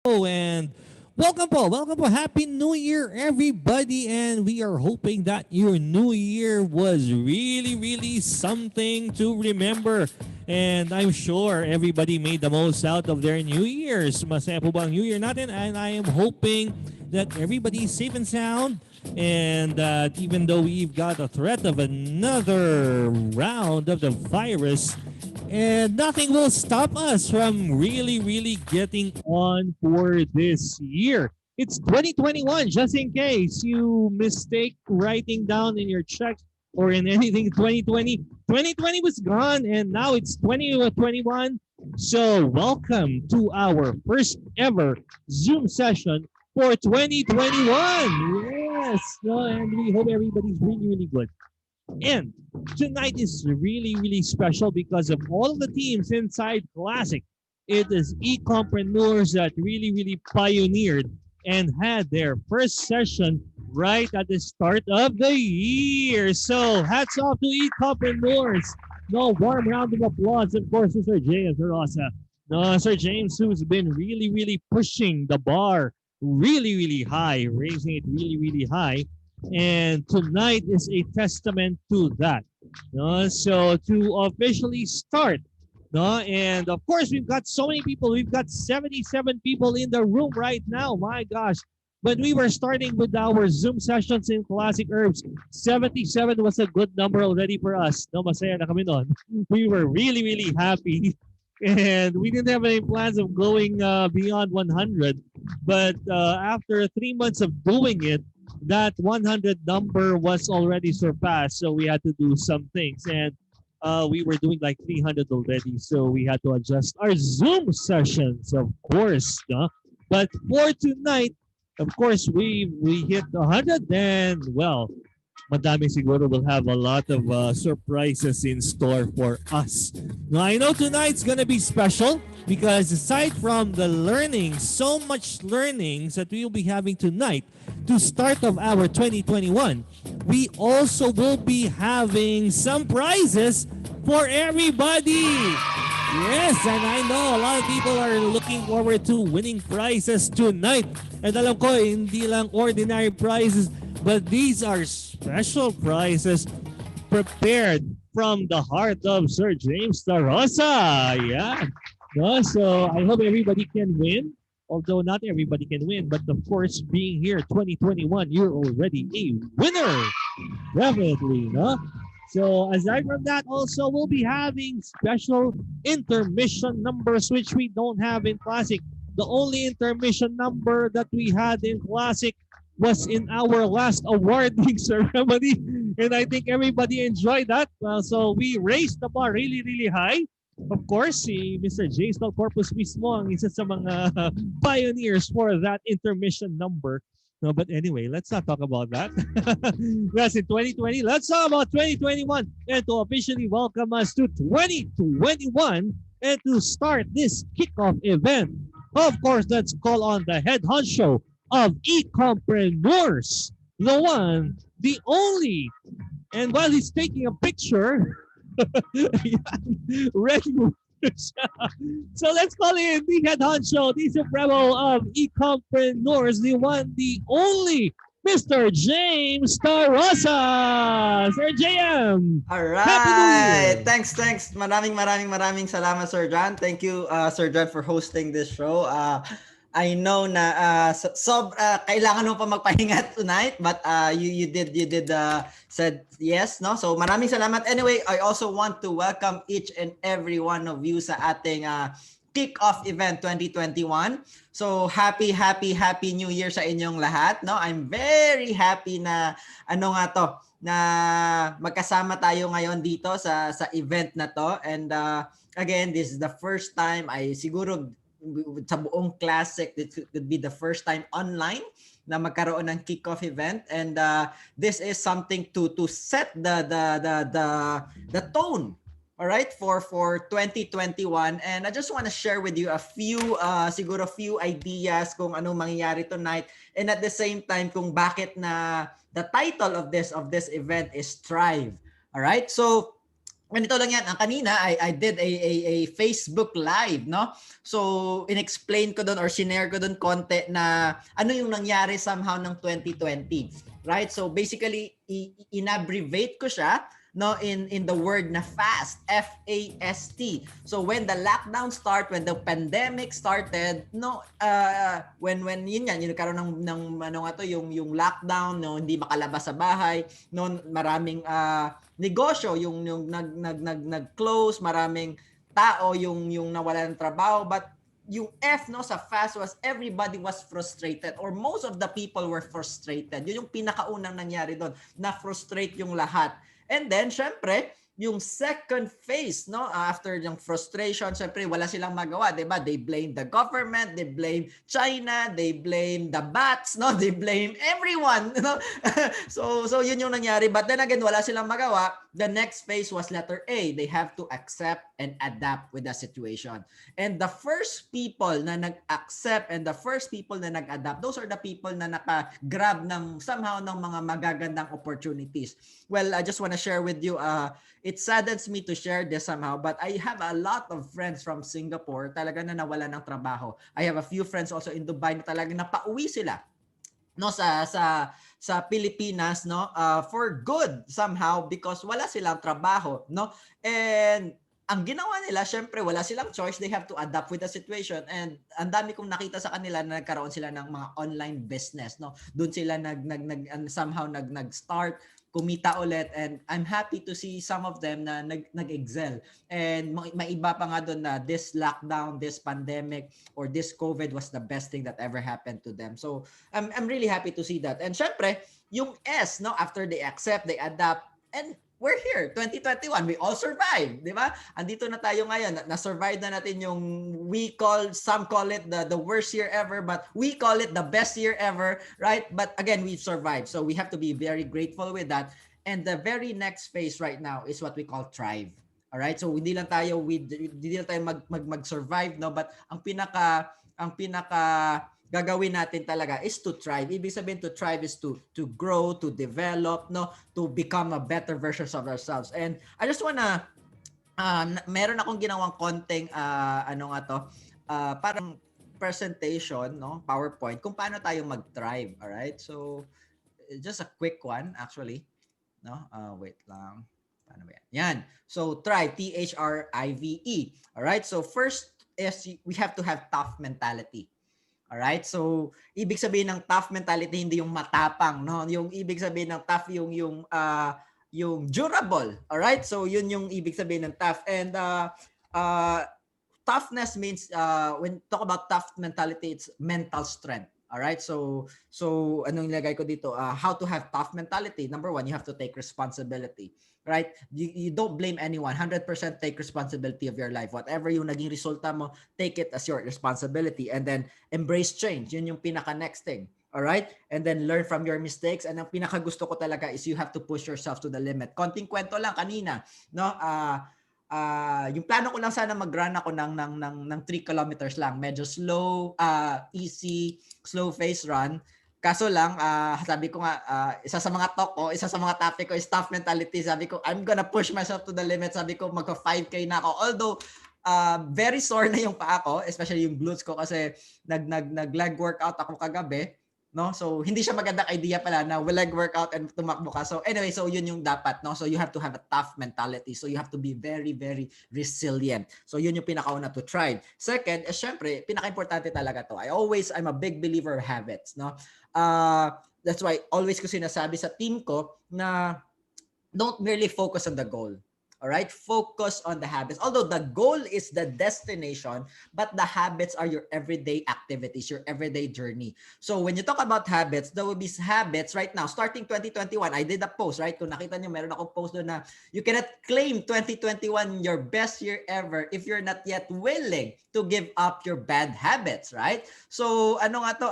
And welcome po. Happy New Year, everybody. And we are hoping that your New Year was really something to remember. And I'm sure everybody made the most out of their New Year's. Masaya po ba ang New Year natin? And I am hoping that everybody is safe and sound. And even though we've got a threat of another round of the virus, and nothing will stop us from really getting on for this year. It's 2021, just in case you mistake writing down in your checks or in anything 2020. 2020 was gone and now it's 2021. So welcome to our first ever Zoom session for 2021. Yes, no, and we hope everybody's really good. And tonight is really special because of all of the teams inside Classic. It is e-compreneurs that really pioneered and had their first session right at the start of the year. So hats off to e-compreneurs. No, warm round of applause, of course, to Sir James Rosa. No, Sir James, who's been really pushing the bar really high, raising it really high, and tonight is a testament to that. No? So to officially start, no? And of course, we've got so many people. We've got 77 people in the room right now. My gosh. When we were starting with our Zoom sessions in Classic Herbs, 77 was a good number already for us. No, masaya na kami nun. We were really happy. And we didn't have any plans of going beyond 100. But after 3 months of doing it, that 100 number was already surpassed. So we had to do some things. And we were doing like 300 already. So we had to adjust our Zoom sessions, of course. No? But for tonight, of course, we hit 100 and, well, madami siguro will have a lot of surprises in store for us. Now, I know tonight's gonna be special because aside from the learning, so much learnings that we will be having tonight to start of our 2021, we also will be having some prizes for everybody. Yes, and I know a lot of people are looking forward to winning prizes tonight. And alam ko, hindi lang ordinary prizes, but these are special prizes prepared from the heart of Sir James Tarosa. Yeah. No, so I hope everybody can win. Although not everybody can win, but of course, being here 2021, you're already a winner. Definitely, no? So aside from that, also we'll be having special intermission numbers which we don't have in Classic. The only intermission number that we had in Classic was in our last awarding ceremony, and I think everybody enjoyed that. So we raised the bar really high. Of course, si Mr. J. Stal Corpus mismo ang isa sa mga pioneers for that intermission number. No, but anyway, let's not talk about that. That's in 2020. Let's talk about 2021 and to officially welcome us to 2021 and to start this kickoff event. Of course, let's call on the head honcho of e-compreneurs, the one, the only. And while he's taking a picture, ready. So let's call him the head honcho, the supremo of e-compreneurs, the one, the only, Mr. James Tarosa. Sir JM, All Happy New right. Year! Thanks. Maraming salamat, Sir John. Thank you, Sir John, for hosting this show. I know na kailangan mo pa magpahinga tonight, but you did said yes, no? So maraming salamat. Anyway, I also want to welcome each and every one of you sa ating kick-off event 2021. So happy New Year sa inyong lahat, no? I'm very happy na na magkasama tayo ngayon dito sa event na to, and again, this is the first time siguro sa buong Classic, it could be the first time online na magkaroon ng kickoff event, and this is something to set the tone, all right, for 2021. And I just want to share with you a few ideas kung anong mangyayari tonight, and at the same time kung bakit na the title of this event is Thrive. All right, so ganito lang yan. Ang kanina, I did a Facebook Live, no? So, inexplain ko doon or shinare ko doon konti na ano yung nangyari somehow ng 2020. Right? So, basically, inabbreviate ko siya, no, in the word na fast, FAST. So when the lockdown when the pandemic started, no, when yun yan, yung nagkaroon ng ano nga to, yung lockdown, no, hindi makalabas sa bahay, no, maraming negosyo yung nag-close, maraming tao yung nawala ng trabaho, but yung F, no, sa fast was everybody was frustrated or most of the people were frustrated. Yun yung pinakaunang nangyari doon, na frustrate yung lahat. And then, syempre, yung second phase, no, after yung frustration, syempre, wala silang magawa, di ba? They blame the government, they blame China, they blame the bats, no? They blame everyone, no? So yun yung nangyari. But then again, wala silang magawa. The next phase was letter A. They have to accept and adapt with the situation. And the first people na nag-accept and the first people na nag-adapt, those are the people na naka-grab ng somehow ng mga magagandang opportunities. Well, I just want to share with you, it saddens me to share this somehow, but I have a lot of friends from Singapore talaga na nawala ng trabaho. I have a few friends also in Dubai na talaga napauwi sila, no, sa Pilipinas, no, for good somehow because wala silang trabaho, no. And ang ginawa nila, syempre wala silang choice, they have to adapt with the situation. And ang dami kong nakita sa kanila na nagkaroon sila ng mga online business, no. Doon sila somehow nag-start, kumita ulit, and I'm happy to see some of them na nag-excel. And may iba pa nga doon na this lockdown, this pandemic, or this COVID was the best thing that ever happened to them. So I'm really happy to see that. And syempre, yung S, no, after they accept, they adapt, and we're here, 2021, we all survived, di ba? Andito na tayo ngayon, na-survive na natin yung some call it the worst year ever, but we call it the best year ever, right? But again, we've survived. So we have to be very grateful with that. And the very next phase right now is what we call thrive. All right? So hindi lang tayo mag-survive, no? But ang pinaka gagawin natin talaga is to thrive. Ibig sabihin to thrive is to grow, to develop, no, to become a better versions of ourselves. And I just wanna meron akong ginawang konting parang presentation, no, PowerPoint kung paano tayo mag-thrive, all right? So just a quick one actually, no? Wait lang. Paano ba yan? Yan. So thrive, THRIVE. All right? So first is we have to have tough mentality. Alright? So, ibig sabihin ng tough mentality hindi yung matapang, no? Yung ibig sabihin ng tough yung durable. Alright? So, yun yung ibig sabihin ng tough. And toughness means when talk about tough mentality, it's mental strength. Alright? So anong nilagay ko dito? How to have tough mentality. Number one, you have to take responsibility. Right? You don't blame anyone. 100% take responsibility of your life. Whatever yung naging resulta mo, take it as your responsibility and then embrace change. Yun yung pinaka next thing. All right? And then learn from your mistakes. And ang pinaka gusto ko talaga is you have to push yourself to the limit. Konting kwento lang kanina, no? Yung plano ko lang sana mag-run ako ng 3 kilometers lang. Medyo slow, easy, slow pace run. Kaso lang, sabi ko nga, isa sa mga topic ko is tough mentality. Sabi ko, I'm gonna push myself to the limit. Sabi ko, magpa-5K na ako. Although, very sore na yung paa ko, especially yung glutes ko kasi nag-leg workout ako kagabi. No? So, hindi siya magandang idea pala na leg workout and tumakbo ka. So, anyway, so yun yung dapat. No? So, you have to have a tough mentality. So, you have to be very, very resilient. So, yun yung pinakauna to try. Second, syempre, pinaka-importante talaga to. I'm a big believer of habits. No? That's why always ko sinasabi sa team ko na don't merely focus on the goal. All right? Focus on the habits. Although the goal is the destination, but the habits are your everyday activities, your everyday journey. So when you talk about habits, there will be habits right now. Starting 2021, I did a post, right? Kung nakita nyo, meron akong post doon na you cannot claim 2021 your best year ever if you're not yet willing to give up your bad habits, right? So ano nga to,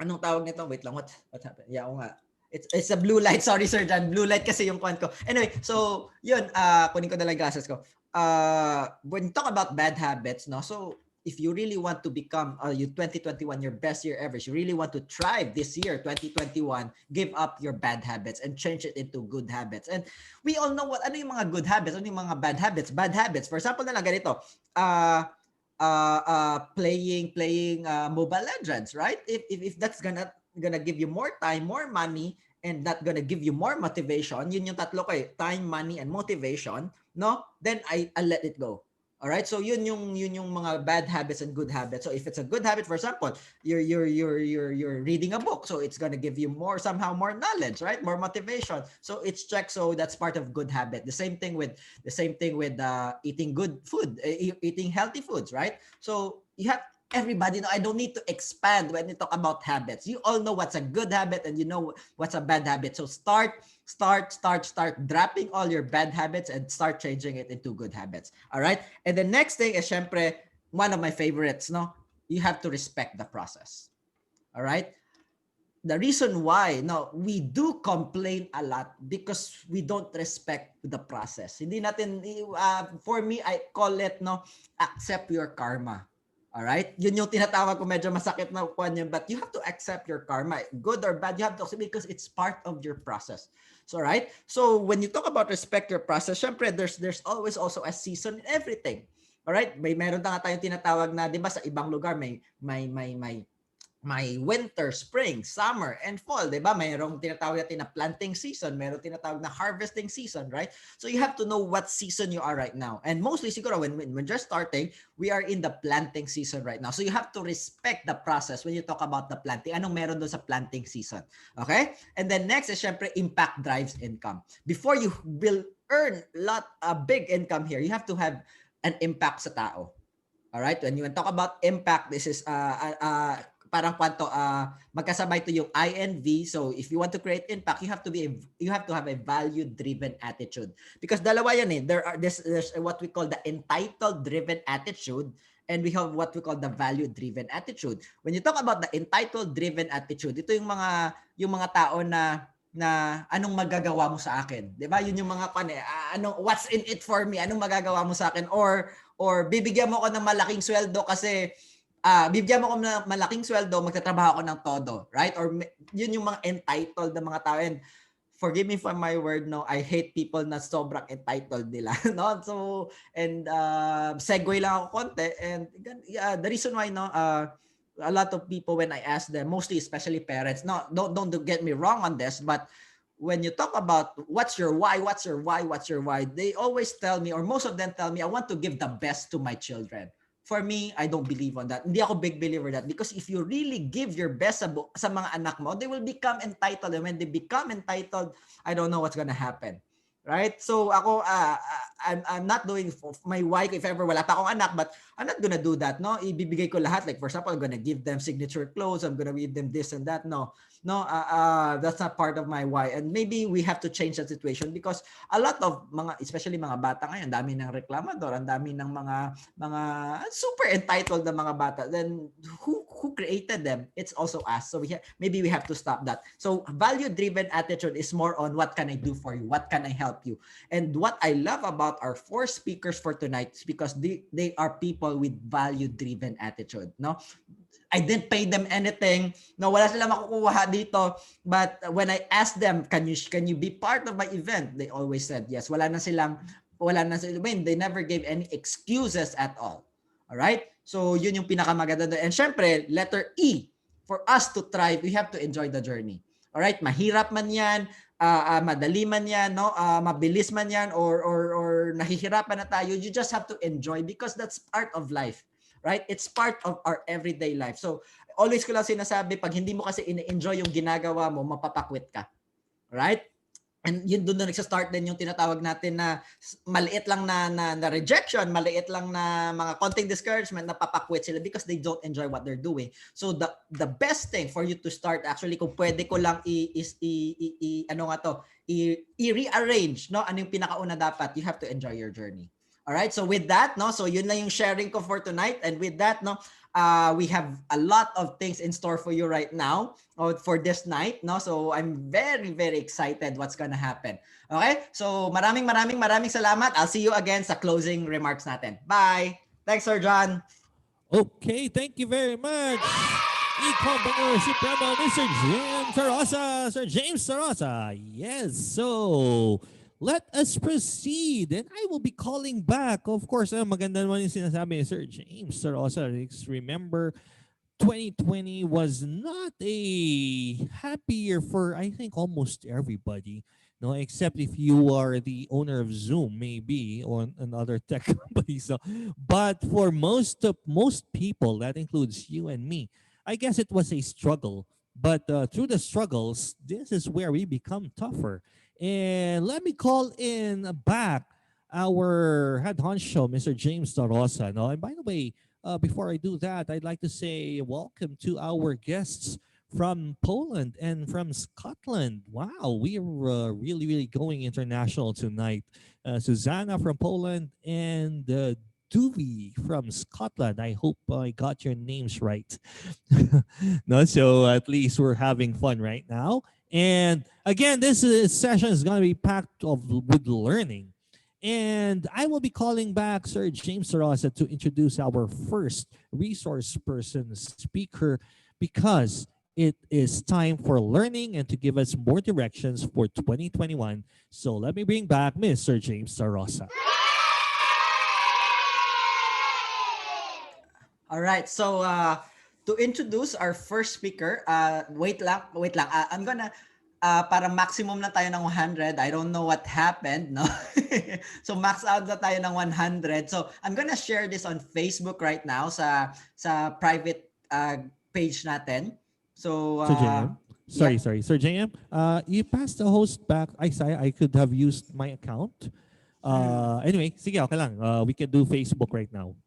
anong tawag nito? Wait lang, what happened? Yeah, nga. It's a blue light. Sorry, Sir John. Blue light kasi yung ko. Anyway, so, yun. Kunin ko na lang glasses ko. When you talk about bad habits, no? So, if you really want to become you 2021 your best year ever, you really want to thrive this year 2021, give up your bad habits and change it into good habits. And we all know what ano yung mga good habits, ano yung mga bad habits. Bad habits, for example na lang ganito, playing Mobile Legends, right? If that's gonna give you more time, more money, and not gonna give you more motivation, yun yung tatlo ko eh, time, money, and motivation, no? Then I'll let it go. All right? So yun yung mga bad habits and good habits. So if it's a good habit, for example, you're reading a book, so it's gonna give you somehow more knowledge, right? More motivation. So it's checked. So that's part of good habit. The same thing with eating good food, eating healthy foods, right? So you have everybody know. I don't need to expand when we talk about habits. You all know what's a good habit and you know what's a bad habit. So start dropping all your bad habits and start changing it into good habits. All right? And the next thing is syempre one of my favorites, no? You have to respect the process. All right? The reason why we do complain a lot because we don't respect the process. Hindi natin for me I call it accept your karma. All right? Yun yung tinatawag ko, medyo masakit na kuan yun, but you have to accept your karma. Good or bad, you have to accept because it's part of your process. So right? So when you talk about respect your process, syempre there's always also a season in everything. All right? Meron na nga tayong tinatawag na 'di ba sa ibang lugar may winter, spring, summer, and fall, di ba? Mayroong tinatawag natin na planting season, mayroong tinatawag na harvesting season, right? So you have to know what season you are right now. And mostly siguro when you're starting, we are in the planting season right now. So you have to respect the process when you talk about the planting. Anong meron doon sa planting season? Okay? And then next is syempre impact drives income. Before you will earn a big income here, you have to have an impact sa tao. All right? When you talk about impact, this is parang kwanto magkasabay to yung I and V. So if you want to create impact, you have to have a value driven attitude, because dalawa yan eh. There's what we call the entitled driven attitude, and we have what we call the value driven attitude. When you talk about the entitled driven attitude, ito yung mga tao na anong magagawa mo sa akin, 'di ba? Yun yung mga what's in it for me, anong magagawa mo sa akin, or bibigyan mo ako ng malaking sweldo kasi bibigyan mo ko ng malaking sweldo, magtatrabaho ako ng todo, right? Or yun yung mga entitled na mga tao. And forgive me for my word, I hate people na sobrang entitled nila, no? So, and segue lang ako konti. And the reason why, a lot of people, when I ask them, mostly especially parents, don't get me wrong on this, but when you talk about what's your why, they always tell me, or most of them tell me, I want to give the best to my children. For me, I don't believe on that. Hindi ako big believer that, because if you really give your best sa mga anak mo, they will become entitled. And when they become entitled, I don't know what's gonna happen. Right? So ako, I'm not doing my wife, if ever wala pa akong anak, but I'm not gonna do that, no? Ibibigay ko lahat. Like for example, I'm gonna give them signature clothes, I'm gonna give them this and that. No, that's not part of my why. And maybe we have to change that situation, because a lot of especially mga bata ngayon, dami ng reklamador, ang dami ng mga super entitled na mga bata. Then who created them? It's also us. So maybe we have to stop that. So value-driven attitude is more on what can I do for you? What can I help you? And what I love about our 4 speakers for tonight is because they are people with value-driven attitude. No, I didn't pay them anything. No, wala silang makukuha dito. But when I asked them, can you be part of my event? They always said yes. They never gave any excuses at all. All right? So yun yung pinakamaganda doon. And syempre, letter E, for us to thrive, we have to enjoy the journey. All right? Mahirap man yan, madali man yan, no? Mabilis man yan, or nahihirapan na tayo, you just have to enjoy, because that's part of life. Right? It's part of our everyday life. So, always ko lang sinasabi, pag hindi mo kasi in-enjoy yung ginagawa mo, mapapakwit ka. Right? And yun doon na nagsa-start din yung tinatawag natin na maliit lang na rejection, maliit lang na mga konting discouragement, napapakwit sila because they don't enjoy what they're doing. So the best thing for you to start, actually, kung pwede ko lang i-rearrange, no? Ano yung pinakauna dapat? You have to enjoy your journey. All right, so with that, so yun lang yung sharing ko for tonight. And with that, we have a lot of things in store for you right now for this night, so I'm very, very excited what's gonna happen. Okay, so maraming salamat. I'll see you again sa closing remarks natin. Bye. Thanks, Sir John. Okay, thank you very much. E-Entrepreneurship Rebel, Mr. James Tarosa. Sir James Tarosa. Yes, so let us proceed. And I will be calling back. Of course, maganda naman yung sinasabi ni Sir James Tarosa. Remember, 2020 was not a happy year for I think almost everybody. No, except if you are the owner of Zoom, maybe, or another tech company. So, but for most people, that includes you and me, I guess it was a struggle. But through the struggles, this is where we become tougher. And let me call in back our head honcho, Mr. James Tarosa. No, and by the way, before I do that, I'd like to say welcome to our guests from Poland and from Scotland. Wow, we are really, really going international tonight. Susanna from Poland and Dewey from Scotland. I hope I got your names right. No, so at least we're having fun right now. And again, session is going to be packed with learning. And I will be calling back Sir James Sarasa to introduce our first resource person speaker because it is time for learning and to give us more directions for 2021. So let me bring back Mr. James Sarasa. All right. So to introduce our first speaker, wait lang. I'm gonna para maximum na tayo ng 100. I don't know what happened, no? So max out na tayo ng 100. So I'm gonna share this on Facebook right now sa private page natin. So Sir JM. yeah. Sorry. Sir JM, you passed the host back. I could have used my account. Anyway, sige, okay lang. We can do Facebook right now.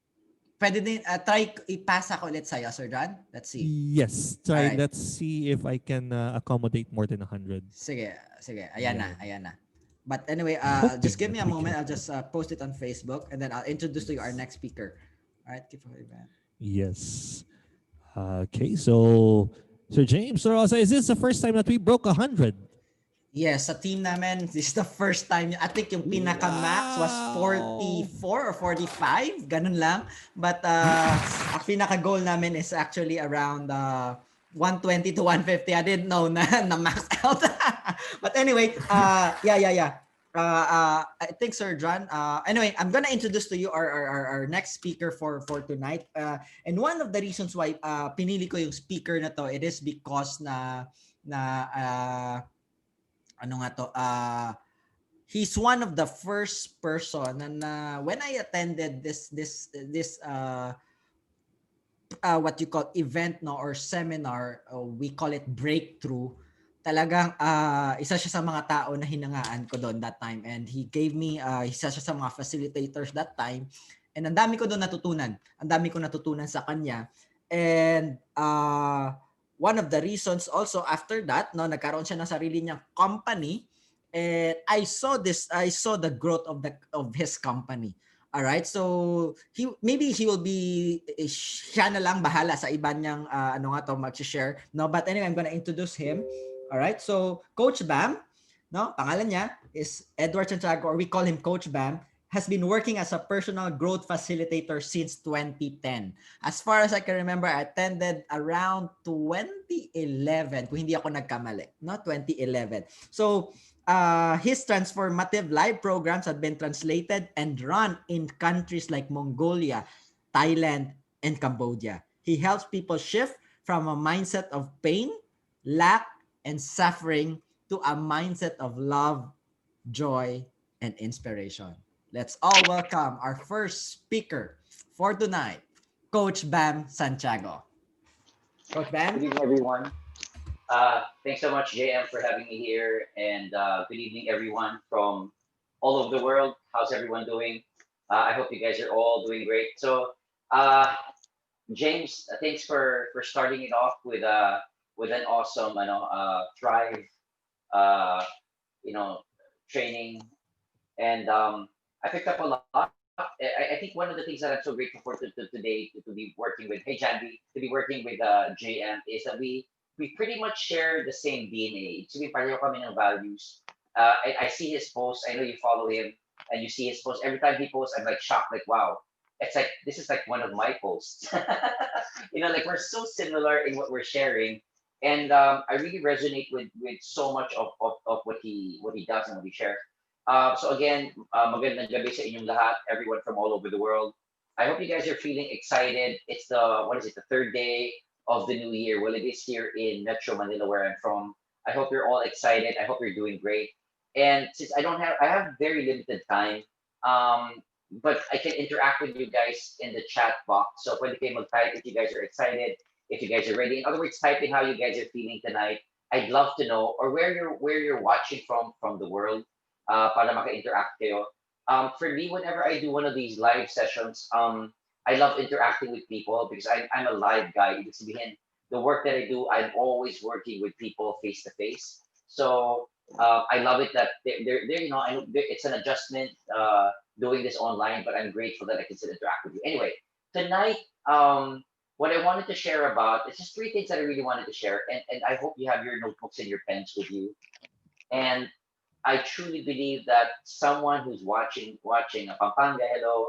Pwede din, try ipasa ko ulit sa'yo, Sir John. Let's see. Yes, try. Alright. Let's see if I can accommodate more than 100. Sige. Yeah. Ayan na. But anyway, just give me a moment. I'll just post it on Facebook and then I'll introduce to you our next speaker. All right, keep it. Yes. Okay, so Sir James, Sir Rosa, is this the first time that we broke 100? Yes, sa team namin, this is the first time. I think yung pinaka-max was 44 or 45, ganun lang. But ang pinaka-goal namin is actually around 120 to 150. I didn't know na max out. But anyway, yeah. I think Sir John. Anyway, I'm gonna introduce to you our next speaker for tonight. And one of the reasons why pinili ko yung speaker na to, it is because he's one of the first person na when I attended this what you call event, no, or seminar, we call it breakthrough. Talagang isa siya sa mga tao na hinangaan ko doon that time, and he gave me isa siya sa mga facilitators that time, and ang dami ko doon natutunan. Ang dami ko natutunan sa kanya. And one of the reasons also after that, no, nagkaroon siya ng sarili niyang company, and I saw the growth of his company. All right, so maybe he will be siya na lang bahala sa iba niyang mag-share, no, but anyway, I'm gonna introduce him. All right, so Coach Bam, no, pangalan niya is Edward Santiago, or we call him Coach Bam, has been working as a personal growth facilitator since 2010. As far as I can remember, I attended around 2011, kung hindi ako nagkamali, no? 2011. So, his transformative live programs have been translated and run in countries like Mongolia, Thailand, and Cambodia. He helps people shift from a mindset of pain, lack, and suffering to a mindset of love, joy, and inspiration. Let's all welcome our first speaker for tonight, Coach Bam Santiago. Coach Bam? Good evening, everyone. Thanks so much, JM, for having me here. And good evening, everyone from all over the world. How's everyone doing? I hope you guys are all doing great. So, James, thanks for starting it off with an awesome, Thrive, training, and I picked up a lot. I think one of the things that I'm so grateful for today to be working with, hey Janvi, to be working with JM is that we pretty much share the same DNA. So we pareho kami ng values. I see his posts. I know you follow him, and you see his posts. Every time he posts, I'm like shocked, like wow. it's like this is like one of my posts. Like we're so similar in what we're sharing, and I really resonate with so much of what he does and what he shares. So again, magandang gabi sa inyong lahat, everyone from all over the world. I hope you guys are feeling excited. It's the what is it, the third day of the new year. Well, it is here in Metro Manila where I'm from. I hope you're all excited. I hope you're doing great. And since I have very limited time, but I can interact with you guys in the chat box. So pwede kayo mag-type if you guys are excited, if you guys are ready. In other words, typing how you guys are feeling tonight. I'd love to know, or where you're watching from the world, para maka-interact kayo. For me, whenever I do one of these live sessions, I love interacting with people because I'm a live guy. Ibig sabihin, the work that I do, I'm always working with people face to face. So I love it that I know it's an adjustment doing this online, but I'm grateful that I can still interact with you. Anyway, tonight, what I wanted to share about, it's just three things that I really wanted to share, and I hope you have your notebooks and your pens with you. And I truly believe that someone who's watching a Pampanga, hello,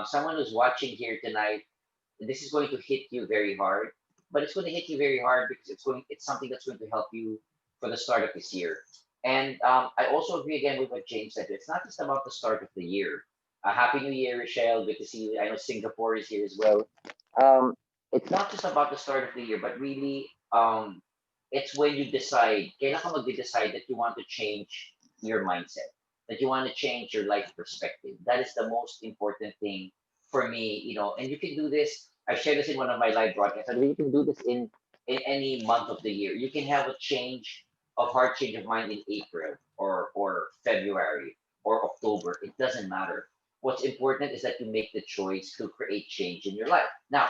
someone who's watching here tonight, this is going to hit you very hard, but it's going to hit you very hard because it's something that's going to help you for the start of this year. And I also agree again with what James said. It's not just about the start of the year. Happy New Year, Rochelle. Good to see you. I know Singapore is here as well. Um, it's not just about the start of the year, but really, it's when you decide, kailan ka mag-decide that you want to change your mindset, that you want to change your life perspective. That is the most important thing for me, and you can do this. I shared this in one of my live broadcasts. And you can do this in any month of the year. You can have a change of heart, change of mind in April or February or October. It doesn't matter. What's important is that you make the choice to create change in your life. Now,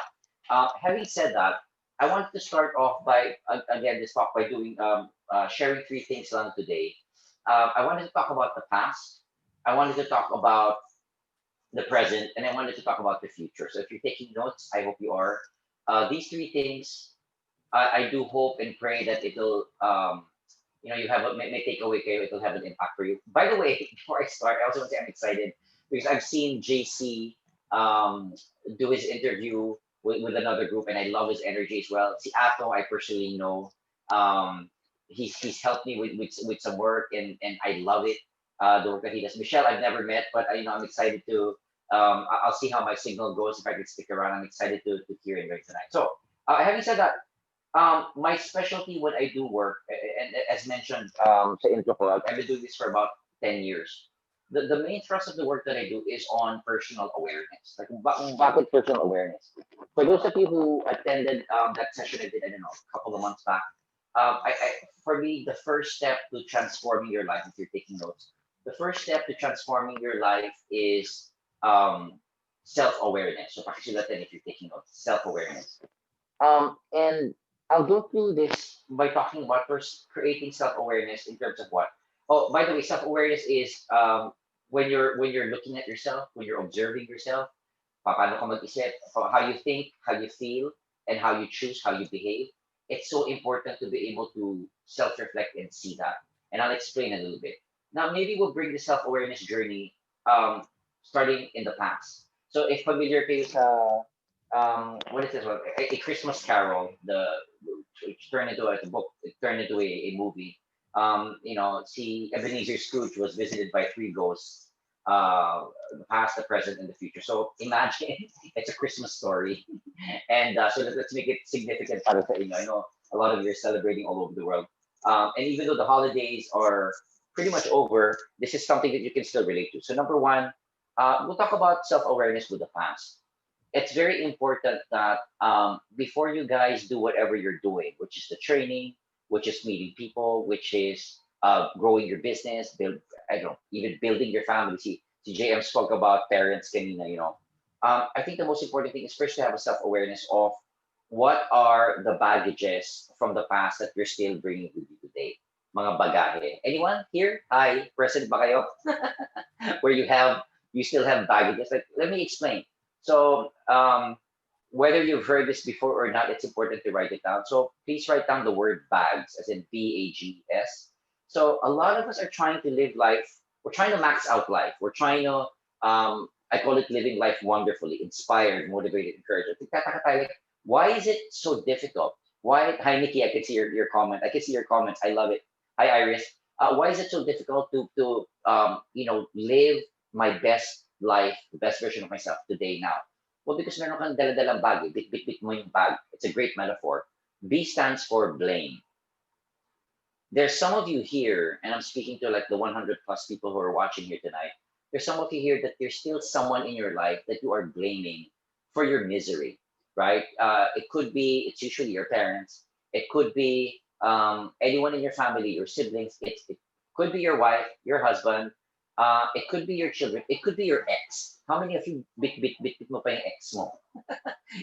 having said that, I want to start off by again this talk by doing sharing three things lang today. I wanted to talk about the past. I wanted to talk about the present, and I wanted to talk about the future. So if you're taking notes, I hope you are. These three things, I do hope and pray that it'll, you have may take away kayo, it'll have an impact for you. By the way, before I start, I also want to say I'm excited because I've seen JC do his interview with another group, and I love his energy as well. Si Ato, I personally know. Um, he's helped me with some work, and I love it. The work that he does. Michelle, I've never met, but I'm excited to. I'll see how my signal goes if I can stick around. I'm excited to hear it right tonight. So, having said that, my specialty when I do work, and as mentioned, sa intro ko, I've been doing this for about 10 years. The main thrust of the work that I do is on personal awareness. Like, bakit personal awareness? For those of you who attended that session I did, I don't know, a couple of months back, for me, the first step to transforming your life, if you're taking notes, the first step to transforming your life is self-awareness. So, pakisulatan if you're taking notes, self-awareness. And I'll go through this by talking about first creating self-awareness in terms of what. Oh, by the way, self-awareness is when you're looking at yourself, when you're observing yourself, paano ka mag-isip, how you think, how you feel, and how you choose, how you behave. It's so important to be able to self-reflect and see that. And I'll explain a little bit. Now, maybe we'll bring the self-awareness journey starting in the past. So if familiar kayo sa what is this one? A Christmas Carol, which turned into a book, it turned into a movie. See, Ebenezer Scrooge was visited by three ghosts, the past, the present, and the future. So imagine it's a Christmas story, and so let's make it significant para sa inyo. I know a lot of you are celebrating all over the world, and even though the holidays are pretty much over, this is something that you can still relate to. So number one, we'll talk about self-awareness with the past. It's very important that before you guys do whatever you're doing, which is the training, which is meeting people, which is growing your business, I don't know, even building your family. See, JM spoke about parents, kanina. I think the most important thing is first to have a self-awareness of what are the baggages from the past that you're still bringing with you today. Mga bagahe. Anyone here? Hi, present ba kayo? Where you still have baggages. Like, let me explain. So, whether you've heard this before or not, it's important to write it down. So please write down the word bags, as in BAGS. So a lot of us are trying to live life. We're trying to max out life. We're trying to I call it living life wonderfully, inspired, motivated, encouraged. Nagtataka tayo, like, why is it so difficult? Why, hi Nikki, I can see your comment. I can see your comments. I love it. Hi Iris. Why is it so difficult to live my best life, the best version of myself today now? Well, because meron kang daladalang bag, bit mo yung bag. It's a great metaphor. B stands for blame. There's some of you here, and I'm speaking to like the 100 plus people who are watching here tonight. There's some of you here that there's still someone in your life that you are blaming for your misery, right? It could be, it's usually your parents. It could be anyone in your family, your siblings. It could be your wife, your husband. It could be your children. It could be your ex. How many of you bit mo pa yung ex mo?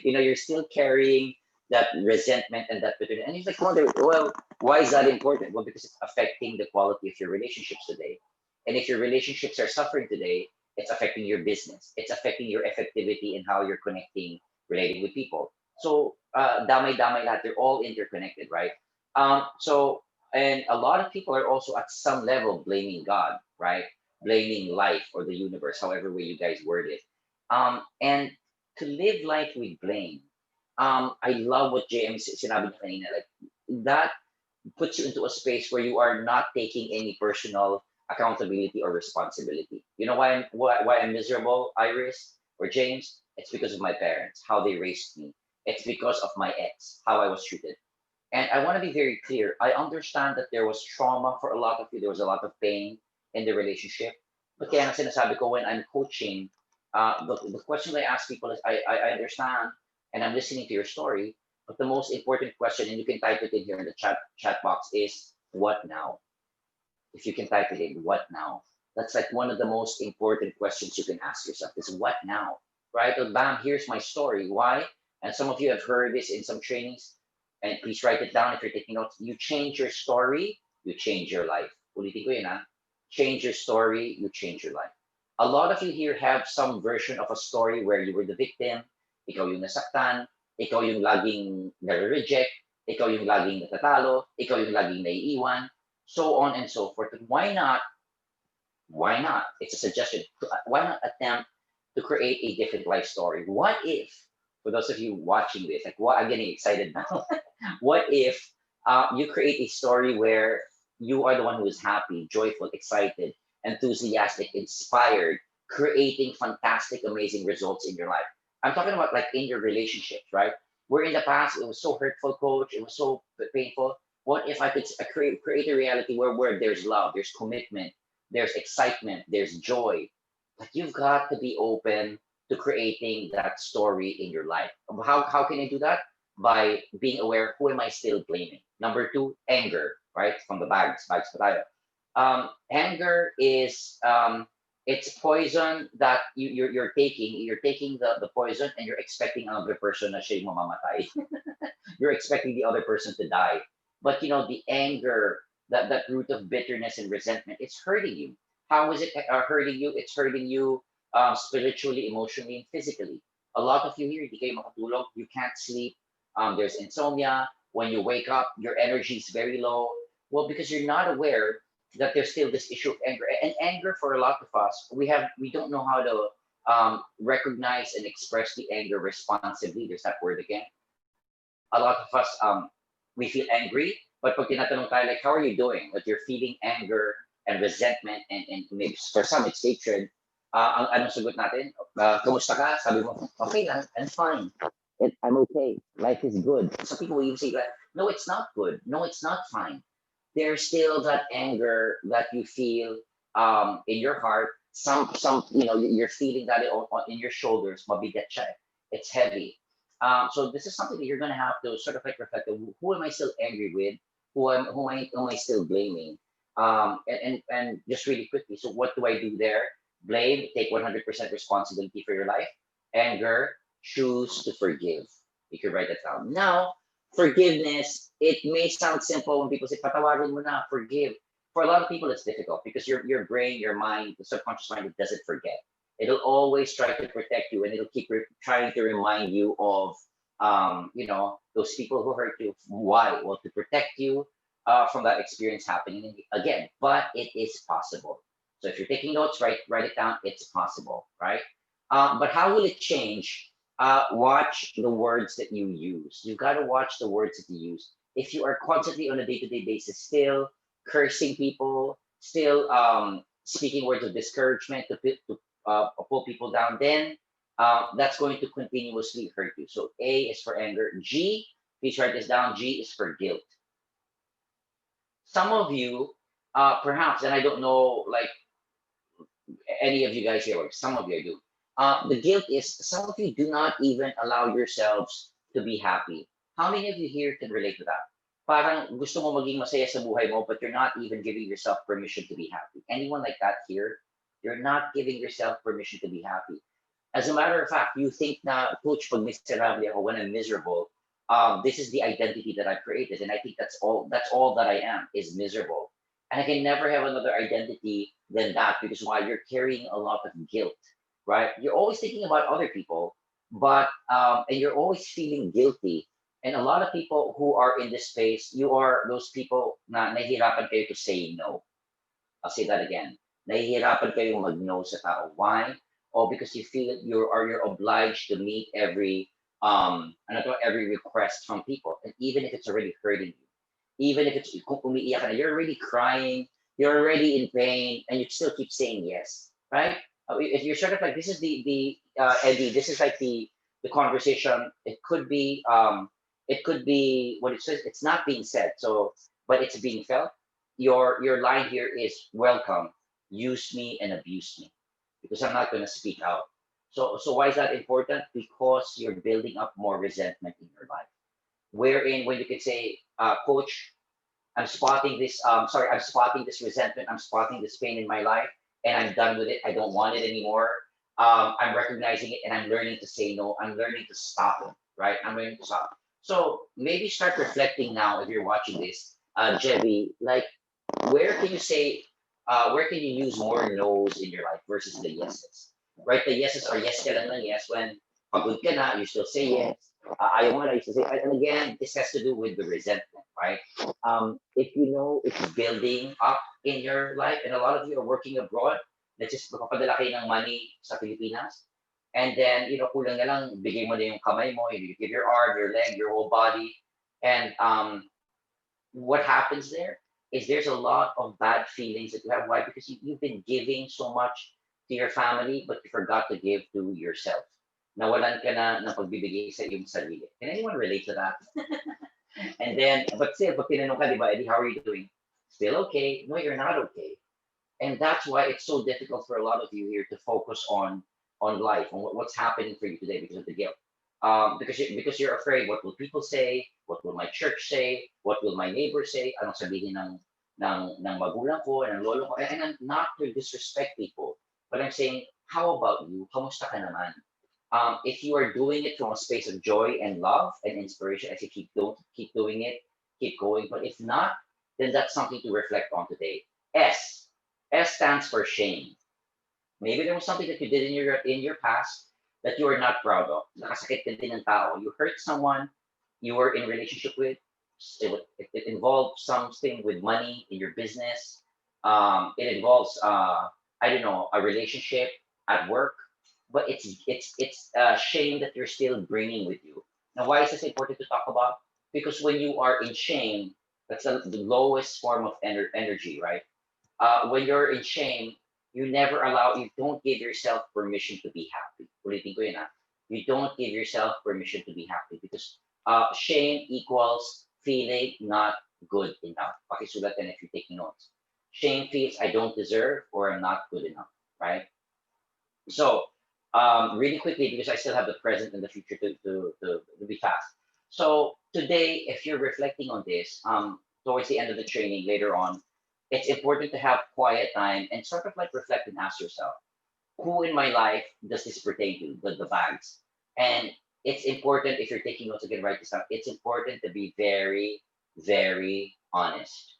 You're still carrying that resentment and that bitterness. And you like wonder, well, why is that important? Well, because it's affecting the quality of your relationships today. And if your relationships are suffering today, it's affecting your business. It's affecting your effectivity and how you're connecting, relating with people. So, damay-damay lahat, they're all interconnected, right? And a lot of people are also at some level blaming God, right? Blaming life or the universe, however way you guys word it. And to live life with blame, I love what JM sinabi niya kanina. Like, that puts you into a space where you are not taking any personal accountability or responsibility. You know why I'm miserable, Iris or James? It's because of my parents, how they raised me. It's because of my ex, how I was treated. And I want to be very clear. I understand that there was trauma for a lot of you. There was a lot of pain in the relationship. But kaya nga sinasabi ko when I'm coaching, the question I ask people is, I understand and I'm listening to your story, but the most important question, and you can type it in here in the chat box, is what now? If you can type it in, what now? That's like one of the most important questions you can ask yourself is what now? Right? Well, bam, here's my story. Why? And some of you have heard this in some trainings, and please write it down if you're taking notes. You change your story, you change your life. Ulitin ko yun, ha? Change your story, you change your life. A lot of you here have some version of a story where you were the victim, ikaw yung nasaktan, ikaw yung laging nare-reject, ikaw yung laging natatalo, ikaw yung laging naiiwan, so on and so forth. Why not? It's a suggestion. Why not attempt to create a different life story? What if, for those of you watching this, like what I'm getting excited now. What if you create a story where you are the one who is happy, joyful, excited, enthusiastic, inspired, creating fantastic, amazing results in your life? I'm talking about like in your relationships, right? Where in the past it was so hurtful, coach, it was so painful. What if I could create a reality where there's love, there's commitment, there's excitement, there's joy. But you've got to be open to creating that story in your life. How can I do that? By being aware, who am I still blaming? Number two, anger, right? From the bags pa tayo. Anger is it's poison that you're taking. You're taking the poison and you're expecting another person na siya yung mamamatay. You're expecting the other person to die. But the anger, that root of bitterness and resentment, it's hurting you. How is it hurting you? It's hurting you spiritually, emotionally, and physically. A lot of you here, hindi kayo makatulog, you can't sleep. There's insomnia. When you wake up, your energy is very low. Well, because you're not aware that there's still this issue of anger. And anger for a lot of us, we don't know how to recognize and express the anger responsibly. There's that word again. A lot of us we feel angry, but pag tinatanong tayo like, how are you doing? That you're feeling anger and resentment and maybe for some it's hatred. Ang anong sagot natin? Kamusta ka? Sabi mo, okay lang, I'm fine. I'm okay. Life is good. Some people will even say that, no, it's not good. No, it's not fine. There's still that anger that you feel in your heart. You're feeling that in your shoulders, mabigat siya. It's heavy. So this is something that you're gonna have to sort of like reflect on, who am I still angry with? Who am I still blaming? And just really quickly, so what do I do there? Blame, take 100% responsibility for your life. Anger, choose to forgive. You can write that down. Now, forgiveness, it may sound simple when people say, patawarin mo na, forgive. For a lot of people, it's difficult because your brain, your mind, the subconscious mind, it doesn't forget. It'll always try to protect you and it'll keep trying to remind you of, those people who hurt you. Why? Well, to protect you from that experience happening again. But it is possible. So if you're taking notes, write it down. It's possible, right? But how will it change? Watch the words that you use. You got to watch the words that you use. If you are constantly on a day-to-day basis still cursing people, still speaking words of discouragement to pull people down, then that's going to continuously hurt you. So A is for anger. G, please write this down. G is for guilt. Some of you, perhaps, and I don't know, like any of you guys here, or some of you do. The guilt is some of you do not even allow yourselves to be happy. How many of you here can relate to that? Parang gusto mo maging masaya sa buhay mo, but you're not even giving yourself permission to be happy. Anyone like that here? You're not giving yourself permission to be happy. As a matter of fact, you think na, coach, pag miserable ako, when I'm miserable, this is the identity that I've created. And I think that's all that I am is miserable. And I can never have another identity than that because why you're carrying a lot of guilt, right? You're always thinking about other people, but and you're always feeling guilty. And a lot of people who are in this space, you are those people na nahihirapan kayo to say no. I'll say that again. Nahihirapan kayong mag-no sa tao. Why? Oh, because you feel that you're obliged to meet ano to, every request from people, and even if it's already hurting you, even if it's kung umiiyak ka na, you're already crying, you're already in pain, and you still keep saying yes, right? If you're sort of like this is the Eddie, this is like the conversation. It could be what it says. It's not being said, so but it's being felt. Your line here is welcome, use me and abuse me because I'm not going to speak out. So why is that important? Because you're building up more resentment in your life. Wherein when you can say, coach, I'm spotting this resentment, I'm spotting this pain in my life, and I'm done with it. I don't want it anymore. I'm recognizing it and I'm learning to say no. I'm learning to stop it, right? I'm learning to stop. So maybe start reflecting now if you're watching this, Jebby, like where can you use more no's in your life versus the yeses? Right? The yeses are yes ka lang ng yes when pagod ka na, you still say yes. Ayaw mo na, you still say, and again, this has to do with the resentment, right? If you know it's building up in your life, and a lot of you are working abroad, let's just magpapadala kayo ng money sa Pilipinas, and then, kulang na lang, bigay mo na yung kamay mo, you give your arm, your leg, your whole body, and what happens there is there's a lot of bad feelings that you have. Why? Because you've been giving so much to your family, but you forgot to give to yourself. Nawalan ka na ng pagbibigay sa iyong sarili. Can anyone relate to that? And then, but still, pag tinanong ka, di ba, Eddie, how are you doing? Still okay? No, you're not okay. And that's why it's so difficult for a lot of you here to focus on life, on what's happening for you today because of the guilt. Because you're afraid, what will people say? What will my church say? What will my neighbor say? Anong sabihin ng magulang ko, ng lolo ko? And I'm not to disrespect people, but I'm saying, how about you? Kamusta ka naman? If you are doing it from a space of joy and love and inspiration, as you keep doing it, keep going. But if not, then that's something to reflect on today. S. S stands for shame. Maybe there was something that you did in your past that you are not proud of. Nakasakit ka din ng tao. You hurt someone you were in relationship with. It involved something with money in your business. It involves I don't know, a relationship at work. But it's shame that you're still bringing with you. Now, why is this important to talk about? Because when you are in shame, that's the lowest form of energy, right? When you're in shame, you don't give yourself permission to be happy. Ulitin ko yun, ah. You don't give yourself permission to be happy because shame equals feeling not good enough. Pakisulat yan if you're taking notes. Shame feels I don't deserve or I'm not good enough, right? So, really quickly, because I still have the present and the future to be fast. So today, if you're reflecting on this, towards the end of the training later on, it's important to have quiet time and sort of like reflect and ask yourself, who in my life does this pertain to? The bags. And it's important if you're taking notes again, write this down. It's important to be very, very honest.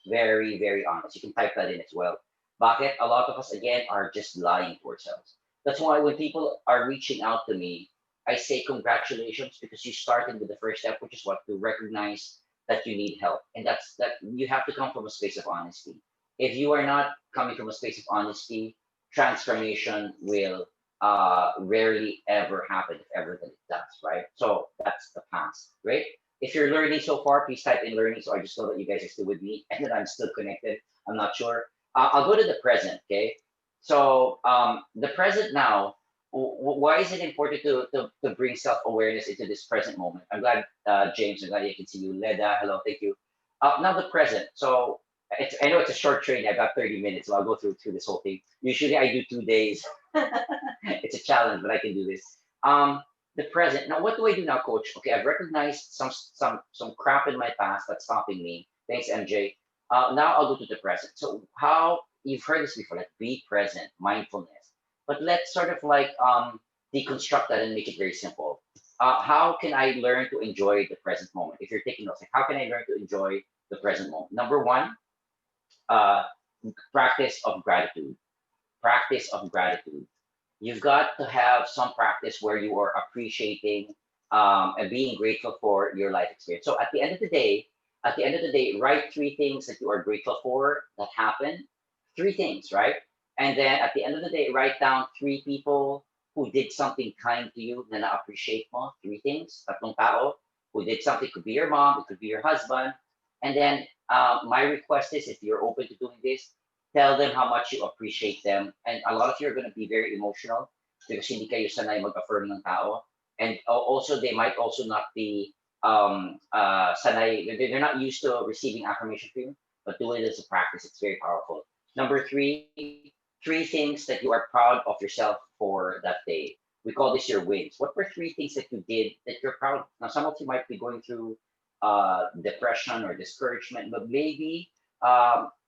Very, very honest. You can type that in as well. Bakit? A lot of us, again, are just lying to ourselves. That's why when people are reaching out to me, I say congratulations because you started with the first step, which is what? To recognize that you need help. And that's that you have to come from a space of honesty. If you are not coming from a space of honesty, transformation will rarely ever happen, if ever that it does, right? So that's the past, right? If you're learning so far, please type in learning so I just know that you guys are still with me and that I'm still connected. I'm not sure. I'll go to the present, okay? So the present now, why is it important to bring self-awareness into this present moment? I'm glad, James, I'm glad I can see you. Leda, hello, thank you. Now the present. So I know it's a short training. I've got 30 minutes, so I'll go through this whole thing. Usually I do 2 days. It's a challenge, but I can do this. Um, the present. Now, what do I do now, Coach? Okay, I've recognized some crap in my past that's stopping me. Thanks, MJ. Now I'll go to the present. So how you've heard this before, like be present, mindfulness. But let's sort of like deconstruct that and make it very simple. How can I learn to enjoy the present moment? If you're taking notes, like how can I learn to enjoy the present moment? Number one, uh, practice of gratitude. Practice of gratitude. You've got to have some practice where you are appreciating and being grateful for your life experience. So at the end of the day, write three things that you are grateful for that happened. Three things, right? And then at the end of the day, write down three people who did something kind to you na na-appreciate mo. Three things, tatlong tao who did something. It could be your mom, it could be your husband. And then my request is if you're open to doing this, tell them how much you appreciate them. And a lot of you are going to be very emotional because hindi kayo sanay mag-affirm ng tao. And also, they might also not be sanay, they're not used to receiving affirmation from you, but do it as a practice. It's very powerful. Number three, three things that you are proud of yourself for that day. We call this your wins. What were three things that you did that you're proud of? Now, some of you might be going through depression or discouragement, but maybe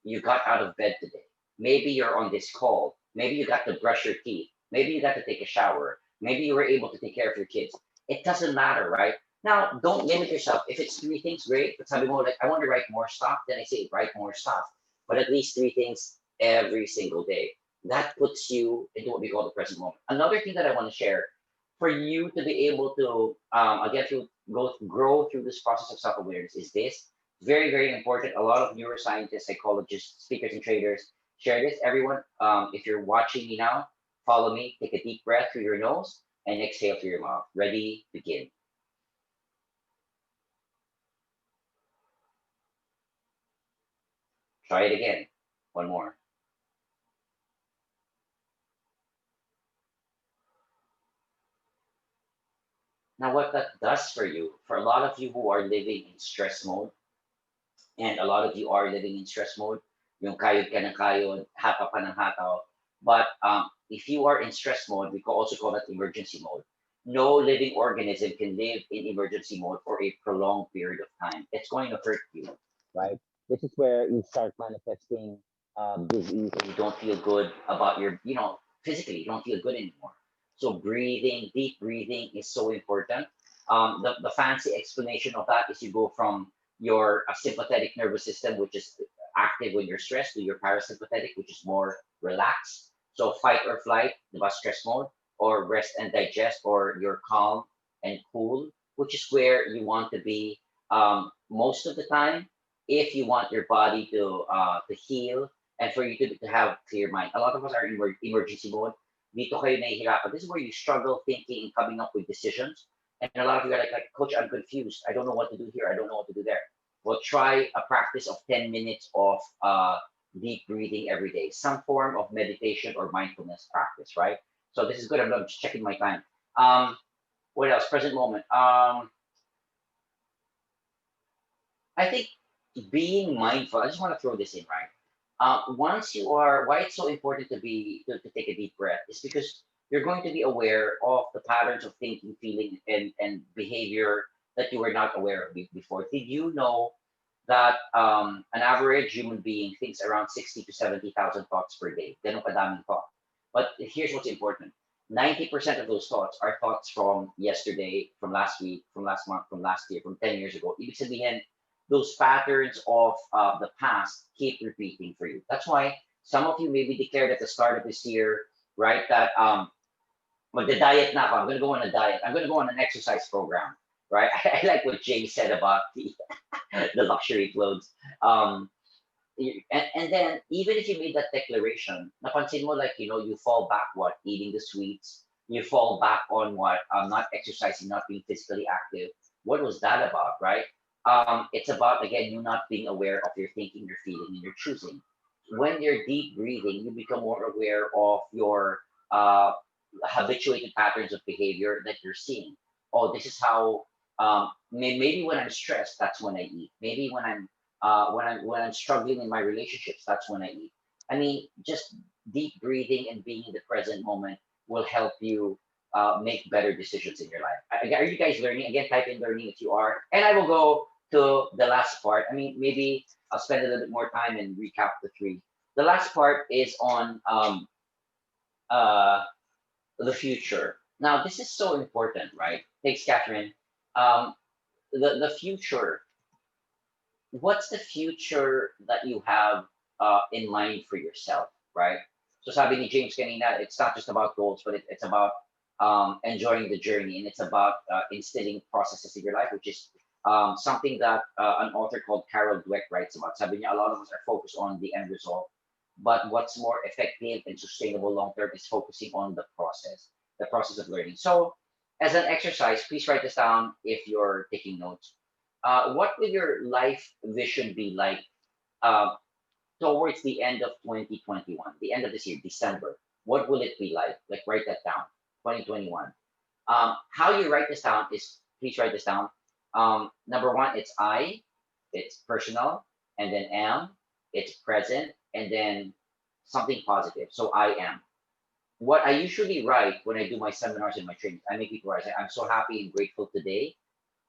you got out of bed today. Maybe you're on this call. Maybe you got to brush your teeth. Maybe you got to take a shower. Maybe you were able to take care of your kids. It doesn't matter, right? Now, don't limit yourself. If it's three things, great. But sabi mo, like, I want to write more stuff, then I say write more stuff. But at least three things every single day. That puts you into what we call the present moment. Another thing that I want to share for you to be able to again to grow through this process of self-awareness is this very very important. A lot of neuroscientists, psychologists, speakers, and traders share this. Everyone, if you're watching me now, follow me. Take a deep breath through your nose and exhale through your mouth. Ready, begin. Try it again. One more. Now, what that does for you, for a lot of you who are living in stress mode, and a lot of you are living in stress mode, yung kayod ka ng kayod, hataw ka ng hataw. But if you are in stress mode, we also call that emergency mode. No living organism can live in emergency mode for a prolonged period of time. It's going to hurt you, right? This is where you start manifesting disease and you don't feel good about your, physically, you don't feel good anymore. So breathing, deep breathing is so important. The fancy explanation of that is you go from your sympathetic nervous system, which is active when you're stressed, to your parasympathetic, which is more relaxed. So fight or flight, the stress mode, or rest and digest, or you're calm and cool, which is where you want to be most of the time if you want your body to heal and for you to have clear mind. A lot of us are in emergency mode. Dito kayo nahihirapan. This is where you struggle thinking and coming up with decisions. And a lot of you are like, Coach, I'm confused. I don't know what to do here. I don't know what to do there. Well, try a practice of 10 minutes of deep breathing every day, some form of meditation or mindfulness practice, right? So this is good. I'm just checking my time. What else? Present moment. I think being mindful, I just want to throw this in, right? Once you are, why it's so important to take a deep breath is because you're going to be aware of the patterns of thinking, feeling, and behavior that you were not aware of before. Did you know that an average human being thinks around 60 to 70,000 thoughts per day? Ganun kadaming thought. But here's what's important. 90% of those thoughts are thoughts from yesterday, from last week, from last month, from last year, from 10 years ago. Ibig sabihin, those patterns of the past keep repeating for you. That's why some of you maybe declared at the start of this year, right, that magda-diet na ako. I'm going to go on a diet. I'm going to go on an exercise program, right? I like what Jay said about the luxury clothes. And then even if you made that declaration, napansin mo, like, you fall back, what, eating the sweets, you fall back on what, not exercising, not being physically active. What was that about, right? It's about, again, you not being aware of your thinking, your feeling, and your choosing. When you're deep breathing, you become more aware of your uh, habituated patterns of behavior that you're seeing. Oh, this is how. Maybe when I'm stressed, that's when I eat. Maybe when I'm struggling in my relationships, that's when I eat. I mean, just deep breathing and being in the present moment will help you make better decisions in your life. Are you guys learning? Again, type in learning if you are, and I will go to the last part. I mean, maybe I'll spend a little bit more time and recap the three. The last part is on uh, the future. Now, this is so important, right? Thanks, Catherine. Um, the future. What's the future that you have in mind for yourself, right? So sabi ni James kanina, it's not just about goals, but it's about enjoying the journey, and it's about instilling processes in your life, which is something that an author called Carol Dweck writes about. Sabi niya, a lot of us are focused on the end result, but what's more effective and sustainable long term is focusing on the process of learning. So, as an exercise, please write this down if you're taking notes. What will your life vision be like uh, towards the end of 2021, the end of this year, December? What will it be like? Like, write that down. 2021. How you write this down is, please write this down. Number one, it's I, it's personal, and then am, it's present, and then something positive. So I am. What I usually write when I do my seminars and my trainings, I make people write, I say, I'm so happy and grateful today,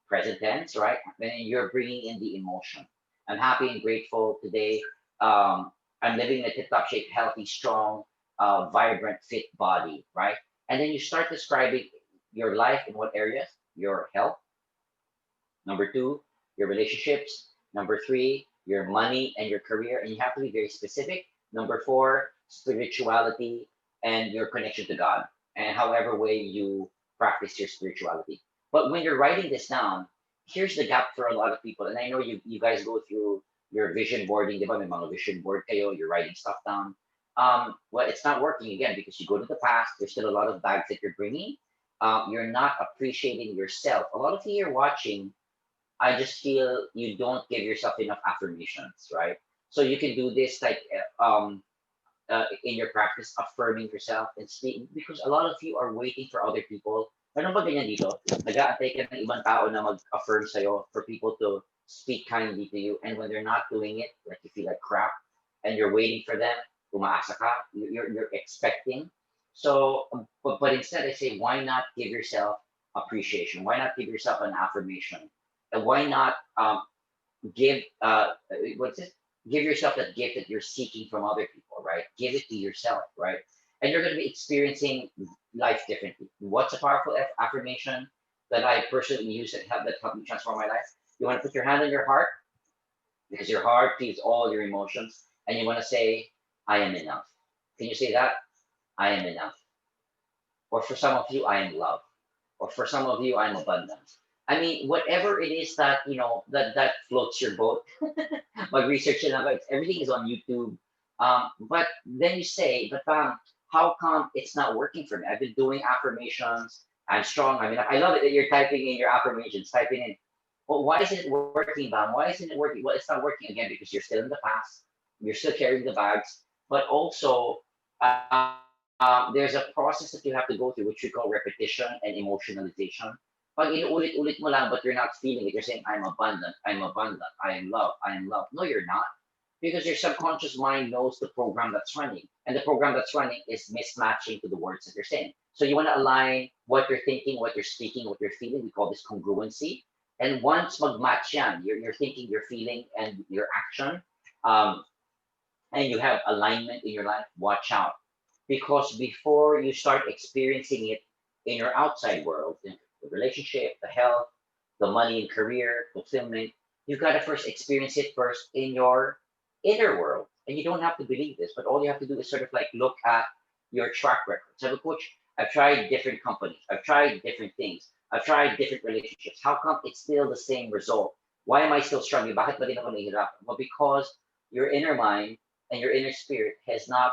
present tense, right? Then you're bringing in the emotion. I'm happy and grateful today. I'm living in a tip-top shape, healthy, strong, vibrant, fit body, right? And then you start describing your life in what areas? Your health. Number two, your relationships. Number three, your money and your career. And you have to be very specific. Number four, spirituality and your connection to God, and however way you practice your spirituality. But when you're writing this down, here's the gap for a lot of people. And I know you guys go through your vision boarding, di ba? May mga vision board kayo, you're writing stuff down. Well, it's not working again because you go to the past, there's still a lot of bags that you're bringing. You're not appreciating yourself. A lot of you are watching, I just feel you don't give yourself enough affirmations, right? So you can do this like in your practice, affirming yourself and speaking, because a lot of you are waiting for other people. Ano ba ganyan dito? Nag-aantay ka ng ibang tao na mag-affirm sa'yo for people to speak kindly to you. And when they're not doing it, like you feel like crap, and you're waiting for them, umaasa ka, you're expecting. So, but instead I say, why not give yourself appreciation? Why not give yourself an affirmation? And why not give what's this? Give yourself that gift that you're seeking from other people, right? Give it to yourself, right? And you're going to be experiencing life differently. What's a powerful affirmation that I personally use that helped me transform my life? You want to put your hand on your heart because your heart feels all your emotions, and you want to say, "I am enough." Can you say that? I am enough. Or for some of you, I am love. Or for some of you, I'm abundance. I mean, whatever it is that that floats your boat. Mag-research na lang, everything is on YouTube. But then you say, but how come it's not working for me? I've been doing affirmations. I'm strong. I mean, I love it that you're typing in your affirmations, typing in. Well, why isn't it working, Bam? Why isn't it working? Well, it's not working again because you're still in the past. You're still carrying the bags, but also there's a process that you have to go through, which we call repetition and emotionalization. Pag inuulit-ulit mo lang, but you're not feeling it, you're saying, I'm abundant, I am love, I am love. No, you're not. Because your subconscious mind knows the program that's running. And the program that's running is mismatching to the words that you're saying. So you want to align what you're thinking, what you're speaking, what you're feeling. We call this congruency. And once mag-match yan, you're thinking, you're feeling, and your action, um, and you have alignment in your life, watch out. Because before you start experiencing it in your outside world, in the relationship, the health, the money and career, fulfillment, you've got to first experience it first in your inner world. And you don't have to believe this, but all you have to do is sort of like look at your track record. So, coach, I've tried different companies, I've tried different things, I've tried different relationships. How come it's still the same result? Why am I still struggling? Bakit ba din ako nahihirapan? Well, because your inner mind and your inner spirit has not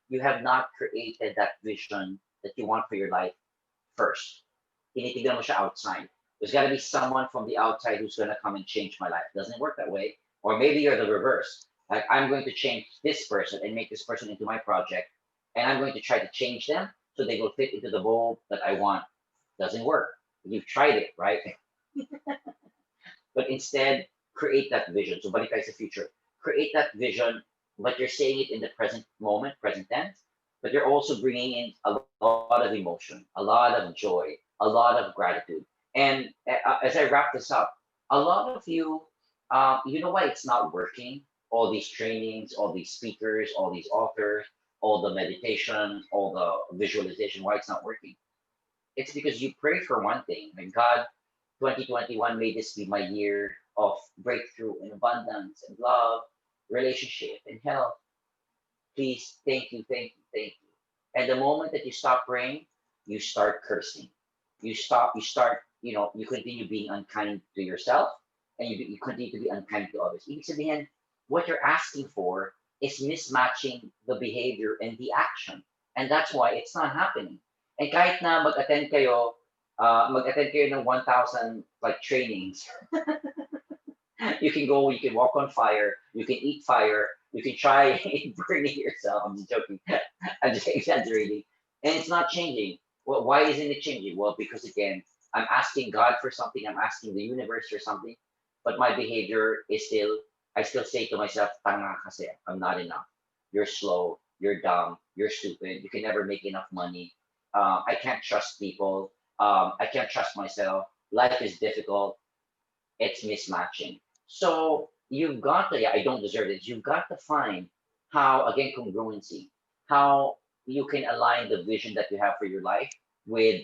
you have not created that vision that you want for your life first. Tinitignan mo siya outside. There's got to be someone from the outside who's going to come and change my life. It doesn't work that way. Or maybe you're the reverse. Like, I'm going to change this person and make this person into my project, and I'm going to try to change them so they will fit into the mold that I want. Doesn't work. You've tried it, right? But instead, create that vision. So balik tayo sa future. Create that vision, but you're saying it in the present moment, present tense, but you're also bringing in a lot of emotion, a lot of joy, a lot of gratitude. And as I wrap this up, a lot of you, you know why it's not working? All these trainings, all these speakers, all these authors, all the meditation, all the visualization, why it's not working? It's because you pray for one thing, like God, 2021 may this be my year of breakthrough and abundance and love, relationship and health. Please, thank you, thank you, thank you. And the moment that you stop praying, you start cursing. You start, you continue being unkind to yourself, and you continue to be unkind to others. Ibig sabihin, what you're asking for is mismatching the behavior and the action. And that's why it's not happening. And kahit na mag-attend kayo ng 1,000 like trainings, you can go, you can walk on fire, you can eat fire, you can try burning yourself. I'm just joking. I'm just exaggerating. And it's not changing. Well, why isn't it changing? Well, because again, I'm asking God for something, I'm asking the universe for something, but my behavior is still, I still say to myself, tanga kasi, I'm not enough. You're slow, you're dumb, you're stupid, you can never make enough money. I can't trust people. I can't trust myself. Life is difficult. It's mismatching. So you've got to, yeah, I don't deserve this. You've got to find how, again, congruency, how you can align the vision that you have for your life with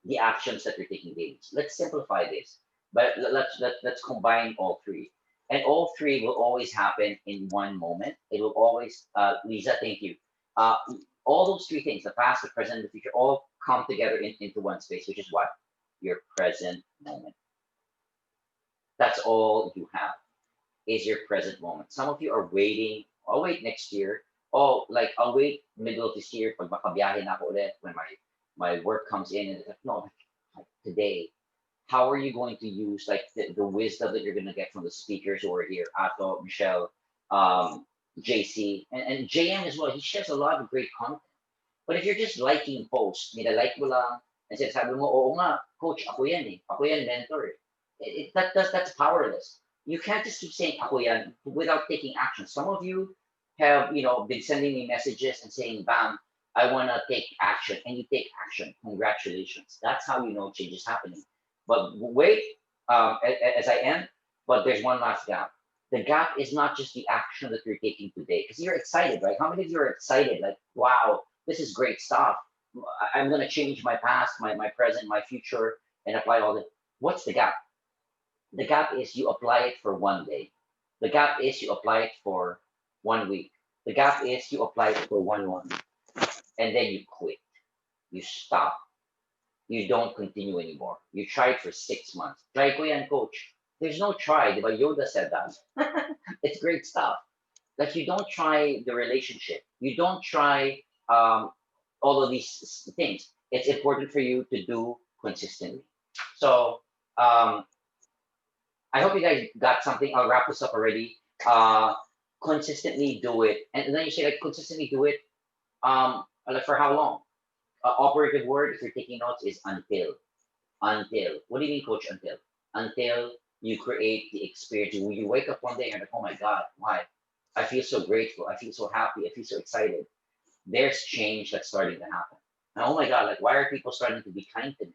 the actions that you're taking daily. Let's simplify this, but let's combine all three. And all three will always happen in one moment. It will always, Lisa, thank you. Uh, all those three things, the past, the present, and the future, all come together into one space, which is what? Your present moment. That's all you have is your present moment. Some of you are waiting, I'll wait next year. Oh, like I'll wait middle of this year pag makabiyahe na ako ulit when my work comes in, and it's like, no, like today, how are you going to use like the wisdom that you're going to get from the speakers who are here, Ato, Michelle, um, JC, and JM as well. He shares a lot of great content. But if you're just liking posts, nila-like mo lang, and sinasabi mo, oo nga, coach, ako yan eh. Ako yan, mentor. That's powerless. You can't just keep saying ako yan without taking action. Some of you have, been sending me messages and saying, bam, I want to take action. And you take action. Congratulations. That's how you know change is happening. But wait, as I end, but there's one last gap. The gap is not just the action that you're taking today, because you're excited, right? How many of you are excited? Like, wow, this is great stuff. I'm going to change my past, my present, my future, and apply all this. What's the gap? The gap is you apply it for one day. The gap is you apply it for 1 week. The gap is you apply it for 1 month, and then you quit. You stop. You don't continue anymore. You try it for 6 months. Try ko yan, coach. There's no try. Diba? Yoda said that. It's great stuff. Like you don't try the relationship. You don't try all of these things. It's important for you to do consistently. So um, I hope you guys got something. I'll wrap this up already. Consistently do it, and then you say like consistently do it. Like for how long? Operative word if you're taking notes is until. Until. What do you mean, coach? Until. Until you create the experience. You wake up one day and like, oh my God, why? I feel so grateful. I feel so happy. I feel so excited. There's change that's starting to happen. And oh my God, like why are people starting to be kind to me?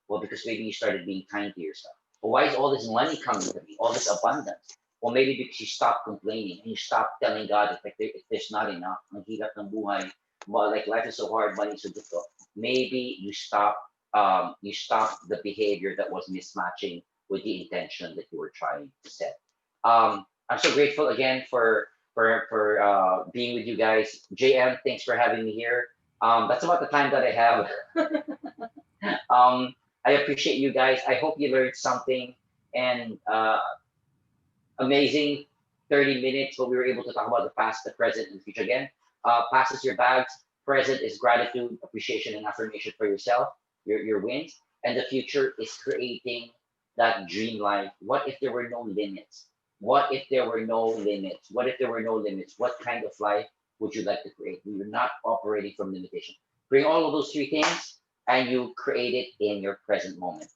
Well, because maybe you started being kind to yourself. Well, why is all this money coming to me? All this abundance? Well, maybe because you stopped complaining and you stopped telling God that like, there's not enough. Ang hirap ng buhay. Well, like life is so hard, money is so difficult. Maybe you stop the behavior that was mismatching with the intention that you were trying to set. I'm so grateful again for being with you guys. JM, thanks for having me here. That's about the time that I have. I appreciate you guys. I hope you learned something and amazing. 30 minutes, but we were able to talk about the past, the present, and the future again. Past is your bags. Present is gratitude, appreciation, and affirmation for yourself, your wins. And the future is creating that dream life. What if there were no limits? What if there were no limits? What if there were no limits? What kind of life would you like to create? We were not operating from limitation. Bring all of those three things and you create it in your present moment.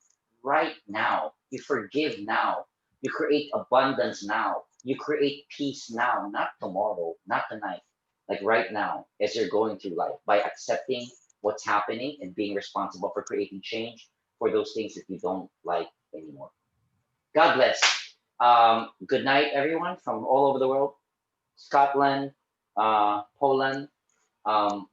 Right now. You forgive now. You create abundance now. You create peace now, not tomorrow, not tonight. Like right now, as you're going through life, by accepting what's happening and being responsible for creating change for those things that you don't like anymore. God bless. Good night, everyone from all over the world. Scotland, Poland,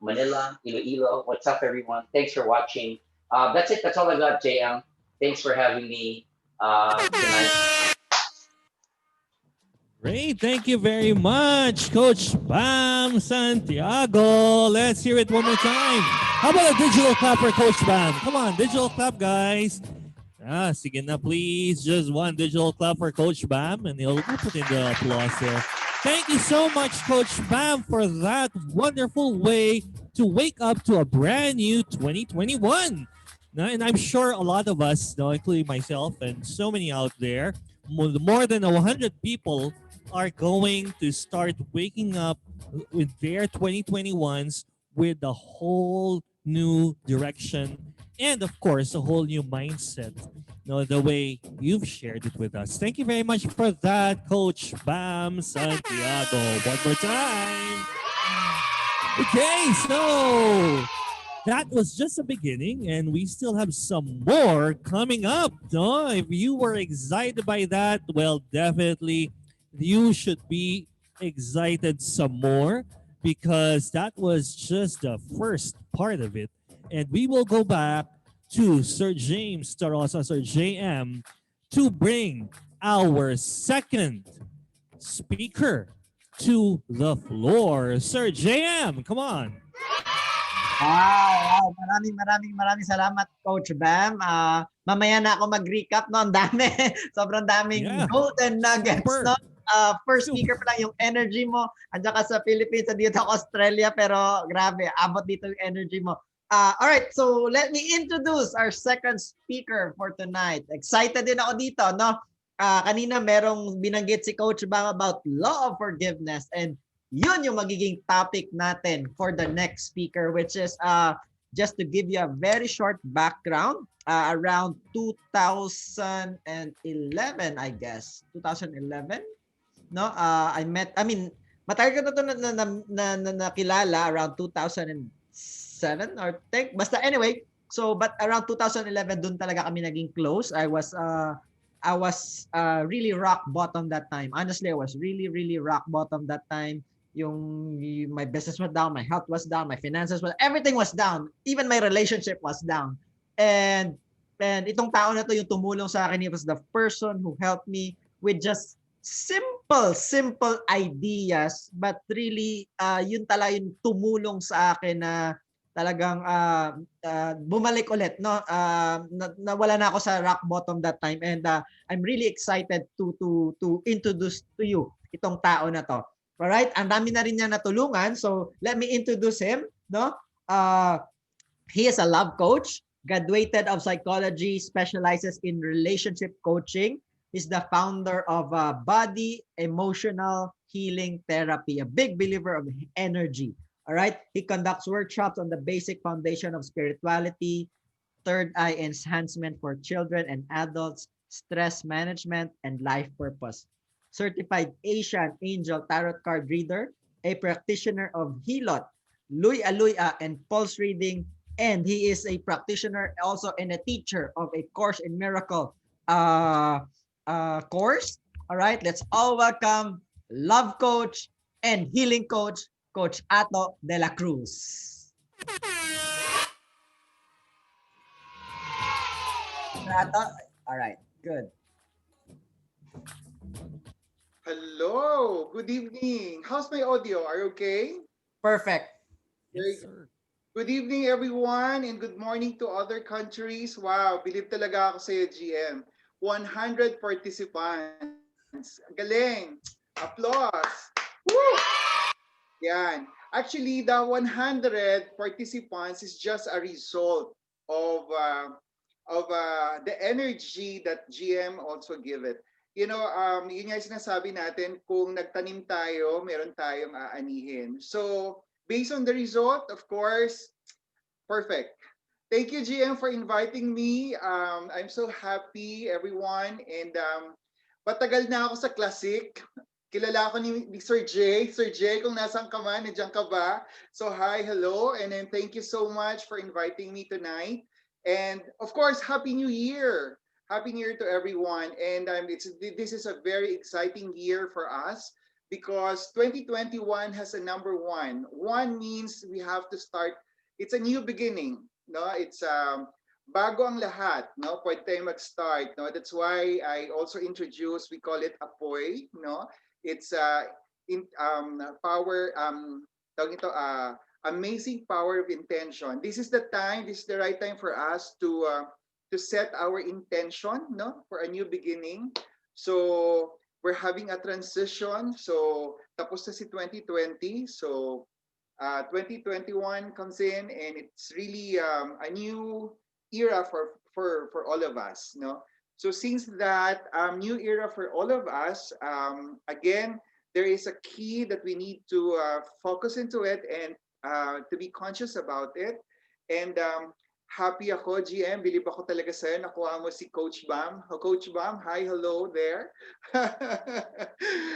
Manila, Iloilo. What's up, everyone? Thanks for watching. That's it. That's all I got, JM. Thanks for having me tonight. Great. Thank you very much, Coach Bam Santiago. Let's hear it one more time. How about a digital clap for Coach Bam? Come on, digital clap, guys. Sige na, please. Just one digital clap for Coach Bam, and he'll put in the applause there. Thank you so much, Coach Bam, for that wonderful way to wake up to a brand new 2021. And I'm sure a lot of us, including myself and so many out there, more than 100 people are going to start waking up with their 2021s with a whole new direction and, of course, a whole new mindset. The way you've shared it with us. Thank you very much for that, Coach Bam Santiago. One more time. Okay, so that was just the beginning, and we still have some more coming up. No? If you were excited by that, well, definitely you should be excited some more because that was just the first part of it. And we will go back to Sir James Tarosa, Sir JM, to bring our second speaker to the floor. Sir JM, come on. Wow. Maraming salamat, Coach Bam. Mamaya na ako mag-recap, no? Ang dami. Sobrang daming golden nuggets, Super. no? First speaker pa lang yung energy mo. Andiyan ka sa Philippines, dito ako Australia, pero grabe, abot dito yung energy mo. All right, so let me introduce our second speaker for tonight. Excited din ako dito, no? Kanina merong binanggit si Coach Bam about law of forgiveness, and yun yung magiging topic natin for the next speaker, which is just to give you a very short background, around 2011, I guess. 2011? No? Matagal ko na ito na nakilala around 2007 or think. Basta anyway, but around 2011, dun talaga kami naging close. I was really rock bottom that time. Honestly, I was really, really rock bottom that time. My business was down, my health was down, my finances was, everything was down. Even my relationship was down. And itong tao na to yung tumulong sa akin. He was the person who helped me with just simple ideas, but really yun talaga yung tumulong sa akin na talagang bumalik ulit, no? Nawala na ako sa rock bottom that time, and I'm really excited to introduce to you itong tao na to. All right? Ang dami na rin niya natulungan, so let me introduce him, no? He is a love coach, graduated of psychology, specializes in relationship coaching. He's the founder of Body Emotional Healing Therapy, a big believer of energy. All right. He conducts workshops on the basic foundation of spirituality, third eye enhancement for children and adults, stress management, and life purpose. Certified Asian Angel Tarot Card Reader, a practitioner of Hilot, Luya Luya, and pulse reading, and he is a practitioner also and a teacher of a Course in Miracle course. All right, let's all welcome love coach and healing coach, Coach Ato de la Cruz. Ato? All right, good. Hello, good evening. How's my audio? Are you okay? Perfect. Yes, sir. Good evening, everyone, and good morning to other countries. Wow, believe talaga ako sa'yo, GM. 100 participants. Galing. Applause. Woo! Yan. Actually, the 100 participants is just a result of the energy that GM also give it. Yun nga yung sinasabi natin, kung nagtanim tayo, meron tayong aanihin. So, based on the result, of course, perfect. Thank you, GM, for inviting me. I'm so happy, everyone. And patagal na ako sa Classic. Kilala ko ni Sir Jay. Sir Jay, kung nasaan ka man, nandiyan ka ba? So hi, hello, and then thank you so much for inviting me tonight. And of course, Happy New Year! Happy New Year to everyone. And this is a very exciting year for us because 2021 has a number one. One means we have to start, it's a new beginning. No, it's bago ang lahat, no? Pwede tayong mag-start, no? That's why I also introduce, we call it apoy, no? It's power tawag ito amazing power of intention. This is the time, this is the right time for us to set our intention, no? For a new beginning. So we're having a transition. So tapos na si 2020. So 2021 comes in and it's really a new era for all of us, no? So since that new era for all of us, again, there is a key that we need to focus into it and to be conscious about it. And happy ako, GM. Bilib ako talaga sa'yo. Nakuha mo si Coach Bam. Coach Bam, hi, hello there.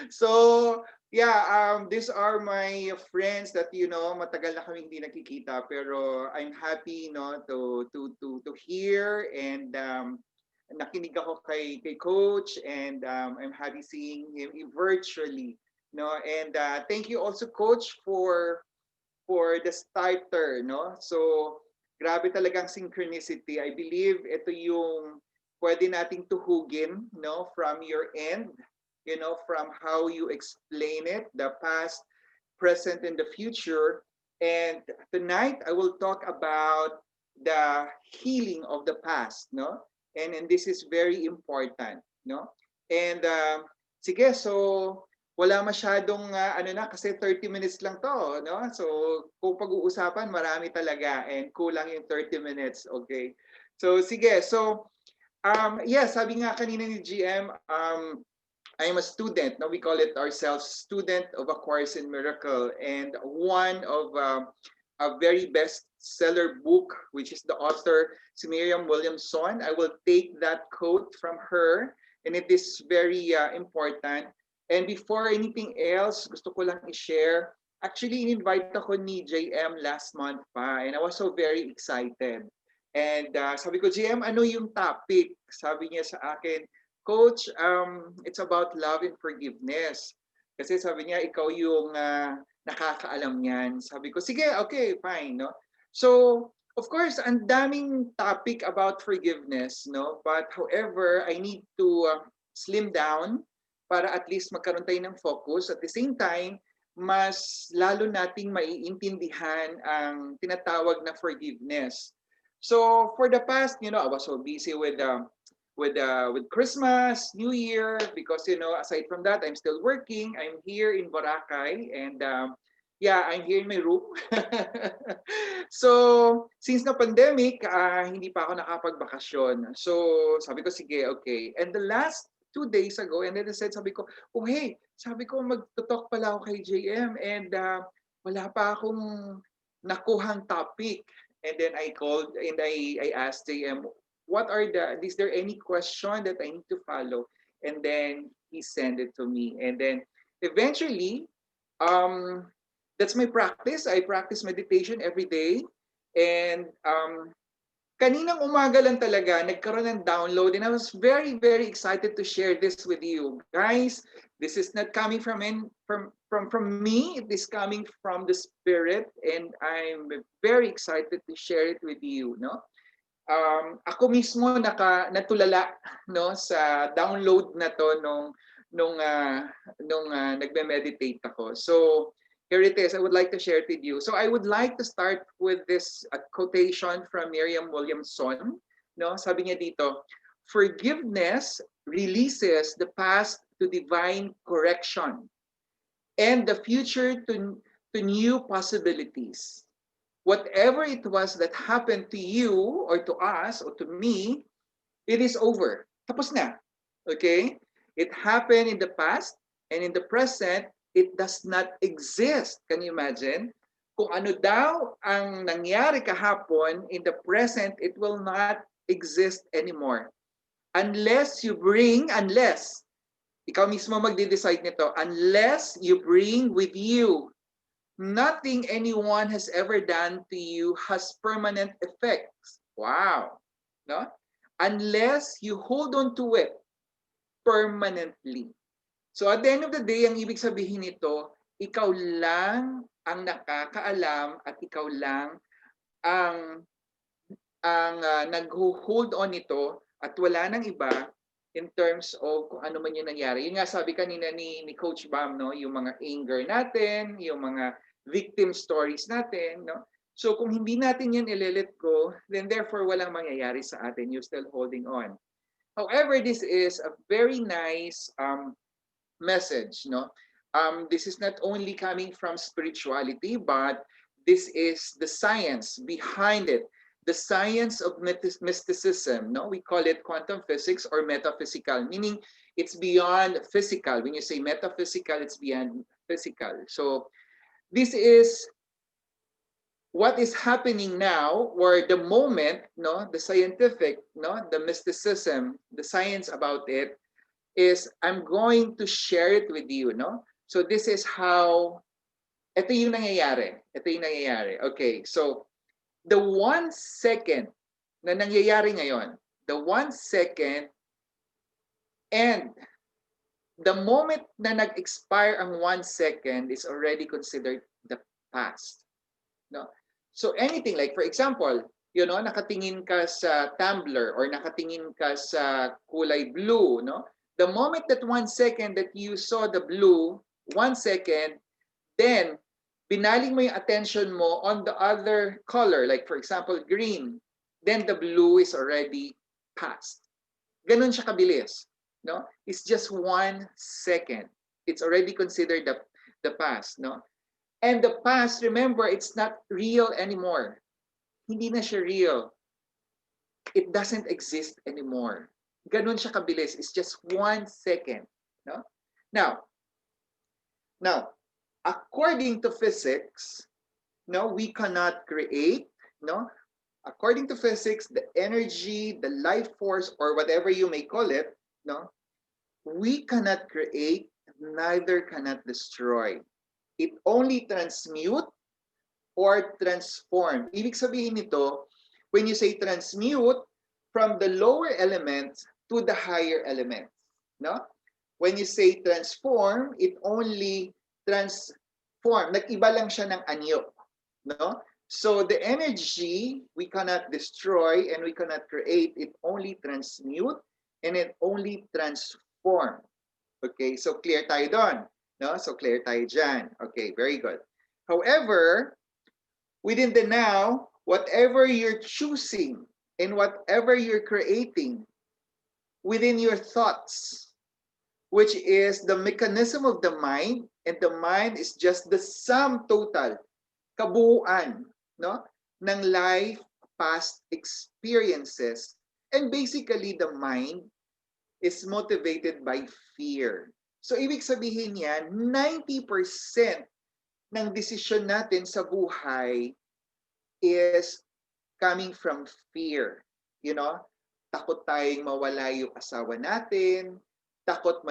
So, yeah, these are my friends that, matagal na kami hindi nakikita. Pero I'm happy, to hear and nakinig ako kay Coach and I'm happy seeing him virtually, no? And thank you also, Coach, for the starter, no? So grabe talagang synchronicity. I believe ito yung pwede nating tuhugin, no, from your end, from how you explain it, the past, present, and the future. And tonight I will talk about the healing of the past, no? And this is very important, no? And sige, so wala masyadong kasi 30 minutes lang to, no? So kung pag-uusapan, marami talaga and kulang yung 30 minutes, okay? So sige, so yeah, sabi nga kanina ni GM, I'm a student. Now we call it ourselves student of A Course in Miracle, and one of a very bestseller book, which is the author, si Miriam Williamson. I will take that quote from her, and it is very important. And before anything else, gusto ko lang i-share. Actually, in-invite ako ni JM last month pa, and I was so very excited. And sabi ko, JM, ano yung topic? Sabi niya sa akin, Coach, it's about love and forgiveness. Kasi sabi niya, ikaw yung nakakaalam niyan. Sabi ko, sige, okay, fine, no? So, of course, ang daming topic about forgiveness, no? But however, I need to slim down para at least magkaroon tayo ng focus. At the same time, mas lalo nating maiintindihan ang tinatawag na forgiveness. So, for the past, I was so busy with Christmas, New Year, because aside from that, I'm still working. I'm here in Boracay, and yeah, I'm here in my room. So since the pandemic, hindi pa ako nakapagbakasyon. So sabi ko, sige, okay. And the last 2 days ago, and then I said, sabi ko, oh hey, sabi ko magtutok pala ako kay JM, and wala pa akong nakuhang topic. And then I called and I asked JM, is there any question that I need to follow? And then he sent it to me. And then eventually, that's my practice. I practice meditation every day. And kaninang umaga lang talaga, nagkaroon ng download. And I was very, very excited to share this with you. Guys, this is not coming from me. It is coming from the Spirit. And I'm very excited to share it with you, no? Ako mismo natulala, no, sa download na to nung nagme-meditate ako. So here it is. I would like to share it with you. So I would like to start with this quotation from Miriam Williamson. No, sabi niya dito, forgiveness releases the past to divine correction and the future to new possibilities. Whatever it was that happened to you or to us or to me, it is over. Tapos na. Okay? It happened in the past and in the present, it does not exist. Can you imagine? Kung ano daw ang nangyari kahapon, in the present, it will not exist anymore. Unless, ikaw mismo magde-decide nito, unless you bring with you nothing anyone has ever done to you has permanent effects. Wow. No? Unless you hold on to it permanently. So at the end of the day, ang ibig sabihin nito, ikaw lang ang nakakaalam at ikaw lang ang nag-hold on nito at wala nang iba in terms of kung ano man yung nangyari. Yung nga sabi kanina ni Coach Bam, no, yung mga anger natin, yung mga victim stories natin, no? So kung hindi natin yan i-let go, then therefore walang mangyayari sa atin. You're still holding on. However, this is a very nice message, no? This is not only coming from spirituality, but this is the science behind it. The science of mysticism, no? We call it quantum physics or metaphysical, meaning it's beyond physical. When you say metaphysical, it's beyond physical. So this is what is happening now, or the moment, no, the scientific, no, the mysticism, the science about it is I'm going to share it with you, no? So this is how, ito yung nangyayari. Ito yung nangyayari. Okay, so the 1 second na nangyayari ngayon, the 1 second and the moment na nag-expire ang 1 second is already considered the past. No? So anything like, for example, you know, nakatingin ka sa tumbler or nakatingin ka sa kulay blue, no? The moment that 1 second that you saw the blue, 1 second, then binaling mo yung attention mo on the other color, like for example, green, then the blue is already past. Ganun siya kabilis. No? It's just 1 second. It's already considered the past. No? And the past, remember, it's not real anymore. Hindi na siya real. It doesn't exist anymore. Ganun siya kabilis. It's just 1 second. No? Now, according to physics, no, we cannot create, no? According to physics, the energy, the life force, or whatever you may call it, no, we cannot create, neither cannot destroy. It only transmute or transform. Ibig sabihin nito, when you say transmute, from the lower elements to the higher elements, no? When you say transform, it only transform. Nag-iba lang siya ng anyo, no? So the energy we cannot destroy and we cannot create, it only transmute and it only transform. Okay, so clear tayo doon, no? So clear tayo dyan. Okay, very good. However, within the now, whatever you're choosing and whatever you're creating within your thoughts, which is the mechanism of the mind, and the mind is just the sum total, kabuuan, no, ng life, past experiences. And basically, the mind is motivated by fear. So, ibig sabihin yan, 90% ng desisyon natin sa buhay is coming from fear. You know, takot tayong mawala yung asawa natin, takot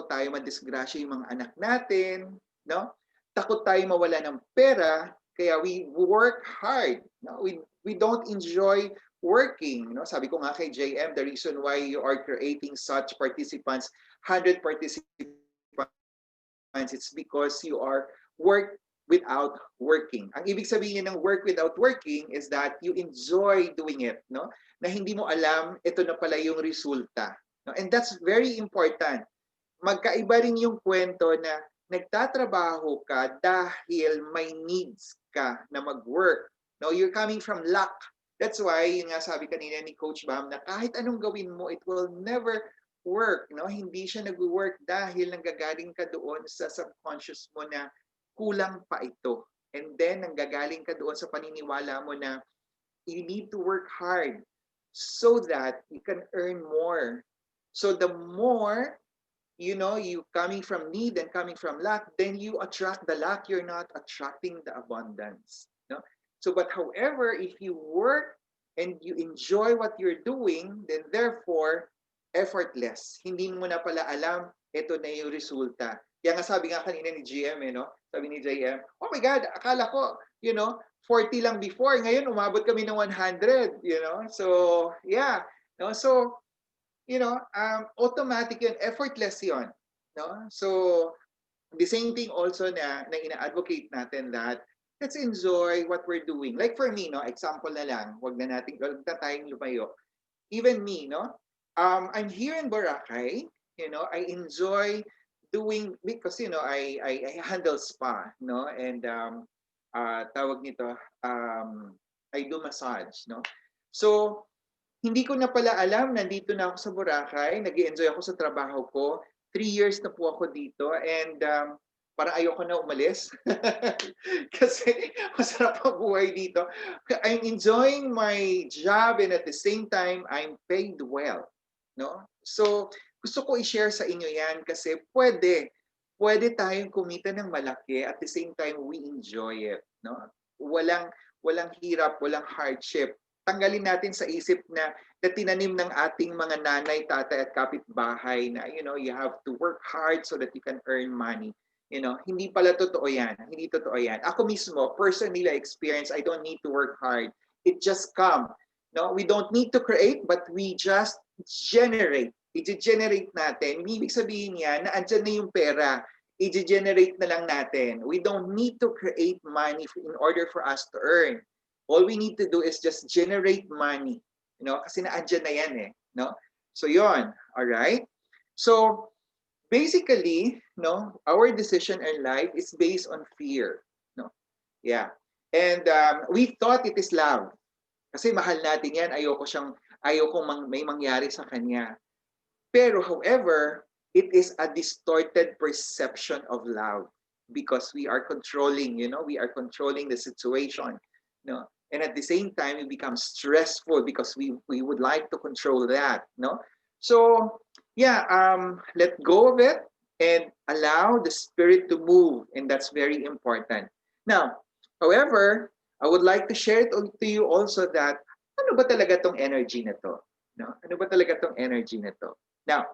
tayo madisgrasya yung mga anak natin, no? Takot tayo mawala ng pera, kaya we work hard, no? We don't enjoy working, no? Sabi ko nga kay JM, the reason why you are creating such participants, 100 participants, it's because you are work without working. Ang ibig sabihin ng work without working is that you enjoy doing it, no? Na hindi mo alam, ito na pala yung resulta. No? And that's very important. Magkaiba rin yung kwento na nagtatrabaho ka dahil may needs ka na mag-work. No, you're coming from luck. That's why, yung nga sabi kanina ni Coach Bam, na kahit anong gawin mo, it will never work, no? Hindi siya nag-work dahil nanggagaling ka doon sa subconscious mo na kulang pa ito. And then nanggagaling ka doon sa paniniwala mo na you need to work hard so that you can earn more. So the more, you coming from need and coming from lack, then you attract the lack. You're not attracting the abundance. No? So, but however, if you work and you enjoy what you're doing, then therefore, effortless. Hindi mo na pala alam, ito na yung resulta. Kaya nga sabi nga kanina ni GM, no? Sabi ni JM, oh my God, akala ko, 40 lang before. Ngayon, umabot kami ng 100, So, yeah. No? So, automatic yun, effortless yun. No? So, the same thing also na ina-advocate natin that let's enjoy what we're doing. Like for me, no, example na lang, wag na tayong lumayo. Even me, no, I'm here in Boracay. I enjoy doing because I handle spa, no, and tawag nito, I do massage, no. So hindi ko na pala alam, nandito na ako sa Boracay, nag-enjoy ako sa trabaho ko. 3 years na po ako dito and para ayoko na umalis. Kasi masarap ang buhay dito. I'm enjoying my job and at the same time, I'm paid well. No? So, gusto ko i-share sa inyo yan kasi pwede tayong kumita ng malaki at the same time we enjoy it. No? Walang hirap, walang hardship. Tanggalin natin sa isip na tinanim ng ating mga nanay, tatay at kapitbahay na you have to work hard so that you can earn money. Hindi pala totoo yan. Hindi totoo yan. Ako mismo, personally experience, I don't need to work hard. It just come. No, we don't need to create, but we just generate. I-generate natin. Ibig sabihin yan na andyan na yung pera. I-generate na lang natin. We don't need to create money in order for us to earn. All we need to do is just generate money. Kasi naandyan na yan eh. No? So yon, all right? So basically, our decision in life is based on fear. No? Yeah. And we thought it is love. Kasi mahal natin yan. Ayoko may mangyari sa kanya. Pero however, it is a distorted perception of love because we are controlling, we are controlling the situation. No? And at the same time, we become stressful because we would like to control that. No? So, yeah, let go of it and allow the spirit to move. And that's very important. Now, however, I would like to share it to you also that ano ba talaga tong energy na to? No? Ano ba talaga tong energy na to? Now,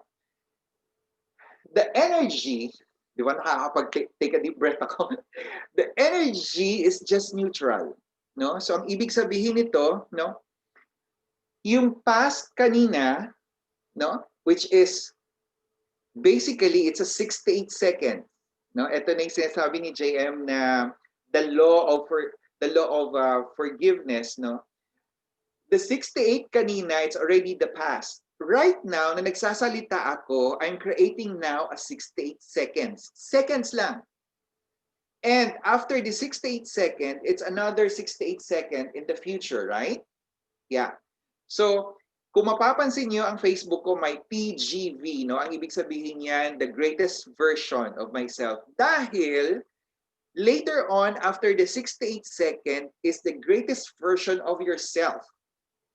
the energy, di ba nakakapag-take a deep breath ako? The energy is just neutral. No? So ang ibig sabihin nito, no? Yung past kanina, no? Which is basically it's a 68 seconds. No? Ito na yung sinasabi ni JM na the law of forgiveness, no? The 68 kanina, it's already the past. Right now, na nagsasalita ako, I'm creating now a 68 seconds. Seconds lang. And after the 68 second, it's another 68 second in the future, right? Yeah. So, kung mapapansin nyo, ang Facebook ko may PGV, no? Ang ibig sabihin yan, the greatest version of myself. Dahil, later on, after the 68 second, is the greatest version of yourself.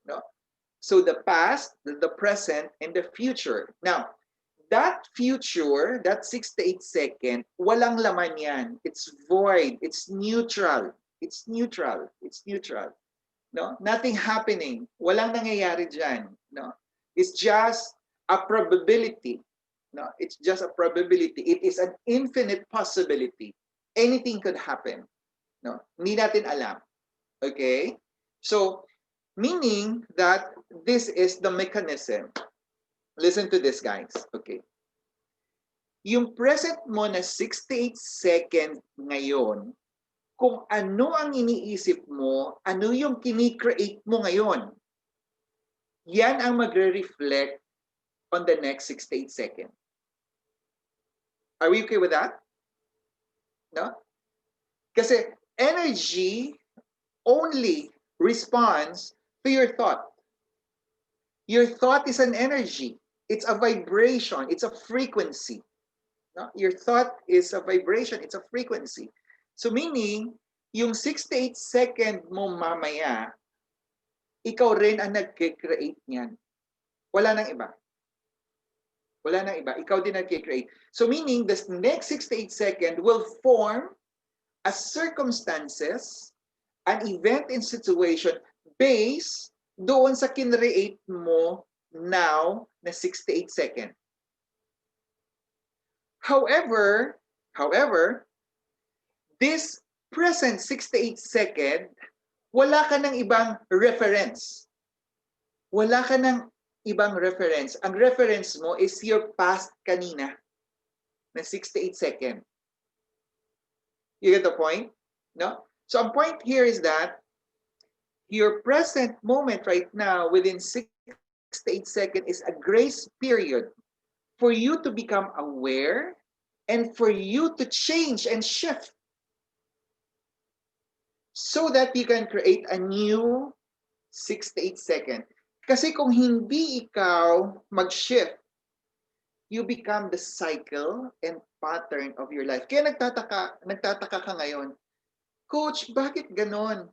No? So, the past, the present, and the future. Now, that future, that 68 second, walang laman yan. It's void. It's neutral. It's neutral. It's neutral. No? Nothing happening. Walang nangyayari dyan. No? It's just a probability. No? It's just a probability. It is an infinite possibility. Anything could happen. No? Hindi natin alam. Okay? So, meaning that this is the mechanism. Listen to this, guys. Okay. Yung present mo na 68 seconds ngayon, kung ano ang iniisip mo, ano yung kini-create mo ngayon, yan ang magre-reflect on the next 68 seconds. Are we okay with that? No? Kasi energy only responds to your thought. Your thought is an energy. It's a vibration. It's a frequency. No? Your thought is a vibration. It's a frequency. So meaning, yung 6 to 8 second mo mamaya, ikaw rin ang nag-create niyan. Wala nang iba. Wala nang iba. Ikaw din nag-create. So meaning, the next 6 to 8 second will form a circumstances, an event and situation based doon sa kinreate mo now na 6 to 8 second. However, this present 6 to 8 second, wala ka ng ibang reference. Wala ka ng ibang reference. Ang reference mo is your past kanina na 6 to 8 second. You get the point? No? So ang point here is that your present moment right now within 6 to 8 seconds is a grace period for you to become aware and for you to change and shift so that you can create a new 6 to 8 seconds. Kasi kung hindi ikaw mag-shift, you become the cycle and pattern of your life. Kaya nagtataka ka ngayon, Coach, bakit ganon?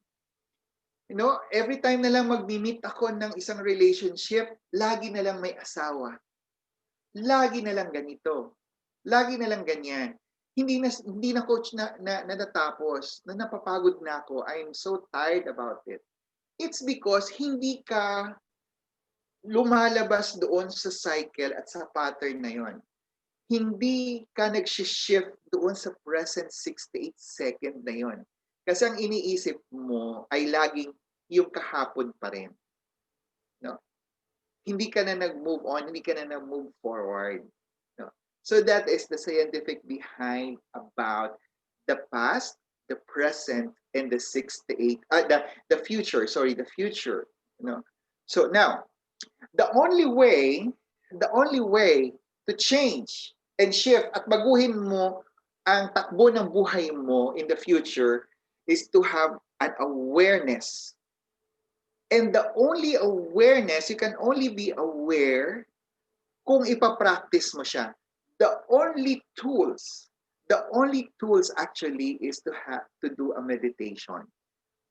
You know, every time na lang mag-meet ako ng isang relationship, lagi na lang may asawa. Lagi na lang ganito. Lagi na lang ganyan. Hindi na coach na natapos, na napapagod na ako. I'm so tired about it. It's because hindi ka lumalabas doon sa cycle at sa pattern na yon. Hindi ka nag-shift doon sa present 6 to 8 second na yon. Kasi ang iniisip mo ay laging yung kahapon pa rin. No? Hindi ka na nag-move on, hindi ka na nag-move forward. No? So that is the scientific behind about the past, the present, and the 6 to 8, the future, the future. No? So now, the only way to change and shift at baguhin mo ang takbo ng buhay mo in the future is to have an awareness. And the only awareness, you can only be aware kung ipapractice mo siya. The only tools actually is to do a meditation.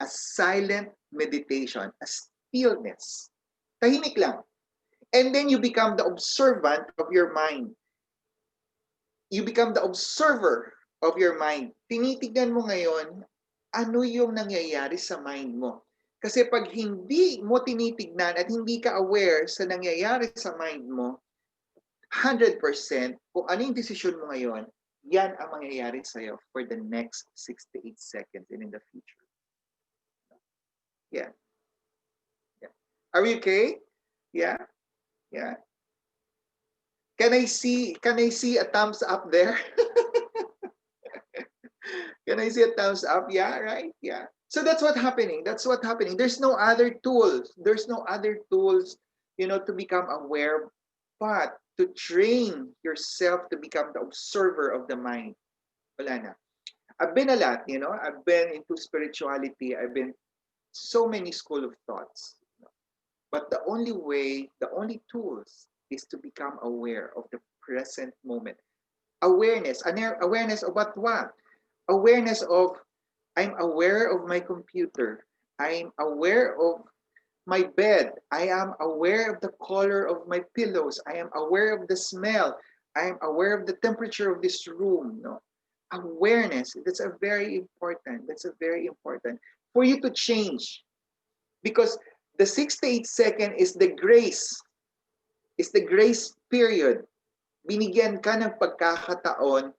A silent meditation, a stillness. Tahimik lang. And then you become the observant of your mind. You become the observer of your mind. Tinitignan mo ngayon, ano yung nangyayari sa mind mo. Kasi pag hindi mo tinitignan at hindi ka aware sa nangyayari sa mind mo, 100% kung ano yung desisyon mo ngayon, yan ang mangyayari sa'yo for the next 6 to 8 seconds and in the future. Yeah. Are we okay? Yeah. Can I see a thumbs up there? Can I see a thumbs up? Yeah, right? Yeah. So that's what's happening. There's no other tools. To become aware, but to train yourself to become the observer of the mind. Wala na. I've been a lot, I've been into spirituality. I've been so many school of thoughts. But the only tools is to become aware of the present moment. Awareness of what? Awareness of, I'm aware of my computer. I'm aware of my bed. I am aware of the color of my pillows. I am aware of the smell. I am aware of the temperature of this room. No? Awareness, that's a very important for you to change. Because the 6 to 8 second is the grace period. Binigyan ka ng pagkakataon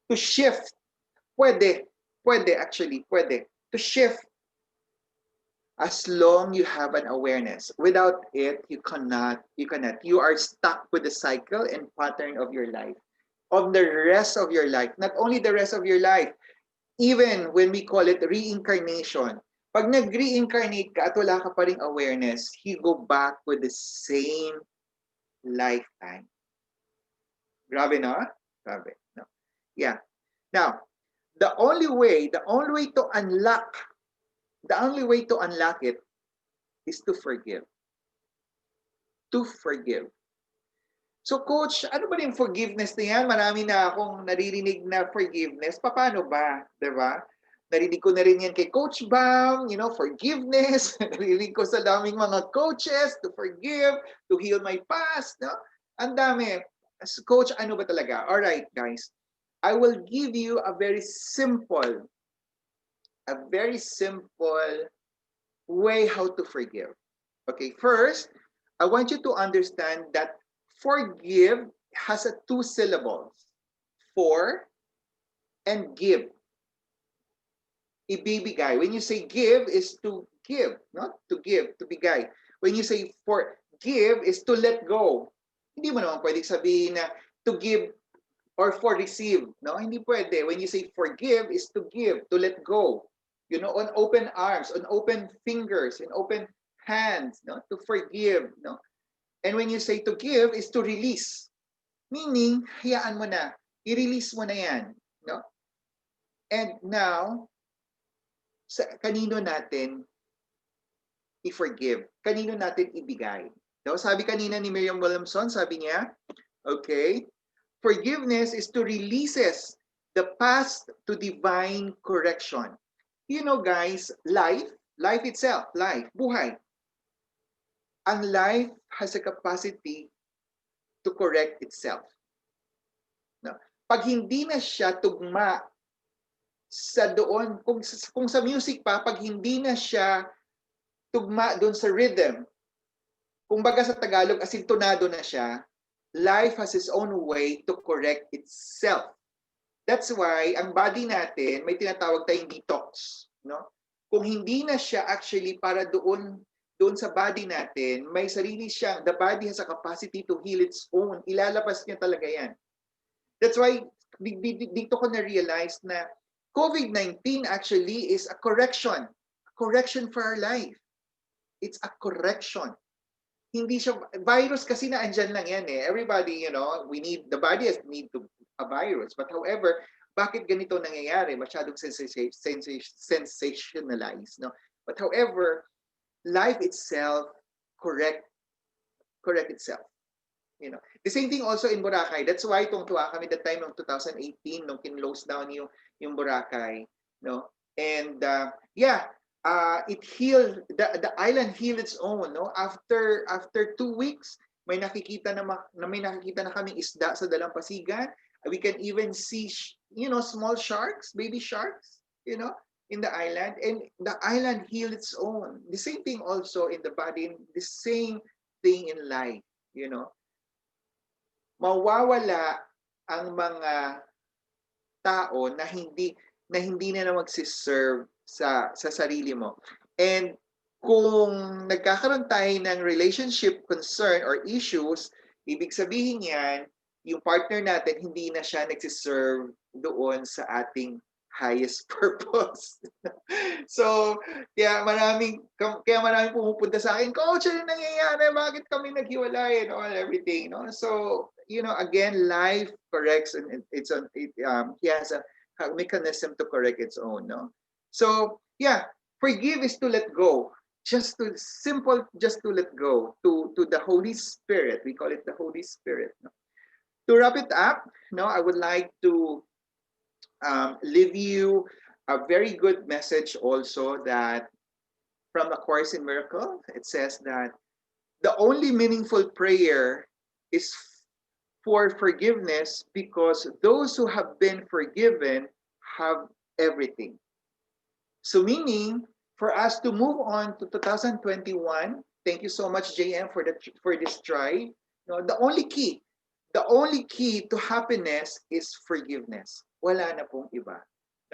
to shift. Pwede to shift as long you have an awareness. Without it, you cannot. You are stuck with the cycle and pattern of your life, of the rest of your life. Not only the rest of your life, even when we call it reincarnation. Pag nag-reincarnate ka at wala ka pa ring awareness, you go back with the same lifetime. Grabe, no? Grabe. No? Yeah. Now, the only way to unlock it is to forgive. To forgive. So coach, ano ba yung forgiveness na yan? Marami na akong naririnig na forgiveness. Paano ba? 'Di ba? Narinig ko na rin yan kay Coach Bam, forgiveness. Narinig ko sa daming mga coaches to forgive, to heal my past. No? Ang dami. Coach, ano ba talaga? All right, guys. I will give you a very simple way how to forgive. Okay, first, I want you to understand that forgive has a two syllables. For and give. Ibibigay. When you say give is to give, not to give, to bigay. When you say forgive is to let go. Hindi mo naman pwedeng sabihin na to give or for receive. No, hindi pwede. When you say forgive is to give, to let go. On open arms, on open fingers, in open hands, no, to forgive, no. And when you say to give is to release. Meaning, hayaan mo na, i-release mo na 'yan, no? And now, kanino natin i-forgive? Kanino natin ibigay? No, sabi kanina ni Miriam Williamson, sabi niya, okay, forgiveness is to releases the past to divine correction. Guys, life itself, buhay. Ang life has a capacity to correct itself. No? Pag hindi na siya tugma sa doon, kung sa music pa, pag hindi na siya tugma doon sa rhythm, kumbaga sa Tagalog, asintonado na siya, life has its own way to correct itself. That's why, ang body natin, may tinatawag tayong detox. No? Kung hindi na siya actually para doon sa body natin, may sarili siyang, the body has a capacity to heal its own. Ilalabas niya talaga yan. That's why, dito ko na-realize na COVID-19 actually is a correction for our life. It's a correction. Hindi siya, virus kasi na andyan lang yan eh. Everybody, the body has need to a virus. But however, bakit ganito nangyayari? Masyadong sensationalized, no? But however, life itself correct itself. The same thing also in Boracay. That's why tuwa kami that time ng 2018 nung kin-close down yung Boracay, no? And it healed, the island healed its own, no? After 2 weeks, may nakikita na kaming isda sa dalampasigan. We can even see small sharks, baby sharks, in the island, and the island healed its own. The same thing also in the body, the same thing in life, Mawawala ang mga tao na hindi na magsiserve sa sarili mo. And kung nagkakaroon tayo ng relationship concern or issues, ibig sabihin yan, yung partner natin hindi na siya nagsiserve doon sa ating highest purpose. So, kaya maraming pumupunta sa akin, Coach, ano nangyayari? Bakit kami naghiwalay? And all, everything. No? So, again, life corrects, and it has a mechanism to correct its own. No? So, forgive is to let go. Just to let go to the Holy Spirit. We call it the Holy Spirit. No? To wrap it up, I would like to leave you a very good message also that from A Course in Miracle. It says that the only meaningful prayer is for forgiveness because those who have been forgiven have everything. So meaning, for us to move on to 2021, thank you so much, JM, for this try. The only key to happiness is forgiveness. Wala na pong iba.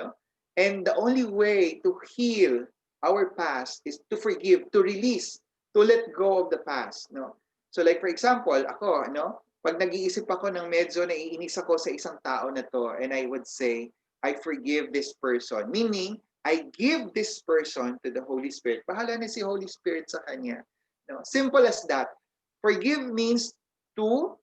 No? And the only way to heal our past is to forgive, to release, to let go of the past. No? So like for example, ako, pag nag-iisip ako ng medyo naiinis ako sa isang tao na to, and I would say, I forgive this person. Meaning, I give this person to the Holy Spirit. Bahala na si Holy Spirit sa kanya. No? Simple as that. Forgive means to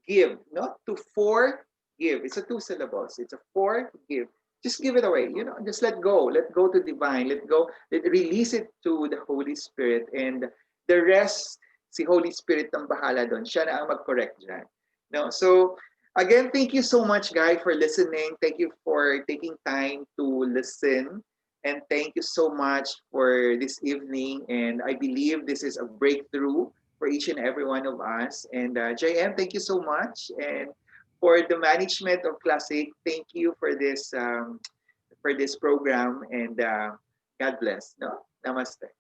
give, to forgive. It's a 2 syllables. It's a forgive. Just give it away. Just let go. Let go to divine. Let release it to the Holy Spirit, and the rest si Holy Spirit ang bahala doon. Siya na ang mag-correct dyan. No? So, again, thank you so much, guys, for listening. Thank you for taking time to listen. And thank you so much for this evening. And I believe this is a breakthrough for each and every one of us. And JM, thank you so much. And for the management of Classic, thank you for this program. And God bless. No, namaste.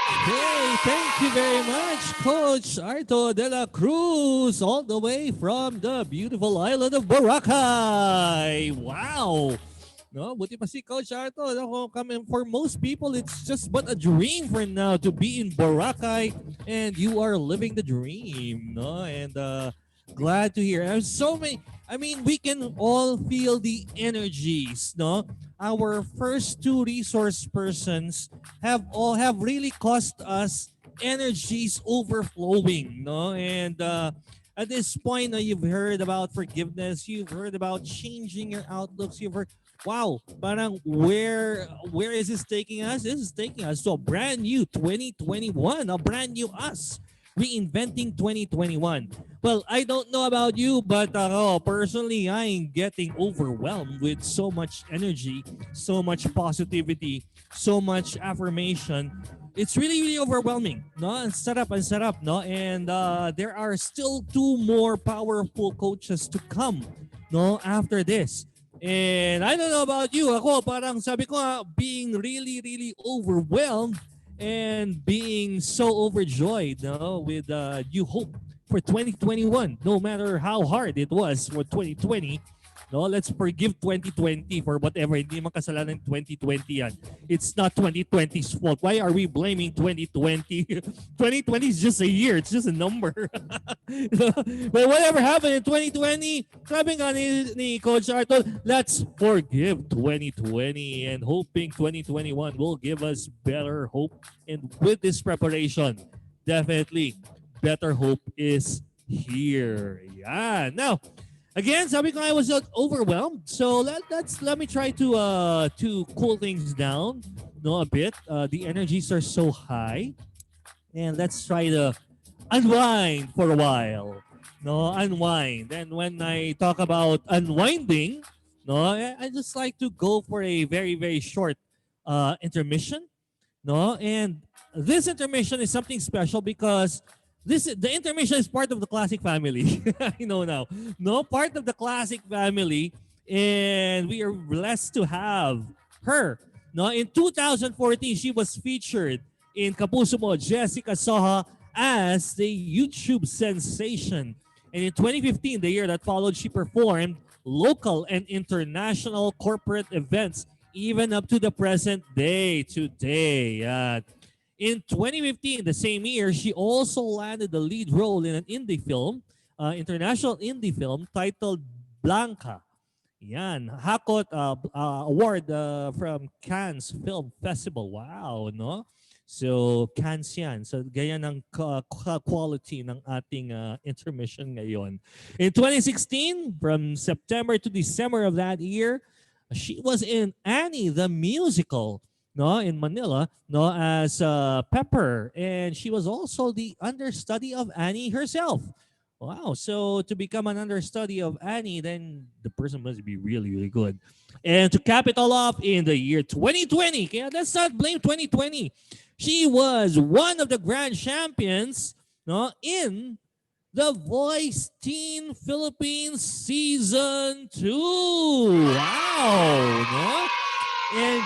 Hey, thank you very much, Coach Arto de la Cruz, all the way from the beautiful island of Boracay. Wow! No, buti pa si Coach Arto. For most people, it's just but a dream for now to be in Boracay, and you are living the dream. No, and glad to hear. There's so many. I mean, we can all feel the energies. No, our first two resource persons have really cost us energies overflowing. No, and at this point, you've heard about forgiveness. You've heard about changing your outlooks. You've heard, wow, parang where is this taking us? This is taking us to a brand new 2021, a brand new us, reinventing 2021. Well, I don't know about you, but personally, I'm getting overwhelmed with so much energy, so much positivity, so much affirmation. It's really, really overwhelming. No, and set up, no, and there are still two more powerful coaches to come. No, after this. And I don't know about you. Ako, parang sabi ko being really, really overwhelmed and being so overjoyed, no, with new hope for 2021. No matter how hard it was for 2020, no, let's forgive 2020 for whatever. Hindi makasalanan 2020 yan. It's not 2020's fault. Why are we blaming 2020? 2020 is just a year. It's just a number. But whatever happened in 2020, sabi nga ni Coach Arto, let's forgive 2020 and hoping 2021 will give us better hope. And with this preparation, definitely better hope is here. Yeah. Now, again, sabi ko I was overwhelmed. So let me try to cool things down, no, a bit. The energies are so high, and let's try to unwind for a while. No, unwind. And when I talk about unwinding, no, I just like to go for a very very short intermission. No, and this intermission is something special because the intermission is part of the Classic family. I know now. No, part of the Classic family, and we are blessed to have her. No, in 2014, she was featured in Kapuso Mo, Jessica Soha, as the YouTube sensation. And in 2015, the year that followed, she performed local and international corporate events, even up to the present day today. In 2015, the same year, she also landed the lead role in an indie film, international indie film titled Blanca. Yan, Hakot award from Cannes Film Festival. Wow, no? So, Cannes yan. So, ganyan ang quality ng ating intermission ngayon. In 2016, from September to December of that year, she was in Annie the Musical, no, in Manila, no, as Pepper, and she was also the understudy of Annie herself. Wow! So to become an understudy of Annie, then the person must be really, really good. And to cap it all off, in the year 2020, okay, let's not blame 2020. She was one of the grand champions, no, in The Voice Teen Philippines Season 2. Wow! No? And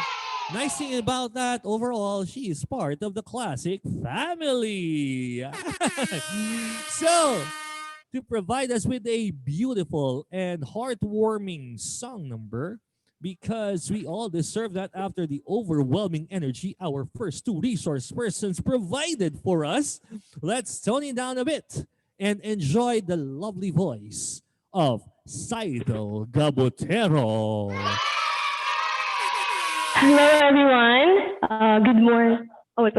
nice thing about that, overall, she is part of the Classic family. So, to provide us with a beautiful and heartwarming song number, because we all deserve that after the overwhelming energy our first two resource persons provided for us, let's tone it down a bit and enjoy the lovely voice of Seidel Gabotero. Hello, everyone. Good morning. Oh, wait,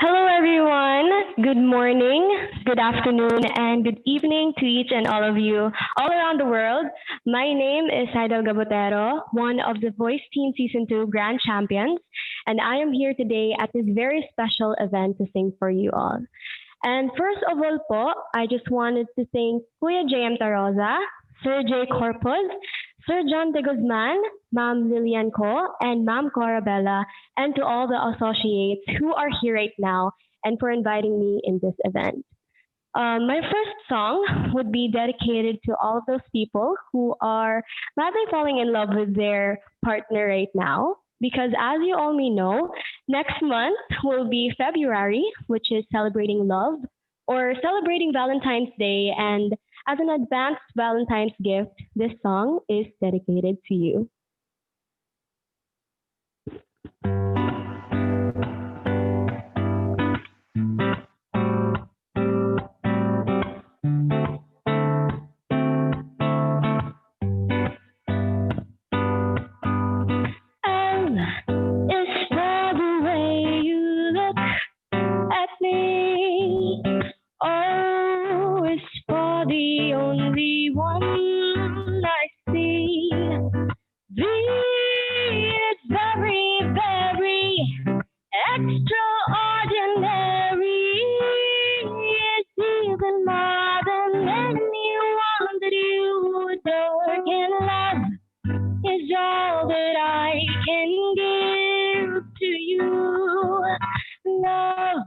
Hello, everyone. good morning, good afternoon, and good evening to each and all of you all around the world. My name is Haidal Gabotero, one of the Voice Team Season 2 Grand Champions, and I am here today at this very special event to sing for you all. And first of all po, I just wanted to thank Kuya JM Tarosa, Sir J. Corpus, Sir John de Guzman, Ma'am Lilian Ko, and Ma'am Corabella, and to all the associates who are here right now and for inviting me in this event. My first song would be dedicated to all of those people who are madly falling in love with their partner right now. Because as you all may know, next month will be February, which is celebrating love or celebrating Valentine's Day. And as an advanced Valentine's gift, this song is dedicated to you. L is for the way you look at me. O is for the only one I see. V is very, very extraordinary. It's even more than anyone that you adore can love is all that I can give to you. Love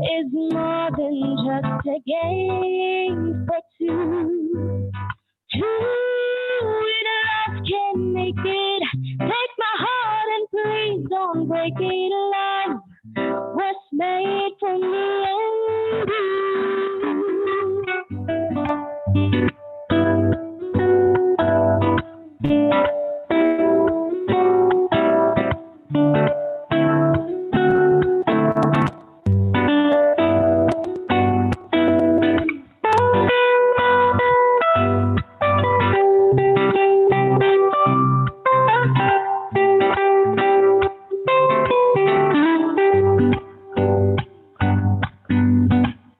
is more than just a game for two. Two in love can make it. Take my heart and please don't break it. Love was made for me and